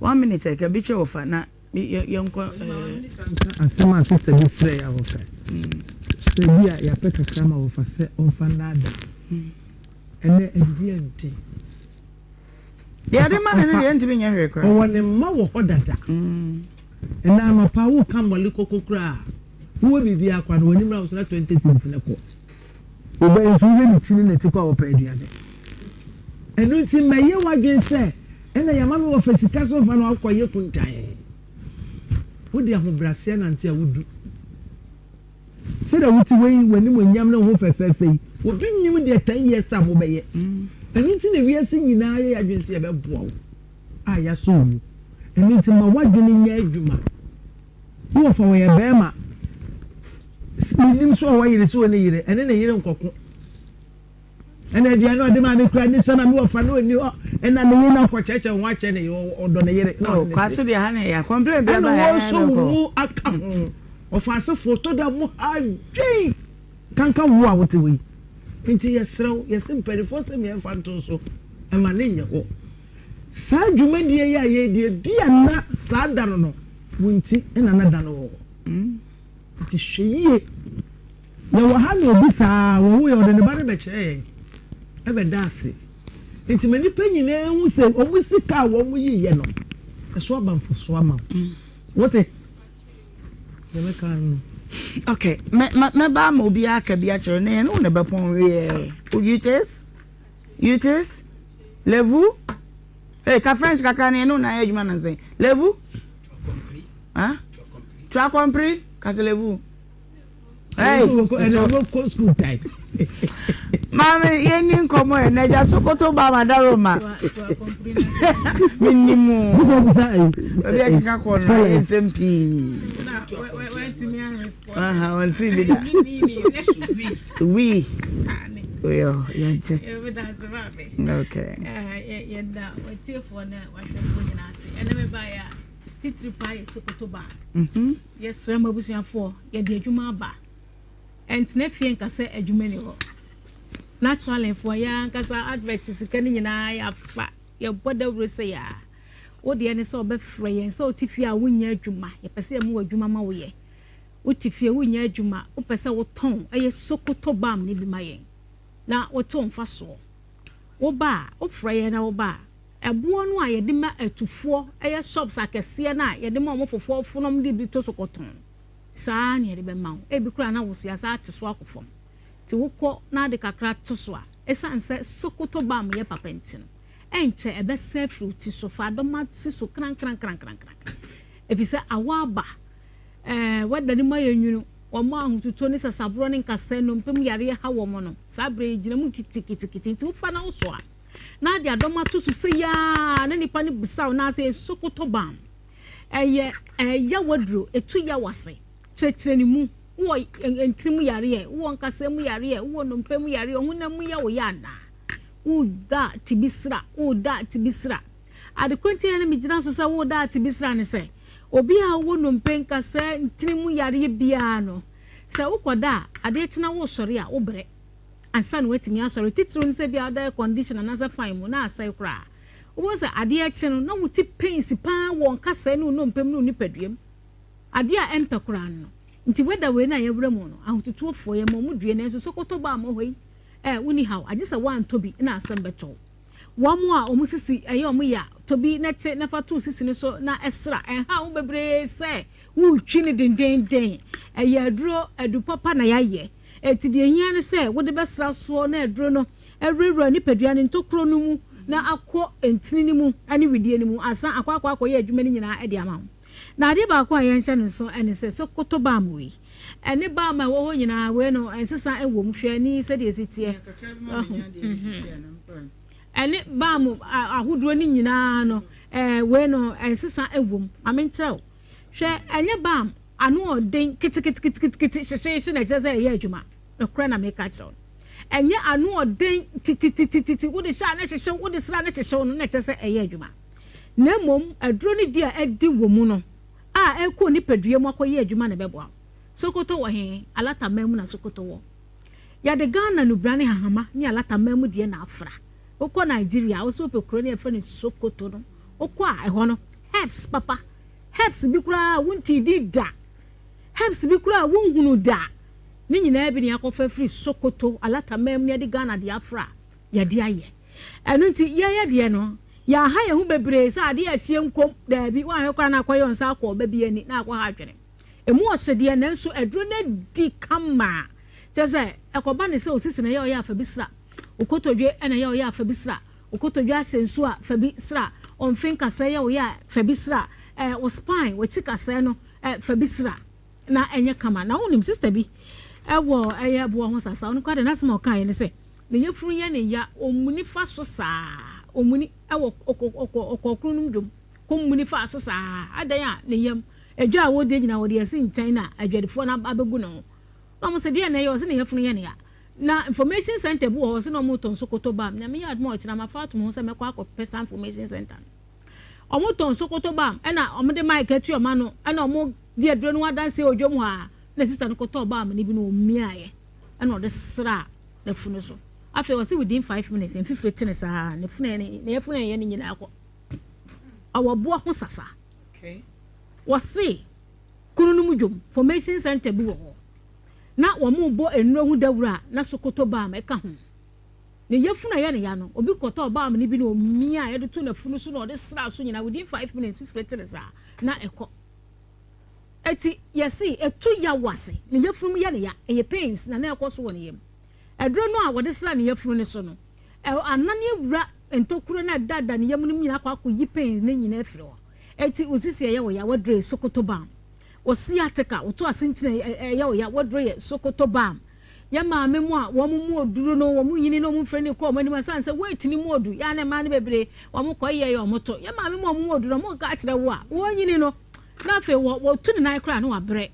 1 minute ka bi che ofa na yenko asema sister bi frɛ ya ofa se bia ya peka kama ofa se onfa nada ene edidi enti ya de ma na ne enti bi nya hwe kra o wone ma wo hodada ena ma pa wo kam wale kokokra wo bibi akwa no woni mra wo 20 ne ko oba enfu we ni tini ne tikwa wo pa aduane enu nti meye wadwen se ena ya mama wo fasika so fa no akoye kuntan wo di ahobrase na ntia wudu se da wuti we wani mo nyam na ho fefefe obi nim de 10 years ta mo beye enu nti ne wiase nyina ya adwen se ya be boa a ya so mu enu nti ma wadwen nya adwuma wo fa wo ye be ma nim so wa yire so ne yire ene ne yire nkoko ene dia no de ma me kura ni sana me wo fa no ni o ena ne yire na ko cheche ho ache ne odo ne yire no kwaso dia ha ne ya complain bia ba ya so mu akam o fa se photo da mu adwen kanka wo a wote wi nti yesrew yesimpere fo se me fa nto so e ma ne nye ho sa dwuma die ya ye die bia na sa da no wunti ena na da no ti hweye na wo ha na obi saa wo ye ode ne bare be kire e be dance nti mani panyina hu se omu sika wo mu yiye no eso abanfo so ama wote me kan okay me ba ma obi aka bia kire ne no ne be pon we you taste levu hey ka french kaka ne no na adwuma na sen levu ah tu as compris Cassez-vous. Hey, school time. Mami, yeni komo e neja sokoto ba madaroma. Minimu. Obi akika ko no SMP. Aha, wanti bi da. Oui. Oyo, yanje. Okay. Yenda, wati fo na wa hwe nyina ase. Ene me ba ya titiri pa sokoto ba. Yes, ramabusiafo ye de adwuma ba. Entne fie nkasa adwuma ni ho. Naturally for ya nkasa advertise kan nyina ya fa. Ye boda wrese ya. Wo de ne so be frɛ yen so tifie a wonya adwuma. Ye pese mu adwuma ma wo ye. Wo tifie wonya adwuma, wo pese wo ton eye sokoto bam ne bi ma yen. Na wo ton fa so. Wo ba, wo frɛ yen na wo ba. Ebo no a yede ma atufo eye shops akese na yede ma omofofo fonom de bi to sokoton saa ne yede be ma e bi kura na wo sia saa teso akofom ti wokọ na de kakra to so a esanse sokoto bam ye papentin enche ebe se fruit so fa do ma ti so kran efise awaba wada ni ma yenwunu o ma ahututo ni sasabro ni nkase no mpem yare ha wo mo no sabre gina mu kitikiti ti wo fa na wo so a na dia doma to so se ya na nipa ni bisaw na se sokoto bam ya wadro etu ya wase chechire ni mu wo entimu yare wo nkase mu yare wo no mpem yare ho na mu ya wo ya na wo da tibisra adekwenti na mi gina so se wo da tibisra ne se obi a wo no mpem nkase entimu yare bia no se wo koda ade china wo sori a wo bre ansan wetimi asori titru nse bia da condition na za fine mu na asai kra wo se ade a chi no na wuti pains pa won kasa no mpem no nipaduem ade a empe kra no nti weda we na yewre mu no ahotutu ofo ye mo mudue na so sokoto ba mo hoi woni haw agisa wan tobi na asem beto wo mo a omusisi omu ya tobi na che na fatu sisi ne so na esra ha wo bebre se wo twi ne den aduro adu papa na yaye eti de hia ne se wo de besra so na aduro no ewrewra ni padua ne ntokro no mu na akọ entini ni mu ani widie ni mu asa akwa ye adwuma ni nyina e de ama na ade ba akọ ayen hye ne so ene se sokoto ba mu wi ene ba ma wo ho nyina we no ensesa ewo mu hwe ni se de esitie ene ba mu ahuduro ni nyina no we no ensesa ewo mu amenkyerɛw hwe enye ba anu oden kitikiti hye na je se ye adwuma ekra na make kyerɛw enye anu oden titi wo de sha na hye wo de sra na hye no na je se eye adwuma na mom aduro ni dia edi wo mu no a eko ni pedue mu akoye adwuma ne beboa sokoto wo he alata mamu na sokoto wo ya de Ghana no brane hahama ni alata mamu de na afra okọ Nigeria wo so pe kro ne efre ne sokoto no okọ a eho no herbs papa herbs bi kura wonti di da herbs bi kura wonhunu da ni nyina bi ne akofa free sokoto alata mamu ne de Ghana de afra ya de aye enu nti ye de no ya ha ye hu bebre sa ade ahie nkom da bi wa hekwa na akoyo nsa akọ ba bi ani na akọ ha dwene emu osede na nso aduro na di kama jese ekoba ne se osisi na ye oya afa bisra ukotodwe ena ye oya afa bisra ukotodwe ahyensu a fa bisra onfin kasa ye oya fa bisra o spine we chika se no fa bisra na enye kama na unim sister bi ewo eye bo ho sasa on kwade na sema kan ye ne se ne yefuru ye ne ya omuni fa so saa omuni ewo okokunu dum komuni fa so saa adan a ne yam edwa a wode nyina wode yesi nkyɛn na adwadefo na abegu no no mo se de na ye se ne yefunu ye ne ya na information center bu ho se no mo ton sokoto ba na me yard mo kyina ma fa to mo se mekɔ akɔpesa information center omo ton sokoto ba na omo de mic atu o ma no na omo de aduro no wadanse odwom ha na sister no koto ba ma ne bi no omiaye na ode sra na funu so afi was within 5 minutes and 50 tennis ne funu ne yefunu ye ne nyina akɔ awabo ho sasa okay wasi kununum dwom formation center bi wo na wo mu bo enuro hu dawura na sokoto ba ma ka ho ne yefuna ye ne ya no obi koto ba ma ne bi no mia ye de to na funu so na ode sra so nyina within 5 minutes 50 tennis na ekɔ eti yesi etu ya wase ne yefunu ye ne ya eye pains na ekɔ so wo ne yem edro no a wode sra ne yefunu ne so no anane wura entokuro na dada ne yem no nyina akɔ yi pains ne nyina afiri ho eti usisi ye wo ya wadre sokoto bam osi ateka oto asenkyene ye wo ya wadre sokoto bam ya maame mu a wo mu oduro no wo mu yini no mu freni ko mo ni sanse wait ni mu odu ya na ma ne bebre wo mu ko ye yo moto ya maame mu oduro mo ka kire wo a wo yini no na fe wo tu ne nai kra no wabre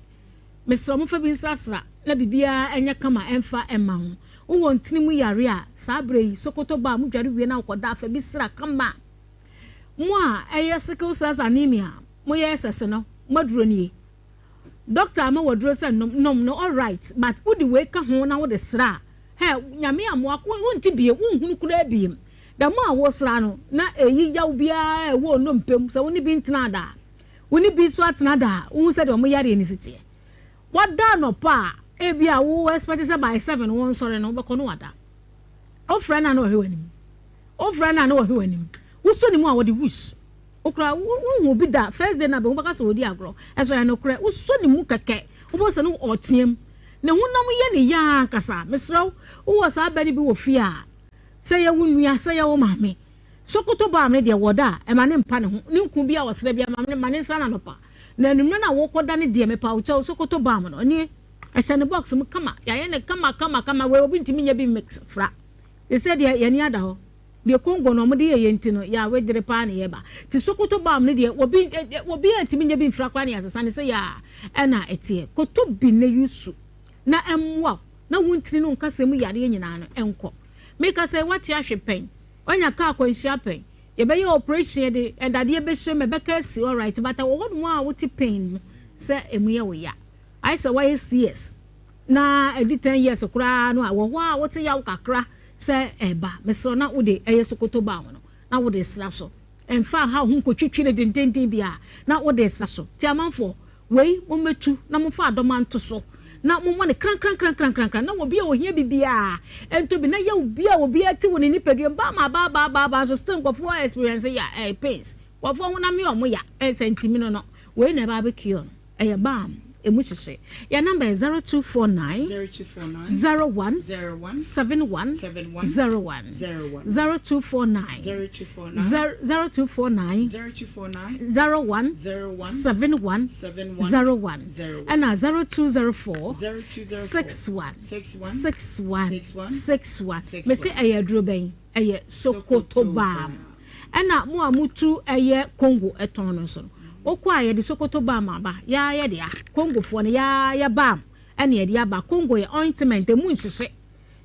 mesro mu fa bi nsasra na bibia enya kama emfa emma ho wo ntini mu yare a sa abre sokoto bam mu dware wie na ukoda fa bi sra kama moi eye sickle cell anemia mo yesese no maduro nie doctor ma waduro se nom no all right but udi we ka ho na wo de sra he nyame amoa wonti bie wonhunu kura biem da mo a wo sra no na eyi yaw bia wo no mpem se woni bi ntena da woni bi so atena da wo se de mo yare ni sitie wada no pa e bia wo expect say by 7 won sore no be kono wada o friend na no hwewanim o friend na no hwewanim wuso ni mu a wodi wush okra wo bi da first day na be wo baka so wodi agro eso ya no kra wuso ni mu keke wo bo se no otiem ne hunam ye ne ya kasa mesro wo sa ba ni bi wo fi a se ye wunua se ye wo maame sokoto ba me de woda e ma ne mpa ne ho ne nku bi a wosre bi maame ma ne nsa na no pa na enum na wo koda ne de me pa wo cha sokoto ba mo no ne ehye ne box mu kama ya ye ne kama we obi ntimi nya bi mix fra they said ye ni ada ho de kongo no mo de ye ntino ya wedre pa ne ye ba ti sokoto ba mo ne de obi antimi nya bi mfra kwa ne asesa ne se ya na etie koto bi ne yusu na emwa na wuntini no nkasem yare nyina no enko make say what ya hwepen onya ka akwanhia pen ye be ye operation de endade be hwe me be ka si all right but wo no a wuti pain se emu ye wo ya I say why CS na every 10 years kura no a wo a wuti ya kakra se eba meso na wode eye sokoto ba wo no na wode sra so emfa ha hu kotwitwi ne dendenden bia na wode sra so ti amanfo wei mo metu na mo fa adomanto so na mo mo ne kran na wo bia ohia bibia ento bi na ya bia wo bia ti wo ne nipadua ba so still go for experience ya pains wo fo ho na me o mo ya sentimi no wei na ba be kio eye bam emuchise ya number is 0249 01 71 01 0249 01 71 01 and 0204 61 me say eye duro ben eye sokoto bam and mo amutu eye Congo eton no so okwa ye de sokoto ba ma ba ya ye de Congo fo ne ya bam ene ye de ba Congo ye ointment mu nsese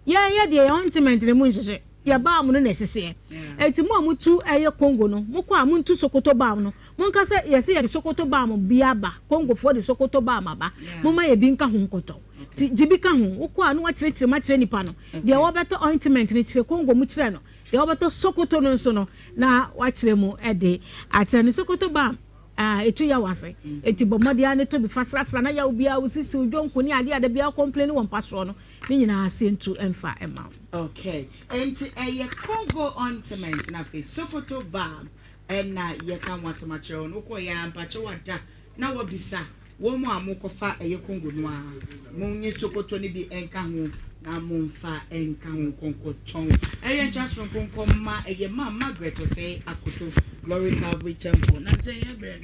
ya ye de ointment ne mu nsese ya ba mu no na sese eti mu amutu eye Congo no mo kwa amuntu sokoto ba no monka se yesi ya Sokoto ba mo biaba Congo for the Sokoto ba maba moma ye bi nka ho nkoto jibi ka ho ukọ anu wa kire ma kire nipa no de wo beto ointment ni kire Congo mu kire no de wo beto Sokoto no nso no na wa kire mu ede a kire ni Sokoto ba etu ya wase eti bomode ya ne to bi fasrasra na ya obi a usisi udwonko ni ade bia complain won paso no ni nyina asentu emfa ema. Okay, enti Congo ointment na fe Sokoto ba na ye kan wasamache on uko ya mpache wada na wobisa wo mu amokofa Congo no a munyi Sokoto ni bi enka ho na mumfa enka ho konkoton chasro konkomma ma Margaret say akoto Glory Calvary Temple na say bread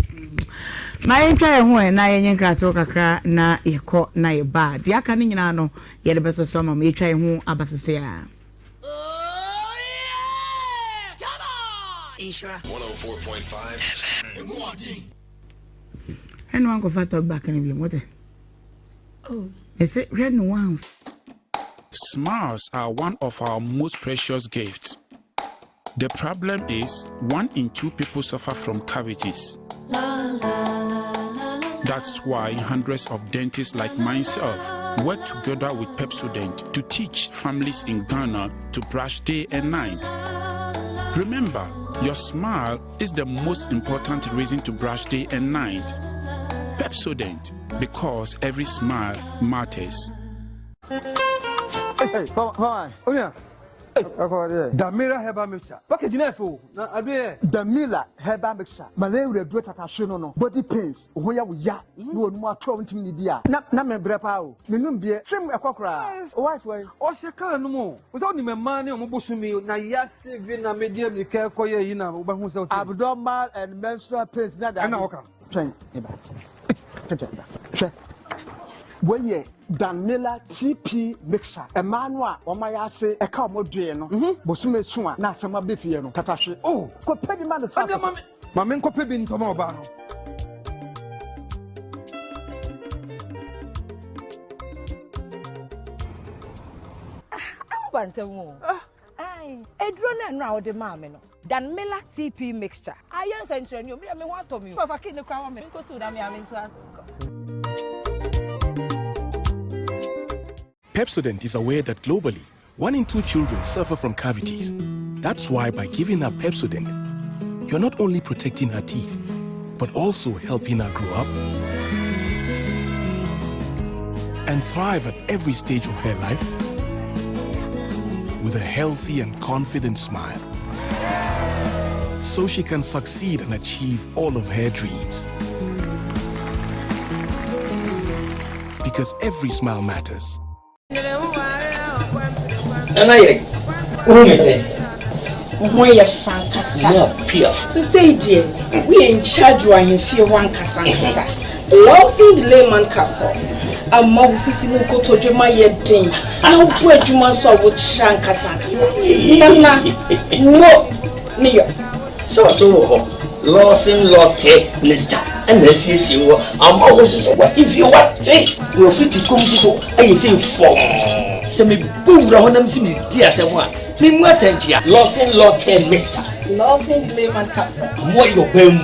ma entwa ho na yenye nkrato kakra na yeko na ye ba dia aka ni nyina no ye de beso so ma etwa ho abasese a Nhyira 104.5 and one go fat back in the motor. Oh, is it red no one? Smiles are one of our most precious gifts. The problem is 1 in 2 people suffer from cavities. That's why hundreds of dentists like myself work together with Pepsodent to teach families in Ghana to brush day and night. Remember, your smile is the most important reason to brush day and night. Pepsodent, because every smile matters. Hey, come on. Onya. Damila heba mixer. Package nefo. Na abe. Damila heba mixer. Malaria do tatashe no. Body pains. Ohoya wo ya. No onu atwa ntimi ni dia. Na me brepa o. Menum bie. Trim ekokora. Wife way. O se kan no mo. O se oni me man ne o mo bosumi na ya save na media mi ka koye yi na o ba hu se. Abnormal and menstrual pains na da. Na oka. Train. Eba. Che. Weye Damila TP mixer. A manwa o my say a cow modre no. Bosume sua na asema befie no. Tatashe. Oh, ko pebi man fa. Mama ko pebi ntoma oba no. Bantemo. Ai, edro na no de mama no. Damila TP mixture. Ayen century you me want to me. For kid no kwa me ko so da me amintu asenko. Pepsodent is aware that globally, 1 in 2 children suffer from cavities. That's why by giving her Pepsodent, you're not only protecting her teeth, but also helping her grow up and thrive at every stage of her life with a healthy and confident smile, so she can succeed and achieve all of her dreams. Because every smile matters. And I say, who you fantastic. So say, dear, we in charge when you feel one cassansa. Losing the layman capsules. A mouse is in go to my yedding. No bread you must saw with shankasanka. Nana, no, near. So, Losing Locke, Mister, unless you see I'm always what if you want to. You're free to come to I say for. Semi boom round them see dear someone. Nimatentia, Losing Locke, Mister. Losing the layman capsule. What your bem?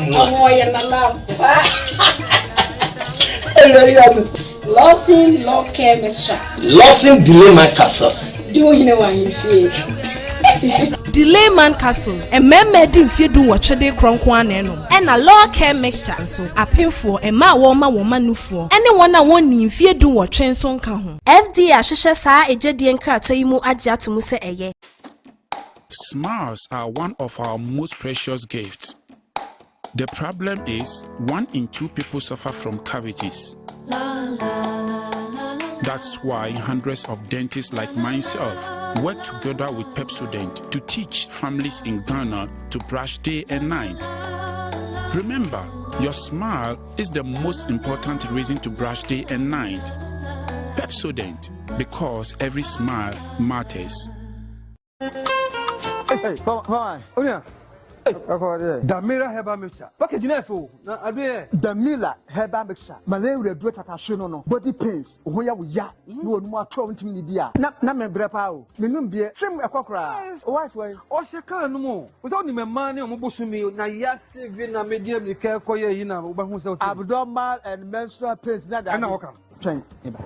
Losing Locke, Mister. Losing delay my capsules. Do you know what you feel? Delay man capsules and men didn't feel do what they cronkwan and a low care mixture so a pay for a ma woman no for anyone I want in fear do what train son can FD Ashisha sa a jedian kratoimu adia to muse eye. Smiles are one of our most precious gifts. The problem is 1 in 2 people suffer from cavities. That's why hundreds of dentists like myself work together with Pepsodent to teach families in Ghana to brush day and night. Remember, your smile is the most important reason to brush day and night. Pepsodent, because every smile matters. Hey, come on. Onya. Damira herbal mixture. Package na fo. Na abe Damila herbal mixture. Malaria do tata hwe no. Body pains. Ho ya wo ya. No onu ato ntimi ni dia. Na me brepa o. Menum bie. Trim ekokora. Wife way. O se kan no mo. O so ni me man ni o mo bosumi na ya save na medium ni ka koye yi na o ba hu se o. Abnormal and menstrual pains na da. Na o kan. Twen. Eba.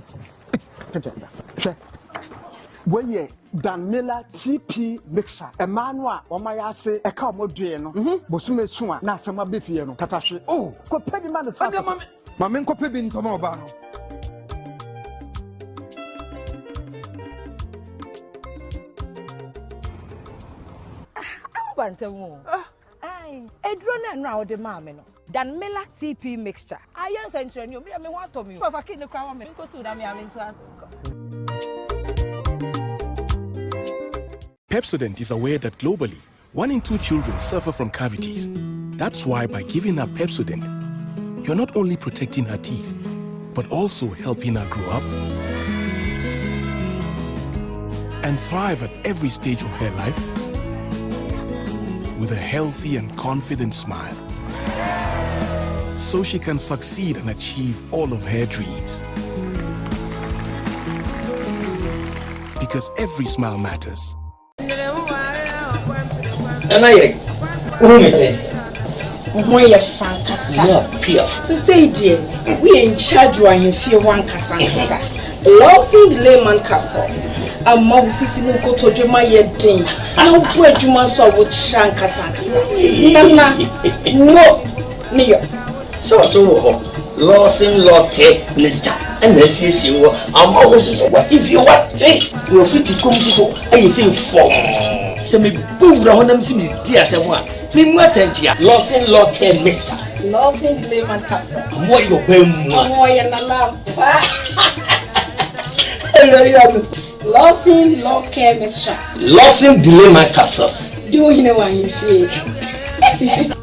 Twen. Weye Damila TP mixer. Emmanuel Omayase eka omodwe no. Bosume suwa na asema befie no. Tatahwe. Oh, ko pedi man fa. Mame ko pedi ntoma oba no. Bantemu. Ai, edro na no awde maame no. Damila TP mixture. Ayen century ni me ho atomi. Fa kini kwa wa me ko su da me amentu asenko. Pepsodent is aware that globally, 1 in 2 children suffer from cavities. That's why by giving her Pepsodent, you're not only protecting her teeth, but also helping her grow up and thrive at every stage of her life with a healthy and confident smile, so she can succeed and achieve all of her dreams. Because every smile matters. And I who is it? Why you fantastic? So say dear, we in charge when you feel one kasanga. Losing the layman capsules. A mouse is in go to Juma yet day. No bread you must saw with shanka sanka. No, near. So losing lock Mister. Unless you see I'm always what if you want you're free to come to I say for Semi boom rahonam simi dia se ho a me mu atantia losing lock Mister Losing the layman capsule. Mo yo bam mo ya na lam. Losing lock mixture. Losing delay my capsules. Do you know why you feel?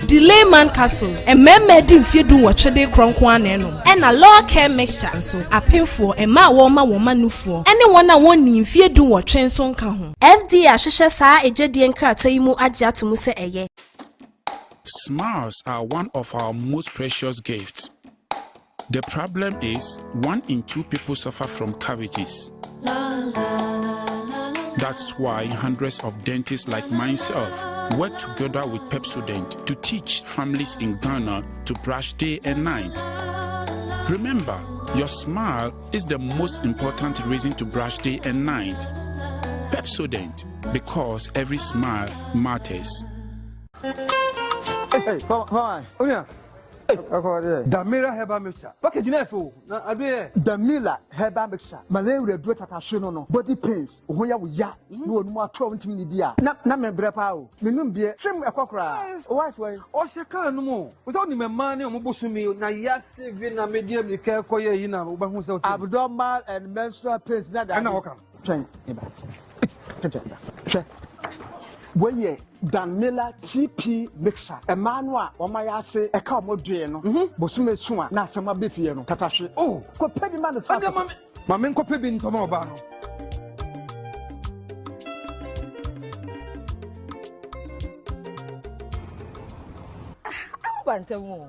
Delay man capsules. A meme din fi du wo twede kronko anenu. E na law care mixture nso apemfo e ma wo ma wo manufo. Ene wona woni fi du wo twenso nka ho. FDA ahwehwe saa ejede nkrato yi mu age atomu se eye. Smiles are one of our most precious gifts. The problem is 1 in 2 people suffer from cavities. That's why hundreds of dentists like myself work together with Pepsodent to teach families in Ghana to brush day and night. Remember, your smile is the most important reason to brush day and night. Pepsodent, because every smile matters. Hey, come on. Onya. Damira herbal mixture. Package na fo. Na abe Damila herbal mixture. Malaria do tata hwe no. Body pains. Ho ya wo ya. No onu ato ntimi ni dia. Na me brepa o. Menum bie. Trim ekokora. Wife way. O se kan no mo. O so ni me man ni o mo bosumi na ya save na medium ni ka koye yi na o ba hu se o. Abnormal and menstrual pains na da. Na o kan. Twen. Eba. Twen. Weye Damila TP mixer. Emmanuel Omayase eka omodwe no. Bosume suwa na asema befie no. Tatahwe. Oh, ko pedi man fa. Mame ko pedi ntoma oba no. Bantemu.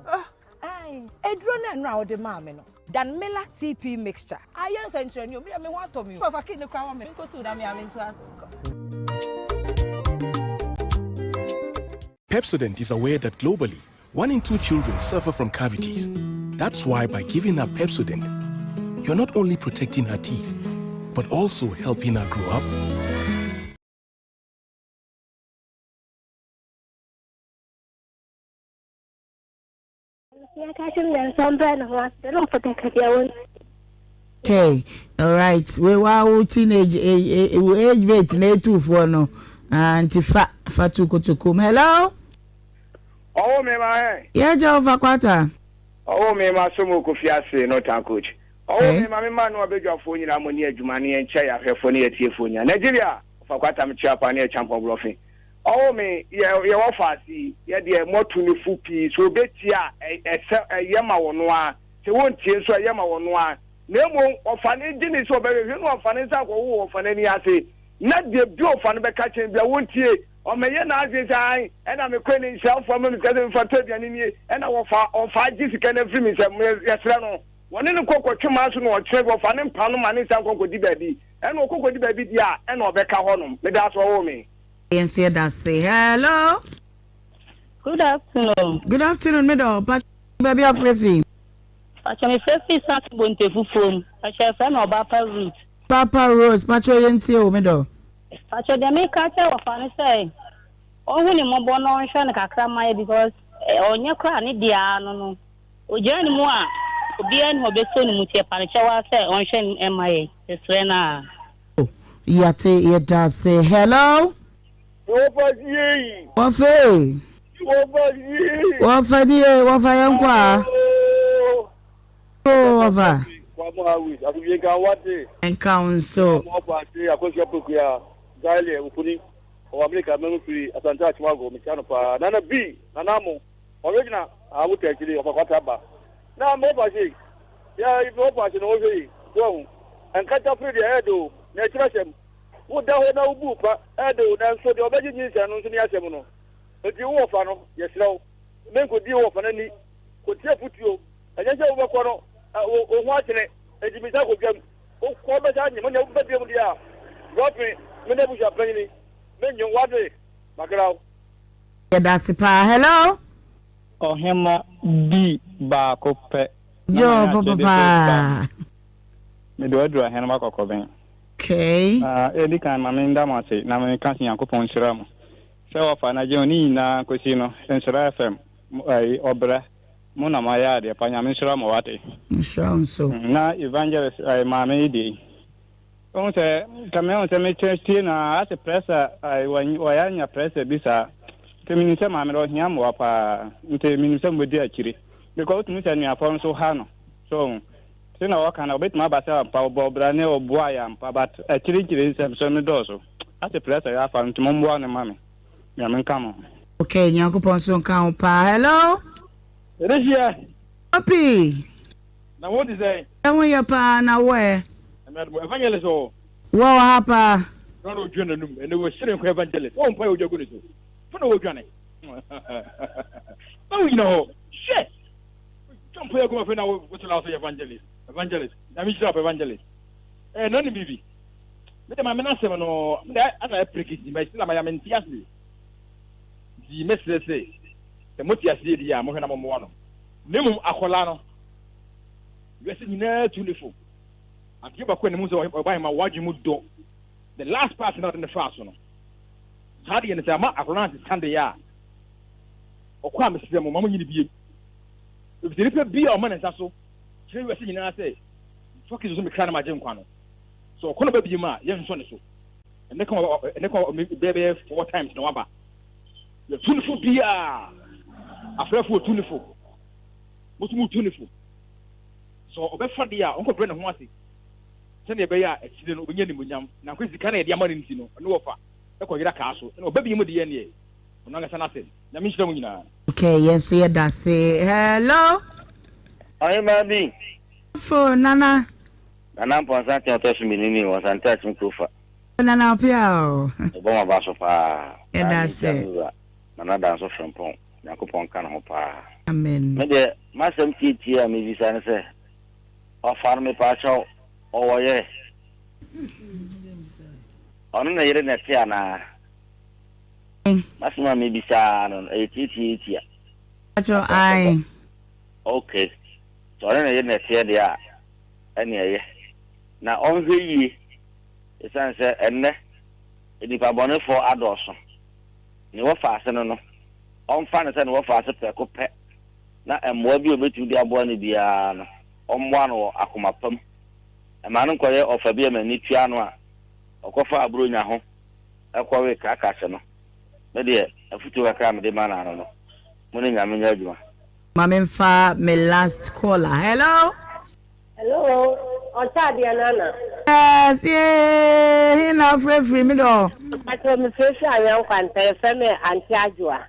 Ai, edro na no awde maame no. Damila TP mixture. Ayen century ni me ho atomi. Fa kini kwa wa me ko su da me amentu asenko. Pepsodent is aware that globally, 1 in 2 children suffer from cavities. That's why by giving her Pepsodent, you're not only protecting her teeth, but also helping her grow up Okay, all right. We were teenage age mate na 2 for no. Auntie Fatu Kotokum. Hello? Oh, me ma. Yeah, Jova Kwata. Oh, me ma sumo kofiase no tan coach. Oh, me ma no abedwa fo nyina amoni adwumane en che ya hwefo ne yatie fo nya. Nigeria fa kwata me chiapa ne champion blofin. Oh, me ye wo fasi ye de motu ne fupi so betia yema wono a se wontie so yema wono a na mo ofane gini so be hwe no ofane sa ko wo ofane ni ase na de bi ofane be ka chen bia wontie o me ye na azizai e na me kwani nsia fo me kase me fata aduane ni e na wo fa jisika na free me se yesra no woni ne kokko twema so no o kire go fa ne mpa no ma ne nsa kokko di baabi e na kokko di baabi dia e na obeka honom me da so wo me yes here that say hello. Good afternoon. Good afternoon, middle. Baby of Refi. Pacha me Refi sat bonte fufon. Pacha fa no Papa Root. Papa Rose, Pacha yenti o middle. Pacha de me ka che wo fa ne say. O hu ni mo bo no hwe ne kakra mai because onye kra ne dia no no. O jani mu a obi an ho be so ni mu tie pa ne che wa say on hwe ne mai. Esre na. Yate yeda say hello. Ofaji. Ofe. Wafa die wafa yankwa. Oh wafa. Kwa mo hawi akuyenga wate. Encounso. Mo pa ti akosia pokuya. Gaile upuni. O America menu free atanta chiwago michano pa. Nana B, nanamo. Original awute actually of kwata ba. Na mo pa ji. Ya if mo pa ji no we. Wo. Enkata free the heado. Na chirasem. Wo da ho na ubu pa. Heado na so de obeji nyi no so ni asem no. Odi wo fa no yesraw men ko di wo fa nani ko tie putuo anya je wo bekọ no o ho atene ejimisa ko gam o ko be ja nyimo nya be dem dia rope me ne bu ja panini men nyon wade magraw Yeda pa hello. Ohemaa B ba ko pe Jo papa. Me do adura hen ma kokko ben. Okay. Edi kan ma me ndama se na me kan Yankopon hyira mo. Se wa fa na je oni na kosi no Nhyira FM ai obra mo na ma ya de pa nya me hyira mo wate. Nhyira na evangelist ai ma me di. On se kame on se me chesti na ase pressa ai wa ya nya pressa bisa. Te mi se ma me ro hia mo pa nte mi se mo di akiri. Because tu mi se ni afon so ha no. So se na wa kana obet ma ba se pa obra ne obua ya mpa but akiri se so me do so. Ase pressa ya fa ntimo mbo ne ma me. Ya men kamo. Okay, Yankopon so kan pa. Hello. Regia. Happy. Na what is say? Enwe ya pa na we. Evangelist o. Wo hapa. No no dwene num. Ene wo sire ko evangelist. O mpa ojago ni so. Funa wo dwane. Oh you know. Shit. Jump here go funa wo to na so evangelist. Evangelist. Na mi shop evangelist. No ni bibi. Me de ma me na se no. Me ana prikiti me sila ma ya mentiasi. Di mesese e motiasi di ya mo hena mo mo no nemu akola no wese nyina tunifo ati ba ko ne mu so ba ma waji mu do the last part not in the fast no hadi ne sama akola na stand ya okwa mesese mo ma mo nyini bie e bi pe bie o ma ne nsa so kire wese nyina se focus so me kra na ma je nkwa no so okona ba bie ma ye nso ne so ene ko bebe 4 times no waba the tunifo bia afrafo tunifo mutumu tunifo so obefa dia onko bre ne ho ase se ne be ya akide no obenye ni munyam na kwezi kana ye dia mari nti no ne wofa e ko yira ka so ne obabi mu de ye ne ono ngasa na se na mi hira mu nyina. Okay, yes ye da say hello. Ohemaa B. For nana ponsa ti oto su minini wa santa ti kufa. Nana pia o. Bo ma ba so pa. Ye da say Nana da so frempon. Yankopon kan ho pa. Amen. Me de masem titi a mi visa ne se. O farme pa cho o woye. Onu na yire na tia na. Masema mi bisa no e titi. Acho ai. Okay. So na yire na tia dia ene ye. Na onhwe yi. Esan se enne edipa bone for adoso. Ni wo fa ase no. On fa ne se ne wo fa ase pe ko pe. Na emwa bi obetu di abo ne bia no. Omwa no akomapam. E ma no koye ofa bi amani tua no a. Okofa aburo nya ho. Ekwawe kaka se no. Me de afutu kaka me de mana no. Mo ne nya me nya aduma. Mamenfa me last caller. Hello. Hello. Otadia nana. Yes, yeah. He na free me do. Pato me fresh ayan kwanta fe me anti ajua.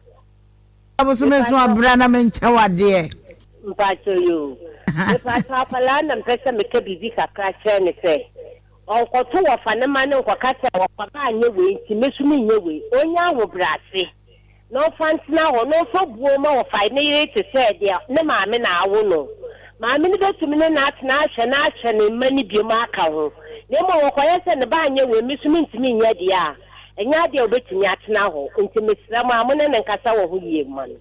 Aboso me so abra na me ncha wade. Mpacho yo. Me pato apala na mpesa me ke bibi kakra che ne se. ọkọtụ wọfa ne ma ne nkọkata wọfa ba anye wee nti mesu mi nye wee onye ahụ brase na ọfa ntina hɔ na ọfa buo ma wọfa ne yere te sɛ deɛ ne maame na awo no maame ne betumi ne na atena ahyɛ ne mma ne biom aka ho na ema wɔkɔyɛ sɛ ne ba anye wee mesu mi ntumi nyɛ deɛ a ɛnyɛ adeɛ obetumi atena hɔ nti mesira mu a mo ne nkasa wɔ ho yie ma no.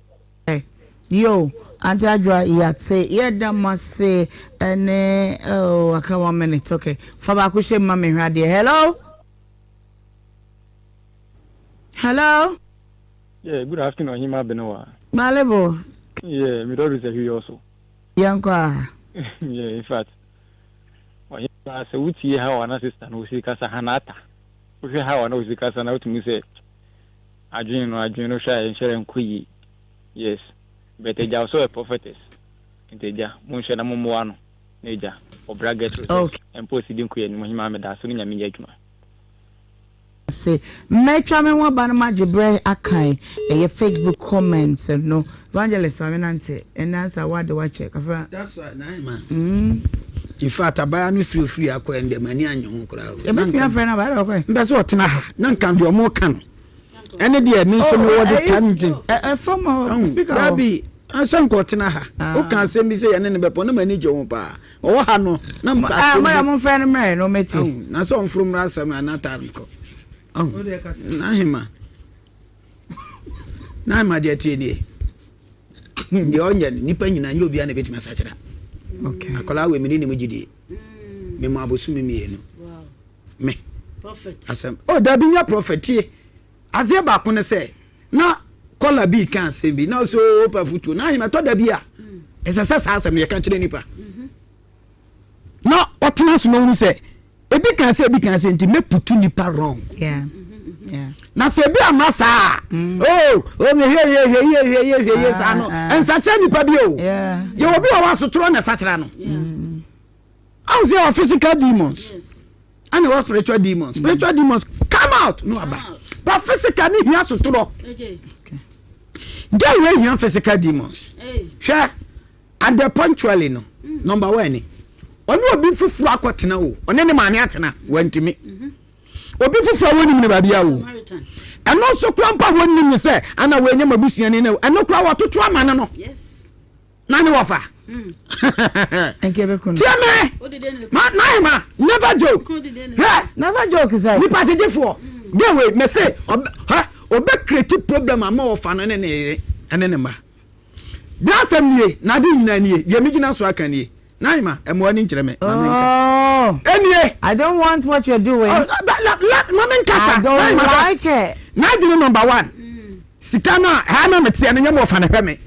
Yo, Auntie Adra, yate, yedamase, ene, oh, aka 1 minute, okay. Faba kushe mami radio. Hello? Hello? Yeah, good afternoon, Ohemaa Benewaa. Malebo? Yeah, me don't say you also. Yankwa? Yeah, in fact, Ohemaa say, which year how an assistant who see Kasa Hanata? Which how an Osi Kasa now to me say, Adriano, shy and sharing kui. Yes. But they are also a prophetess. Inteja, Munshana Momoano, Neja, or Braggett, and proceeding Queen Mohammed Asuni Yamijuma. Say, Metra me wa banama jibre akai, a Facebook comments, no, Evangelist Waminante, and answer what do I check? That's right, man. In fact, I buy a new free aqua and the money and your crowd. A bit me a friend about okay. That's what none can do more can. Any dear means some more the time. A former speaker. Baby, I some quartina. Who can say me say an enemy upon the manager pa? Or Hano, number my friend, man, no meeting. Now, some from Rassam and Natarco. Oh, Nahima. Now, my dear TD. The onion, nipping and you'll be a bit massacre. Okay, I call out women in the Mujidi. Me mabusumi me. Me. Prophet. Oh, there be your prophet here. As you back when I say, now, color be can't say be now so open foot. Now, you told the beer. It's a sass and you can't nipper. Now, what else no say? A big can say, big can say, to make put two nipper wrong. Yeah. Yeah. Now, say, be a massa. Oh, yes, I know. And such a nipper, yeah. You will be a one to throw on a Saturano. How's your physical demons? And your spiritual demons. Spiritual demons come out. No, about. But physically, he has to talk. Okay. Get away here, physical demons. Sure. And they're punctually, no. Number one. Onu obi fufu akwatena wo. One ne maame atena went to me. Obi fufu woni me babia wo. And also krampa woni me say ana we nya mabusuani na. And no kra watoto amane no. Yes. Na ne wofa. Enkebe kono. Tiame. Ma never joke. Never joke is that. Ni patije for. Get away, me say, obe create problem ama ofa no ne ene ma. Dasam nie, na di nyina nie, ye migina so aka nie. Naima, emo ani nkyere me. Oh. Enie, I don't want what you're doing. Mama nkasa. I don't like it. Na di number 1. Sika na ha na meti ene nyamo ofa na hwe me.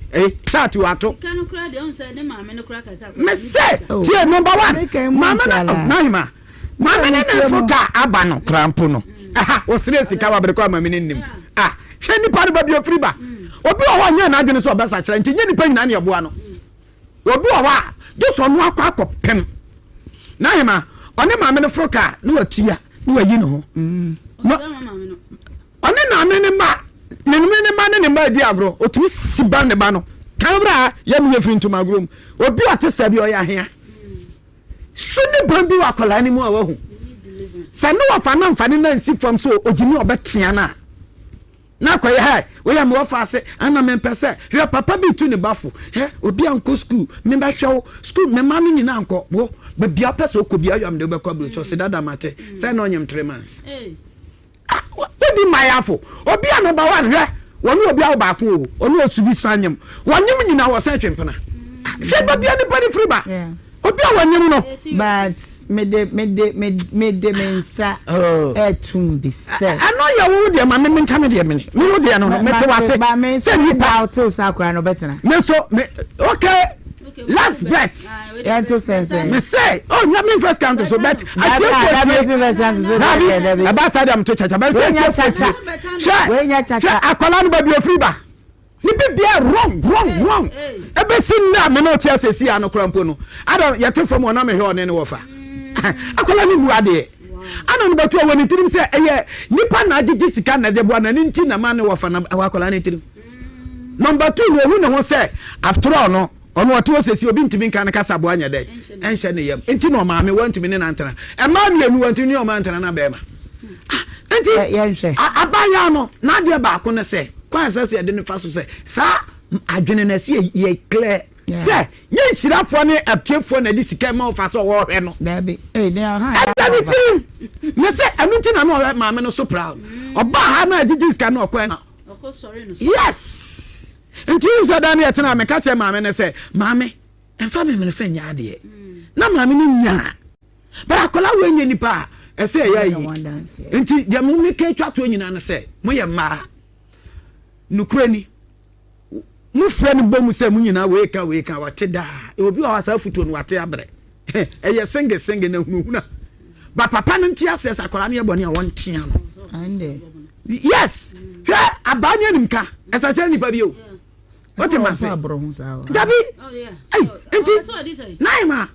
Chat wato. Sika no kra de on say ne maame no kra kasa. Me say, tie number 1. Mama na Naima. Mama na foka aba no krampo no. Aha, o seriously ka wabere kwa mama nim. Ah, hwe ni pa no ba bi ofri ba. Obi o ho anya na adwene so obesa kire nti nya ni pa nyina na yeboa no. Obi o wa, just onu akwa pem. Na hema, one maame no froka na watua, na wayi no ho. One na ame ne ma, ne ma di agro, otumi siba ne ba no. Kan bra, ya mi yefri ntuma agro. Obi o te sabi o ya hia. Suni bambi wa kola ni mu a wahu. Sanu wa fana mfani na nsi from so ojimi obetia na kwaye hai we am wo fa se ana me pese hwe papa bi tu ne bafo he obi anko school me ba hwe school me ma no nyina anko wo ba bia pese okobi ayam de be kwabro so se dada mate say na onyem 3 months obi mayafo obi a number 1 hwe wonu obi a ba ko o onu osubi sanyem wonyem nyina wo se twempena hwe ba bia ne body free ba obi a wanyem no but me de mensa etum be said I know you wo de ma me nka me de me no de no me te wase say you bow to sakura no better me so okay last bet yeah to sense me say oh let me first count so bet I think me first count so about side am to chacha but say we nya chacha akola no ba bi ofri ba ni bibia wrong ebe sin na me no tia sesi ano krampo no adon yete from ona me hwe one ne wofa akola ni mu ade ana no beto woni tirim se eye nipa na agege sika na de bo na nti na ma ne wofa na akola ne tirim number 2 no hu ne ho se after all no ono wate osesi obi ntimi nka na kasa bo anya dai enhye ne yam enti no maame wantimi ne nantana e ma mienu wantimi ne o mantana na be ma enti yenhye abaya no na de ba ko ne se kwa sase de ne fa so se sa adwene na se ye clear se ye shirafo ne apiefo na di sika ma ofa so wo hwe no da be ne ha ne se anu nti na no maame no so proud oba ha na di sika na okwe na yes nti so da na etena me ka che maame ne se maame emfa me me fe nya ade na maame ni nya bara kola we nya nipa ese ya yi nti de mo me ke twa to nyina ne se mo ye ma nukrani mu frɛ no bomu sɛ mu nyina we ka wate da e obi wa sa futo no wate abre eye senge na hunhuna ba papa no ntia sɛ sakora ne yebɔ ne a wontia no ande yes hwɛ abanya nimka esa kyerɛ nipa bi o what am I saying dabi oh yeah enti naima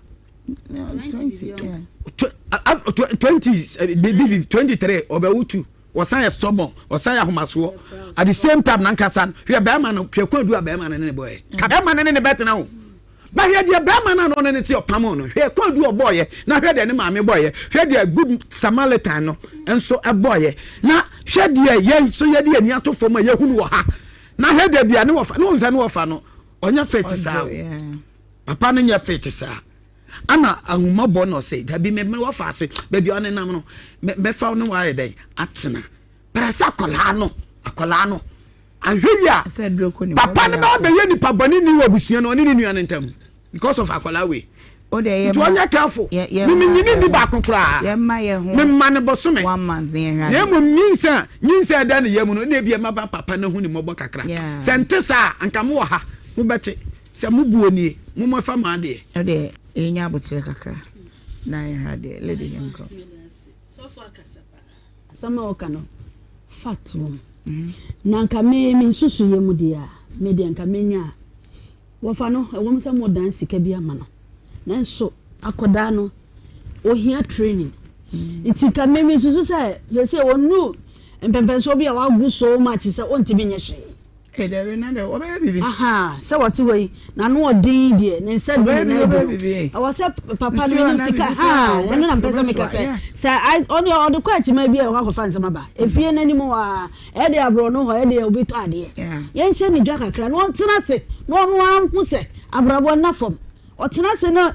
20 23 obewutu wasanya stubborn wasanya homaso at the same time nankasan hwe be ma no kwadu be ma ne boy ka be ma ne betena ho ba hwe de be ma na no ne ti opam no hwe kwadu oboye na hwe de ne maame boye hwe de good Samaritan no enso eboye na hwe de ye so ye de ani atofo ma ye hunu wo ha na hwe de bia ne wo fa no nza ne wo fa no onya feti sa papa no nya feti sa ana ahuma bo no say da bi me wo fa ase ba bi one nam no me fa no wa yedai atena presa akola no ahweya papa ne ba be ye ni pa boni ni obusua no ni nua ne ntam because of akola we o de ye to anya careful mi nyini ni ba kokora ye ma ye ho me ma ne boso me 1 month ne hwa ye mo nyinsa da ne ye mu no na bi ma ba papa na hu ni mo bo kakra sente sa anka mo ha mo beti se mo buoni mo ma fa ma de o de enya abotire kakra na ye hwa de lady yanko so far kasapa sama okano fatu nanka me nsusu ye mu dia me de anka menya wo fa no wo msa mo dance ka bi ama no nanso akoda no ohia training iti ka me nsusu se wonu empempenso bi a wa gu so much se onti bi nyehwe da we na de wo be bibi aha se wati we na no odin de ne se bi na bibi awa se papa no ni sika ha eno na mpesa me ka se oni odi kwa chima bi e wa ko fansa maba efie nani mo wa e de abro no ho e de obi to ade ye nche ni dwa kakra no ntena se no anhu se abrabo na fom otena se no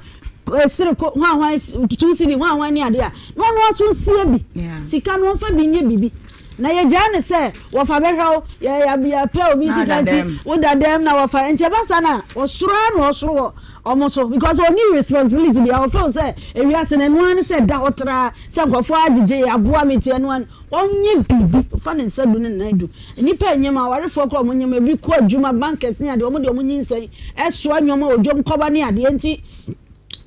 esire ko hwan tutu si ni hwan ni ade a no so sie bi sika no fa bi nye bibi na ye jane se wo fa behwa ya pe obi sikanti wo da dem na wo fa enche basa na wo suro omoso because oni responsibility bi wo fa se ewi ase na nuan se da otra se nkofo agije aboa metie nuan onye bibi fa ne nsadu ne naidu nipa enyema warefo kro omonyema bi ko adwuma bankers ni ade omode omonyinsen eso anwoma odwom koba ni ade enti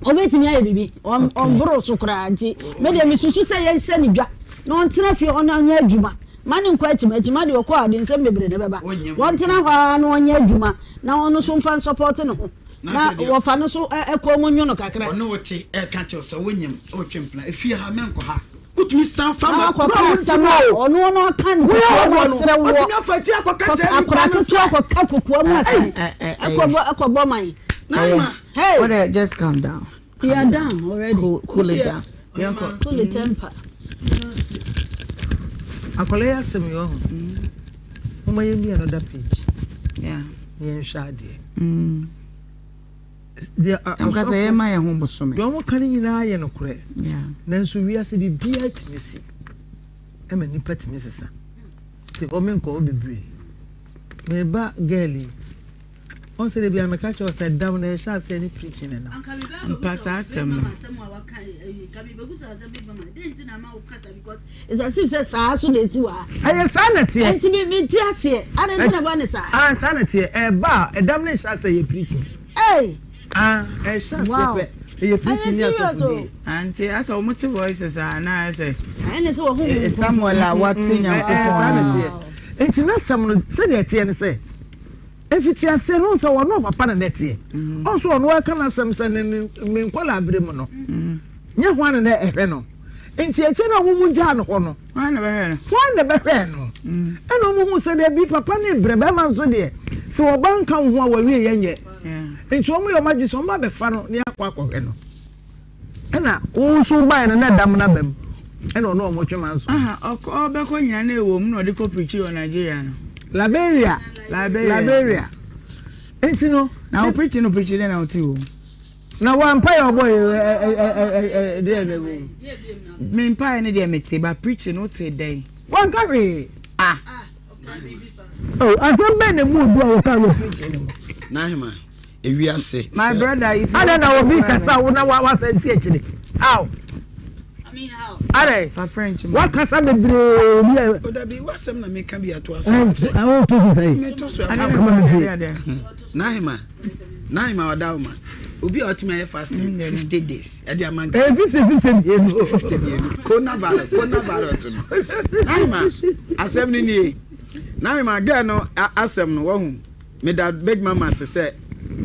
obetimi aye bibi ombro sukra nti me de misusu se ye hye ni dwa no ntena fie ono anya adwuma mani nkwa achima de okọ ade nsem bebre ne beba won tena hwa no anya adwuma na ono so mfa support ne ho na wo fa no so ekọ monyo no kakra ono wote ka che so wonyem o twempla efie ha menko ha utumi san fa ma ko ono no kan wo sere wo utumi afati akoka che akora ketu akoka kokua mu ase akọbọ man hey what just calm down you are down already cool it down cool the temper akola ya sem yo ho mo ye bi another page ye shade am ka say ma ye ho bosome do mo kan nyina ye no kure nanso wi ase bi bia timisi e ma ni patimisi sa te o men ko bebre me ba girlie on se le bi ameka cho se down na sha se ni preaching na pasa asem because it's as if say sa so na esi wa aye sanity enti bi ti ase ana ni na ba ne sa sanity e ba e dam na sha se ye preaching e sha se pe ye preaching ni aso anti asa o muti voices na ase ene so wo hu Samuel a watinya ko enti na sam no se de tie ne se efiti ase no so wono papa na netie also ono aka na sam se ne me nkola abere mu no nya hwan na ehwe no enti eche na wo mu ja no ho no hwan na behwe no eno mu hu se de bi papa ne brebe ma so de so obanka ho a wawie yenye nti omo yo magi so omo abefa no ne akwa no na wo so ban na dam na bam na ono omo twema nso obeko nyina na ewo mu na odi ko preach o Nigeria no Liberia nti no na o preach no na o ti wo na one pay boy there me pay ne dey mete ba preaching no te dey one carry oh asem na mu do o kan na hima ewiase my brother is I don't know obi kasa wo na wa say akire how I mean how are for French what kasa me bre bi o da bi wasem na me kan bi ato aso I want to say me to so na hima wadawma obi otuma fasting 50 days e dey among 50 coronavirus no na asem ni na hima girl no asem no wahu me that big mama say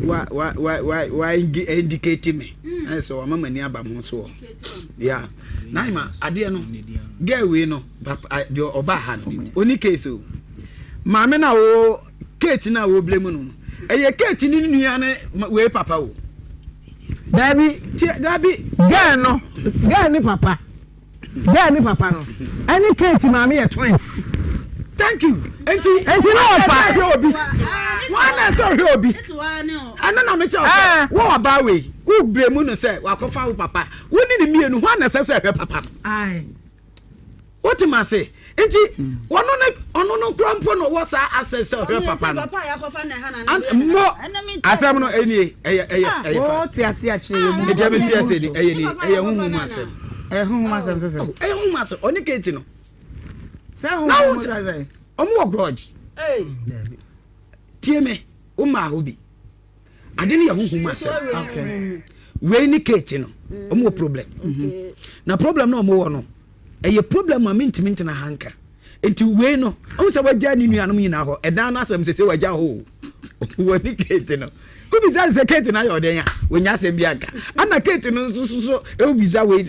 why indicate me so mama ni aba mo so yeah na hima ade no girl we no the oba ha no oni case o mama na wo Kate na wo blame no eye Kate ni nua ne we papa wo Dabi girl ni papa no any Kate mama ye twins thank you enti no pa obi wana so obi ana me tell wo ba we wo blame no say wakofa wo papa woni ni mienu wana say hwe papa no ai what ma say enti ono no krampo no wo sa access hwe papa no papa ya kofa na ha na mo asem no enie wo ti ase a kire mu e jame ti ase ni eye huhum asem huhum asem sese huhum asem oni Kate no say huhum asem omo grudge tie me o ma ho bi ade ne ya huhum asem okay we ni Kate no omo problem na problem no omo wo no eye problem ma mintimint na hanka enti we no o se wagya ni nuanom nyina ho edan na asem se wagya ho woni Kate no obi se Kate na yo den ya wonya asem bi anka ana Kate no so e obiza we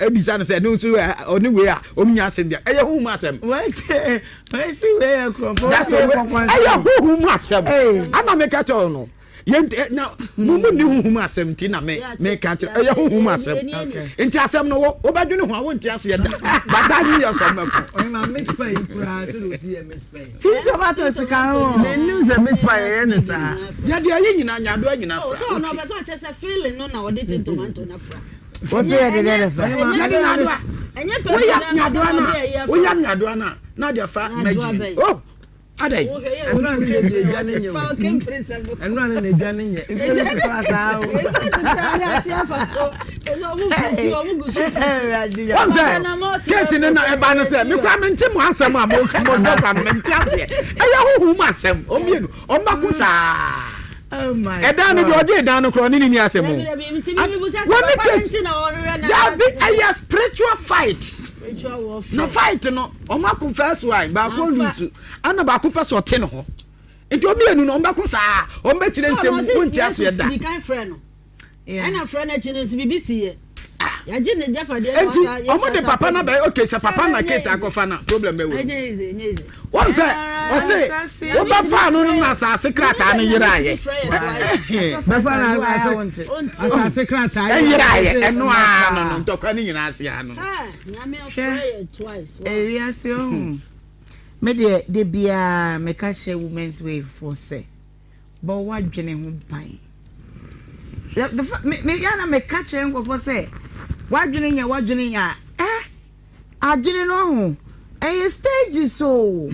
ebiza no se no so oni we a omnya asem bi eye hu mu asem we si we e krofo that's eye hu mu asem ana me ka cho no na mumu ni hu mu asem ti na me ka cho eye hu mu asem enti asem no wo badwene hu a wo nti ase da bata ni yo so mako ma meat pie pra so do see meat pie ti tomato sika ho menu ze meat pie ne sa ya de ayi nyina nyado nyina fra so no be so che se feeling no na wo de tomato na fra what say the there fa ya de na do enye pe wo ya nyado na de fa maji oh adai enra ne de jani nye enra ne jani nye iskele class how Kate na eba no se me kwa mente mo asem a mo do kwa mente ase eya huhu mu asem o mienu o mbako sa oh my edan no de oje edan no kro ni asem o that be a spiritual fight no fight no o mako first one ba ko lusu ana ba ko pese o te no ho enti o mienu no mbako sa o mbetire nsem ko nti ase da ana friend na chinese BBC ye ya je ne japade enti omo de papa na ba okay se papa na Kate akofa na problem be we enye wọ́n sẹ́ ọ̀sẹ̀ wọ́n bá fa àánú nínú àsàsí kìràtà ni yíra ayẹ. bẹ́fà náà àsàsí kìràtà ẹ yíra ayẹ ẹnu àánú ntọ́kọ́ ní yìnyín àsì àánú. èyí àsì ọ̀hún mẹ́ẹ̀dẹ̀ de bíà mẹ́ka ṣe women's wave for sẹ́ bọ́ wá dwene ho ban. yàrá mẹ́ka ṣe ń kọ́ fọ́ sẹ́ wá dwene yẹn adwene no ọ̀hún. Stage so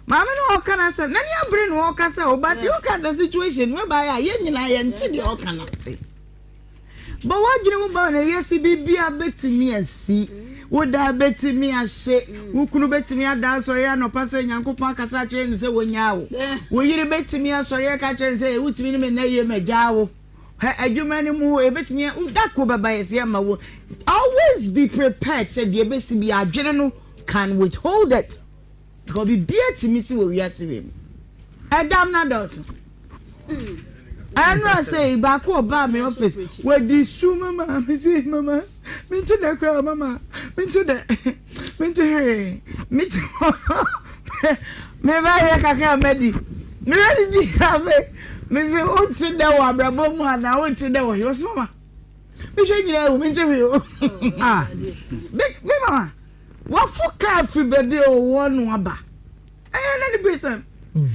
mama no okana say nani abre no okasa o but look at the situation whereby ye nyina ye nti de okana say but what you know about yes bibia betimi asi wo da betimi ahye wo kunu betimi ada so ya no pase nyankopon akasa kire ni say wonya wo yire betimi asore ka kire say wutimi ni me na ye magya wo adwuma ni mu ebetimi udako baba yes ya ma wo always be prepared said the best be adwene no can withhold it because be to me see we are seeing adam na does I know say back oba me office where the su mama me say mama me to the call mama me to her me to me ba ya kaka medi Ready to have it. Miss Until there were Braboma and I went to know your mama. Which I interview. Ah, big mama. What for coffee baby or one waba? I ain't any person.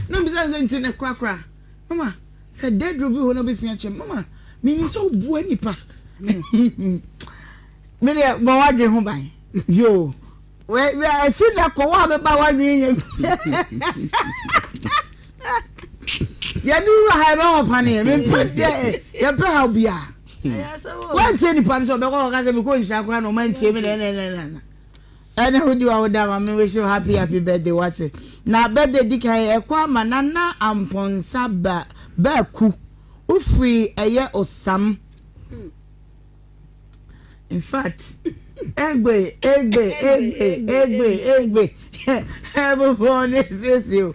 No, besides in a quackra. Mama said dead ruby when I be me. Mama, meaning so buenipa. Many a boy home by you. Well, I feel like a while about 1 million. You do have all funny. You put how be. One twenty pounds of the world as a because I can't no man say me. And who do our dam? I wish you happy birthday. What's it? Now, birthday dick I acquire Nana and Ponsaba Baku. Ufree a year or some. In fact, egbe. Everyone is you.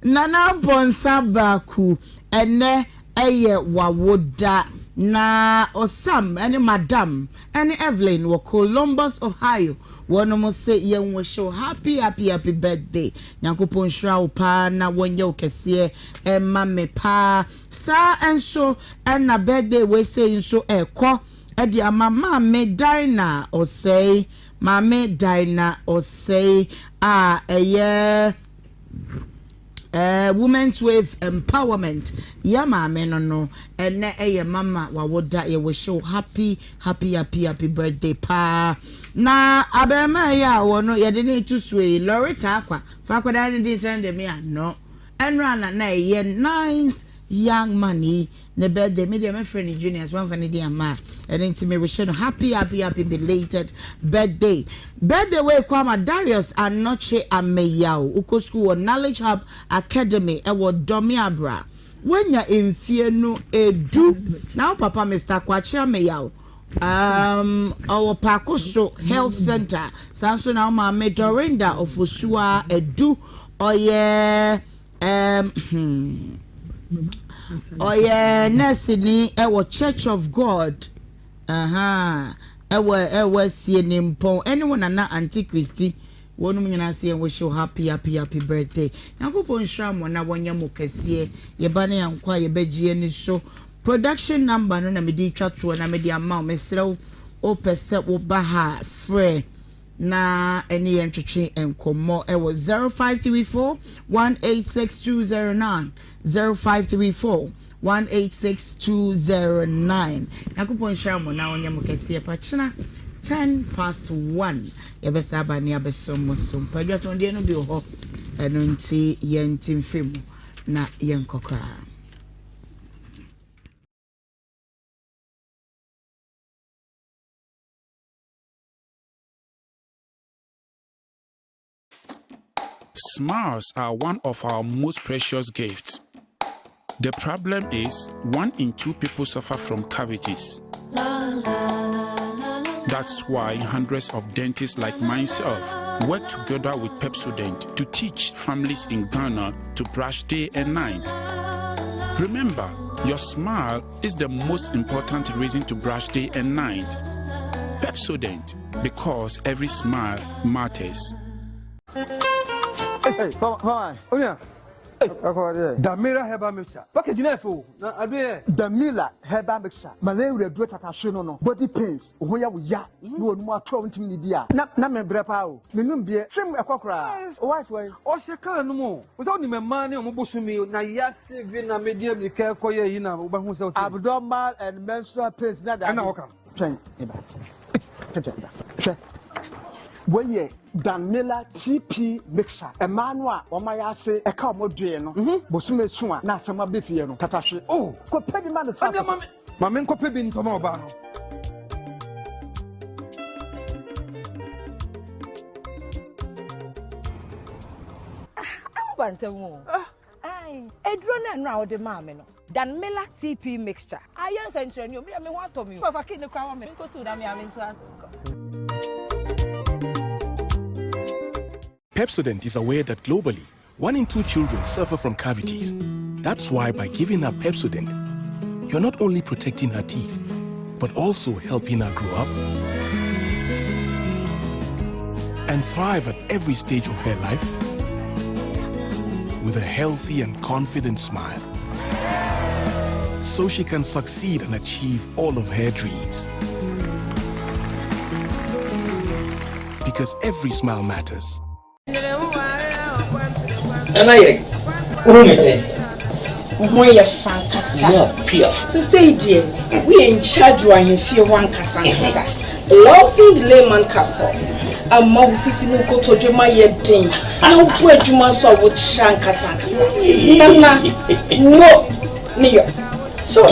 Nana Ponsaba Baku and a year wawoda. Na Osam and Madam and Evelyn were Columbus, Ohio. One almost say young was show happy birthday. Yankupon Shrow pa na one yo kesiye and mammy pa sa and so and na birthday we saying so kwa edia mama me dina or say mame dina or say a year. Women's Wave Empowerment. Ya mama no and na mama wawoda ye we show happy birthday pa. Na abema ya wono ye de ne to sway Loretta akwa. Fa kwada ne send me no. Enra na ye nice young money ne birthday me dey my friend juniors one for ne dey ama. And into me we show happy belated birthday. Birthday we kwama Darius Anoche Ameyao uko school Knowledge Hub Academy ewo Domiabra. When ya infie no edu now papa Mr. Kwachi Ameyao our Pakoso Health Center Samson now ma me Dorinda of Usua edu oye oye Nesini ewo Church of God ewa sie nimpon anyone na Auntie Christy wonu nyina se we show happy birthday yakopon shram na wonya mokese ye ba na yankwa ye bagie ni so production number no na me di twa to na me di ama me srew o pese wo ba ha free na eni entwetwe enkomo ewo 0534 186 209 186-209. Yakupon Shamo na onye mukesi pachina 1:10 yebesaba ni abesomosum padwa tonde no bi ho eno nti yentim femu na yenkokra. Smiles are one of our most precious gifts. The problem is 1 in 2 people suffer from cavities. That's why hundreds of dentists like myself work together with Pepsodent to teach families in Ghana to brush day and night. Remember, your smile is the most important reason to brush day and night. Pepsodent, because every smile matters. Hey, Mama, Onya. Damira heba mixture. Package na fo. Na ade Damila heba mixture. Malaria do tatashe no. Body pains. Ho ya wo ya. No onu ato ntimi ni dia. Na me brepa o. Menum bie. Trim ekokora. Wife way. O se kan no mo. Wo se oni memma ne o mo bosumi na ya se bi na media mi ka koye yi na wo ba hu se o. Abnormal and menstrual pains na da. Na o kan. Tren. Eba. Tren. Weye Damila TP mixture. Emmanuel Omaya say e ka omodue no. Bosume su a na asema befie no. Tatashe. Oh, ko pebi man fa. Mama ko pebi ntoma oba no. Bantemu. Ai, edro na no a wo de maame no. Damila TP mixture. Ayen sentre ni o me ho atomi. Fa kini kwa wa me nko su da me amentu asenko. Pepsodent is aware that globally, 1 in 2 children suffer from cavities. That's why by giving her Pepsodent, you're not only protecting her teeth, but also helping her grow up and thrive at every stage of her life. with a healthy and confident smile, so she can succeed and achieve all of her dreams. Because every smile matters. And I who is it? Why you fantastic? Yeah, Pierre. So say dear, we in charge when you feel one kasanga. Losing the layman capsules. A mouse is in go to Juma yet ding. No bread you must saw with shanka sanka. Nana, no, near. So,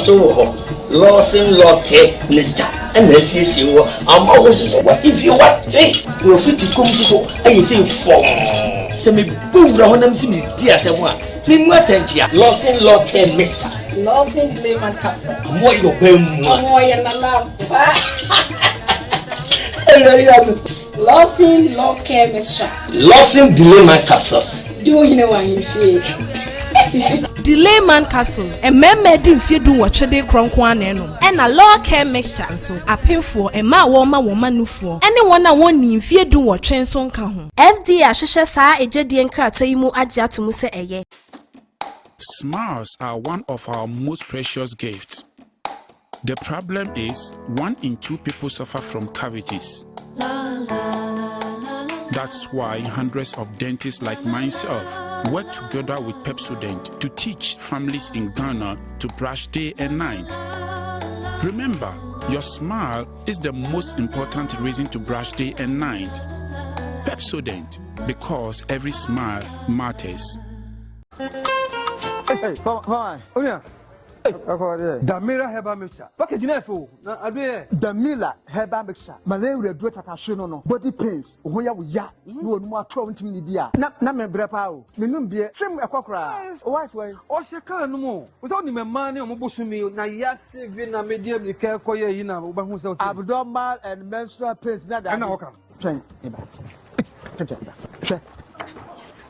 losing lotte, Mr. Unless you see I'm always what if you want to. You're free to come to so I say for semi boom round them see me, dear someone. Losing lotte, Mr. Losing the layman capsules. More your bem, more and alarm. Losing law care mixture. Losing delay my capsules. Do you know why you feel? Delay man capsules. A member didn't feel do what they cronk one and a law care mixture. So a pin for a ma woman for anyone I want in fear do what train song come. FD Ashisha sa a jedian kratoimu adja to muse eye. Smiles are one of our most precious gifts. The problem is 1 in 2 people suffer from cavities. That's why hundreds of dentists like myself work together with Pepsodent to teach families in Ghana to brush day and night. Remember, your smile is the most important reason to brush day and night. Pepsodent, because every smile matters. Hey, come on. Damira heba mixture. Package na fo. Na abe Damila heba mixture. Malaria do tatashe no. Body pains. Ho ya wo ya. No onu ato ntimi ni dia. Na me brepa o. Menum bie. Twem ekokora. O wife wey. O sheka no mo. Wo so ni me man ne omobosumi na ya save na medium ni ka koye yi na wo ba hu se o. Abnormal and menstrual pains na da. Na okam. Twem. Eba. Twem.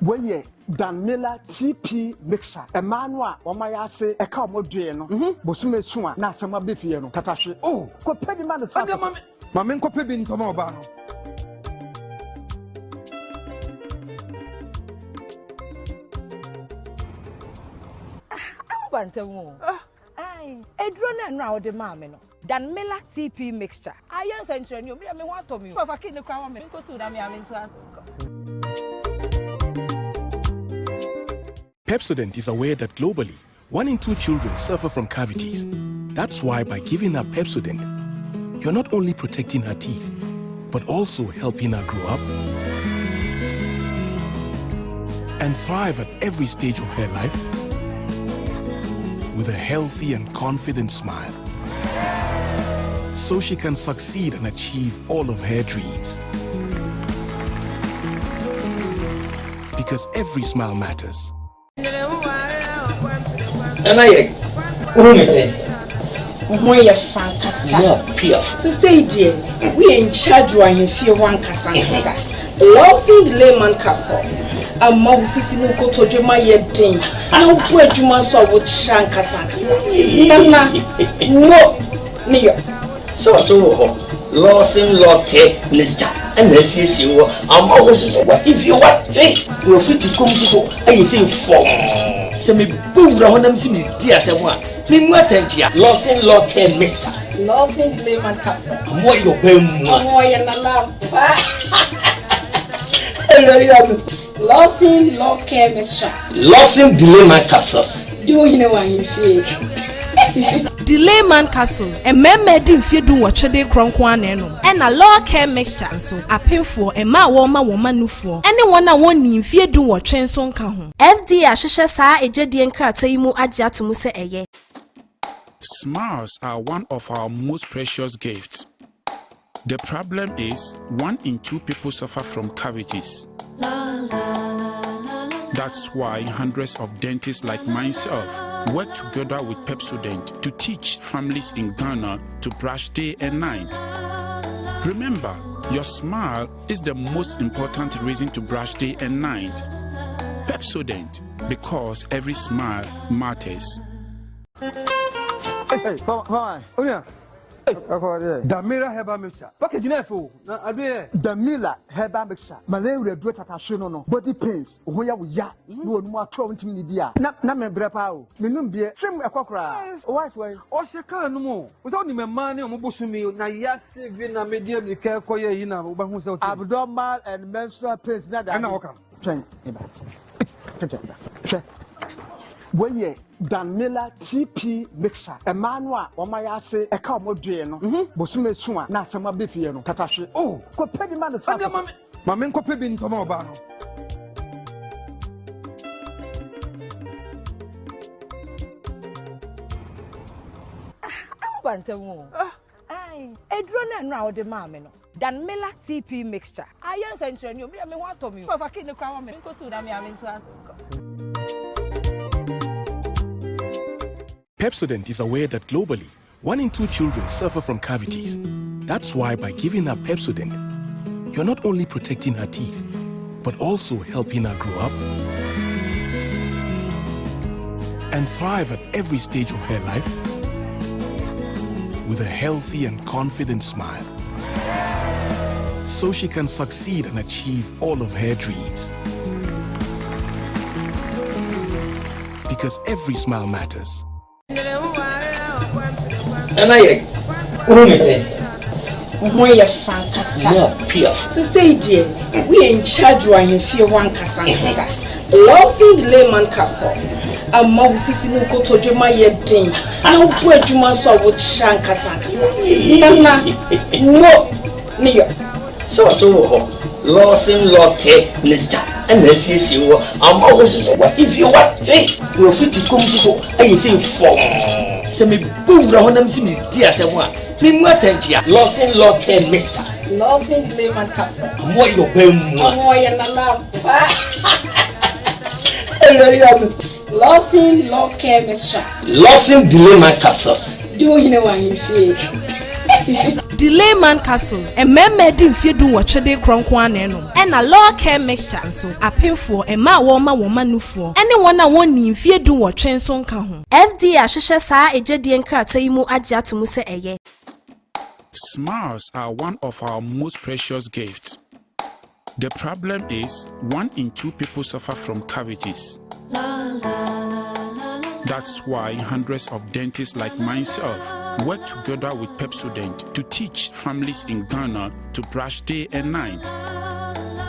Weye Damila TP mixture. Emmanuel Omayase eka omodue no. Bosume su a na asema befie no. Tatashe. Oh, ko pedi man fa. Mame ko pedi ntoma oba no. Bantemu. Ai, edro na nra wo de maame no. Damila TP mixture. Ayen sentre ni obi me ho atomi. Fa kini kwa wa me nko su da me amentu aso. Pepsodent is aware that globally, 1 in 2 children suffer from cavities. That's why by giving her Pepsodent, you're not only protecting her teeth, but also helping her grow up and thrive at every stage of her life with a healthy and confident smile, so she can succeed and achieve all of her dreams. Because every smile matters. And I who is it? Why you fantastic? Yeah, Pierre. So say dear, we in charge when you feel one kasanga. Losing the layman capsules. A mouse is in go to Juma yet ding. No bread you must saw with shanka sanka. Nana, no, near. So, losing lotte, Mr. Unless you see I'm always what if you want to. You're free to come to so I say for semi boom round them see me, dear someone. Me more attention. Losing lotte, Mr. Losing the layman capsule. More your bem. More and alarm. Losing law care mixture. Losing delay my capsules. Do you know why you feel? Delay man capsules. A member didn't feel do what they cronk one and a law care mixture. So a pin for a ma woman for anyone I want in fear do what train song come. FD Ashisha sa a jedian kratoimu adja to muse eye. Smiles are one of our most precious gifts. The problem is 1 in 2 people suffer from cavities. That's why hundreds of dentists like myself work together with Pepsodent to teach families in Ghana to brush day and night. Remember, your smile is the most important reason to brush day and night. Pepsodent, because every smile matters. Hey, come on. Damira herbal mixture. Package na fo. Na ade Damila herbal mixture. Malaria do tatashe no. Body pains. Ho ya wo ya. No onu ato ntimi ni dia. Na me brepa o. Menum bie. Trim ekokora. Wife way. O se kan no mo. O so ni me man ne o mo bosumi na yase bi na medium ni ka koye yi na o ba hu se o. Abnormal and menstrual pains na da. Na o kan. Twen. Eba. Twen. Weye Damila TP mixture. A manwa o ma yase e ka mo dwe no. Bosume su a na asema befie no. Tatashe. Oh, ko pedi man no fa. Mame ko pedi ntoma oba no. Bantemu. Ai, edro na no a wo de maame no. Damila TP mixture. Ayen sentre ni obi me ho atomi. Ko fa kini kwa me. Nko su da me ame ntu asenko. Pepsodent is aware that globally, 1 in 2 children suffer from cavities. That's why by giving her Pepsodent, you're not only protecting her teeth, but also helping her grow up and thrive at every stage of her life with a healthy and confident smile, so she can succeed and achieve all of her dreams. Because every smile matters. And I who is it? Moya fantastic. No, Pierre. So say dear, we in charge when you feel one kasanga. Losing the layman capsules. A mouse is in Koto Juma yet ding. No bread you must saw with shankasanga. Nana, no, near. So, losing locket, Mr. Unless you are always what if you want to you're free to come to I say for semi boom on them see me dear someone. Me matentia, losing locket, Mr. Losing the layman capsule. What your pen more than Losing locket, Mr. Losing delay my capsules. Do you know what you feel? Delay man capsules and men fear do what they cronk one and a law care mixture so a painful and my woman no for anyone I want in fear do what train son come FDA Ashisha sa a jedian kratoimu adia to muse eye. Smiles are one of our most precious gifts. The problem is 1 in 2 people suffer from cavities. That's why hundreds of dentists like myself work together with Pepsodent to teach families in Ghana to brush day and night.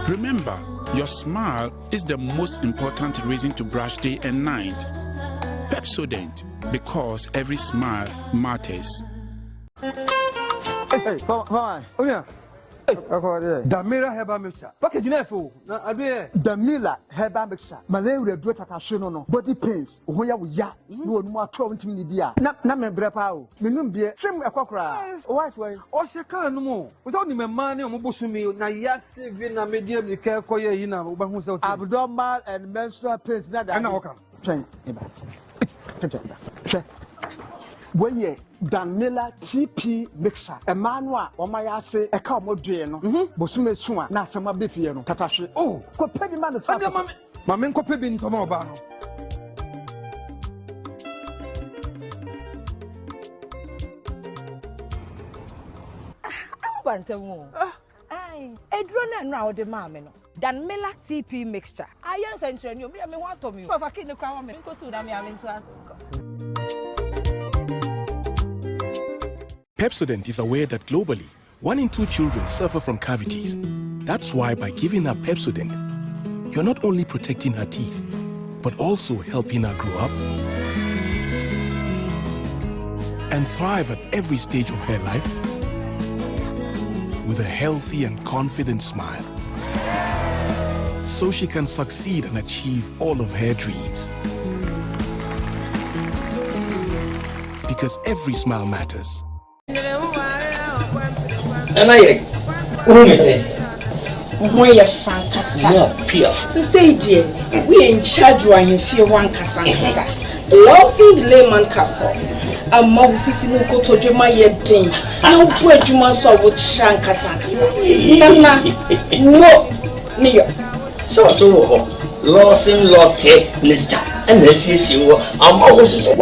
Remember, your smile is the most important reason to brush day and night. Pepsodent, because every smile matters. Hey, come on. Oh yeah. Damira herbal mixture. Package na fo. Na ade Damila herbal mixture. Malaria do tatashe no. Body pains. Ho ya wo ya. No onu ato ntimi ni dia. Na me brepa o. Menum bie. Trim ekokora. Wife way. O se kan no mo. O so ni me man ne o mo bosumi na yase bi na medium ni ka koye yi na o ba hu se o. Abnormal and menstrual pains na da. Na o kan. Twen. Eba. Twen. Weye Damila TP mixture. A manwa o ma yase e ka mo dwe no. Bosume su a na asema befie no. Tatashe. Oh, ko pedi man no fa. Mame ko pedi ntoma oba no. Bantemu. Ai, edro na no a wo de maame no. Damila TP mixture. Ayen sentre ni obi me ho atomi. Ko fa kini kwa me. Nko su da me ame ntu asenko. Pepsodent is aware that globally, 1 in 2 children suffer from cavities. That's why by giving her Pepsodent, you're not only protecting her teeth, but also helping her grow up and thrive at every stage of her life with a healthy and confident smile, so she can succeed and achieve all of her dreams. Because every smile matters. And I who is it? Moya fantastic. No, Pierre. So say dear, we in charge when you feel one kasanga. Losing the layman capsules. A mouse is in Koto Juma yet ding. No bread you must saw with shankasanga. Nana, no, near. So, losing locket, Mr. Unless you are always what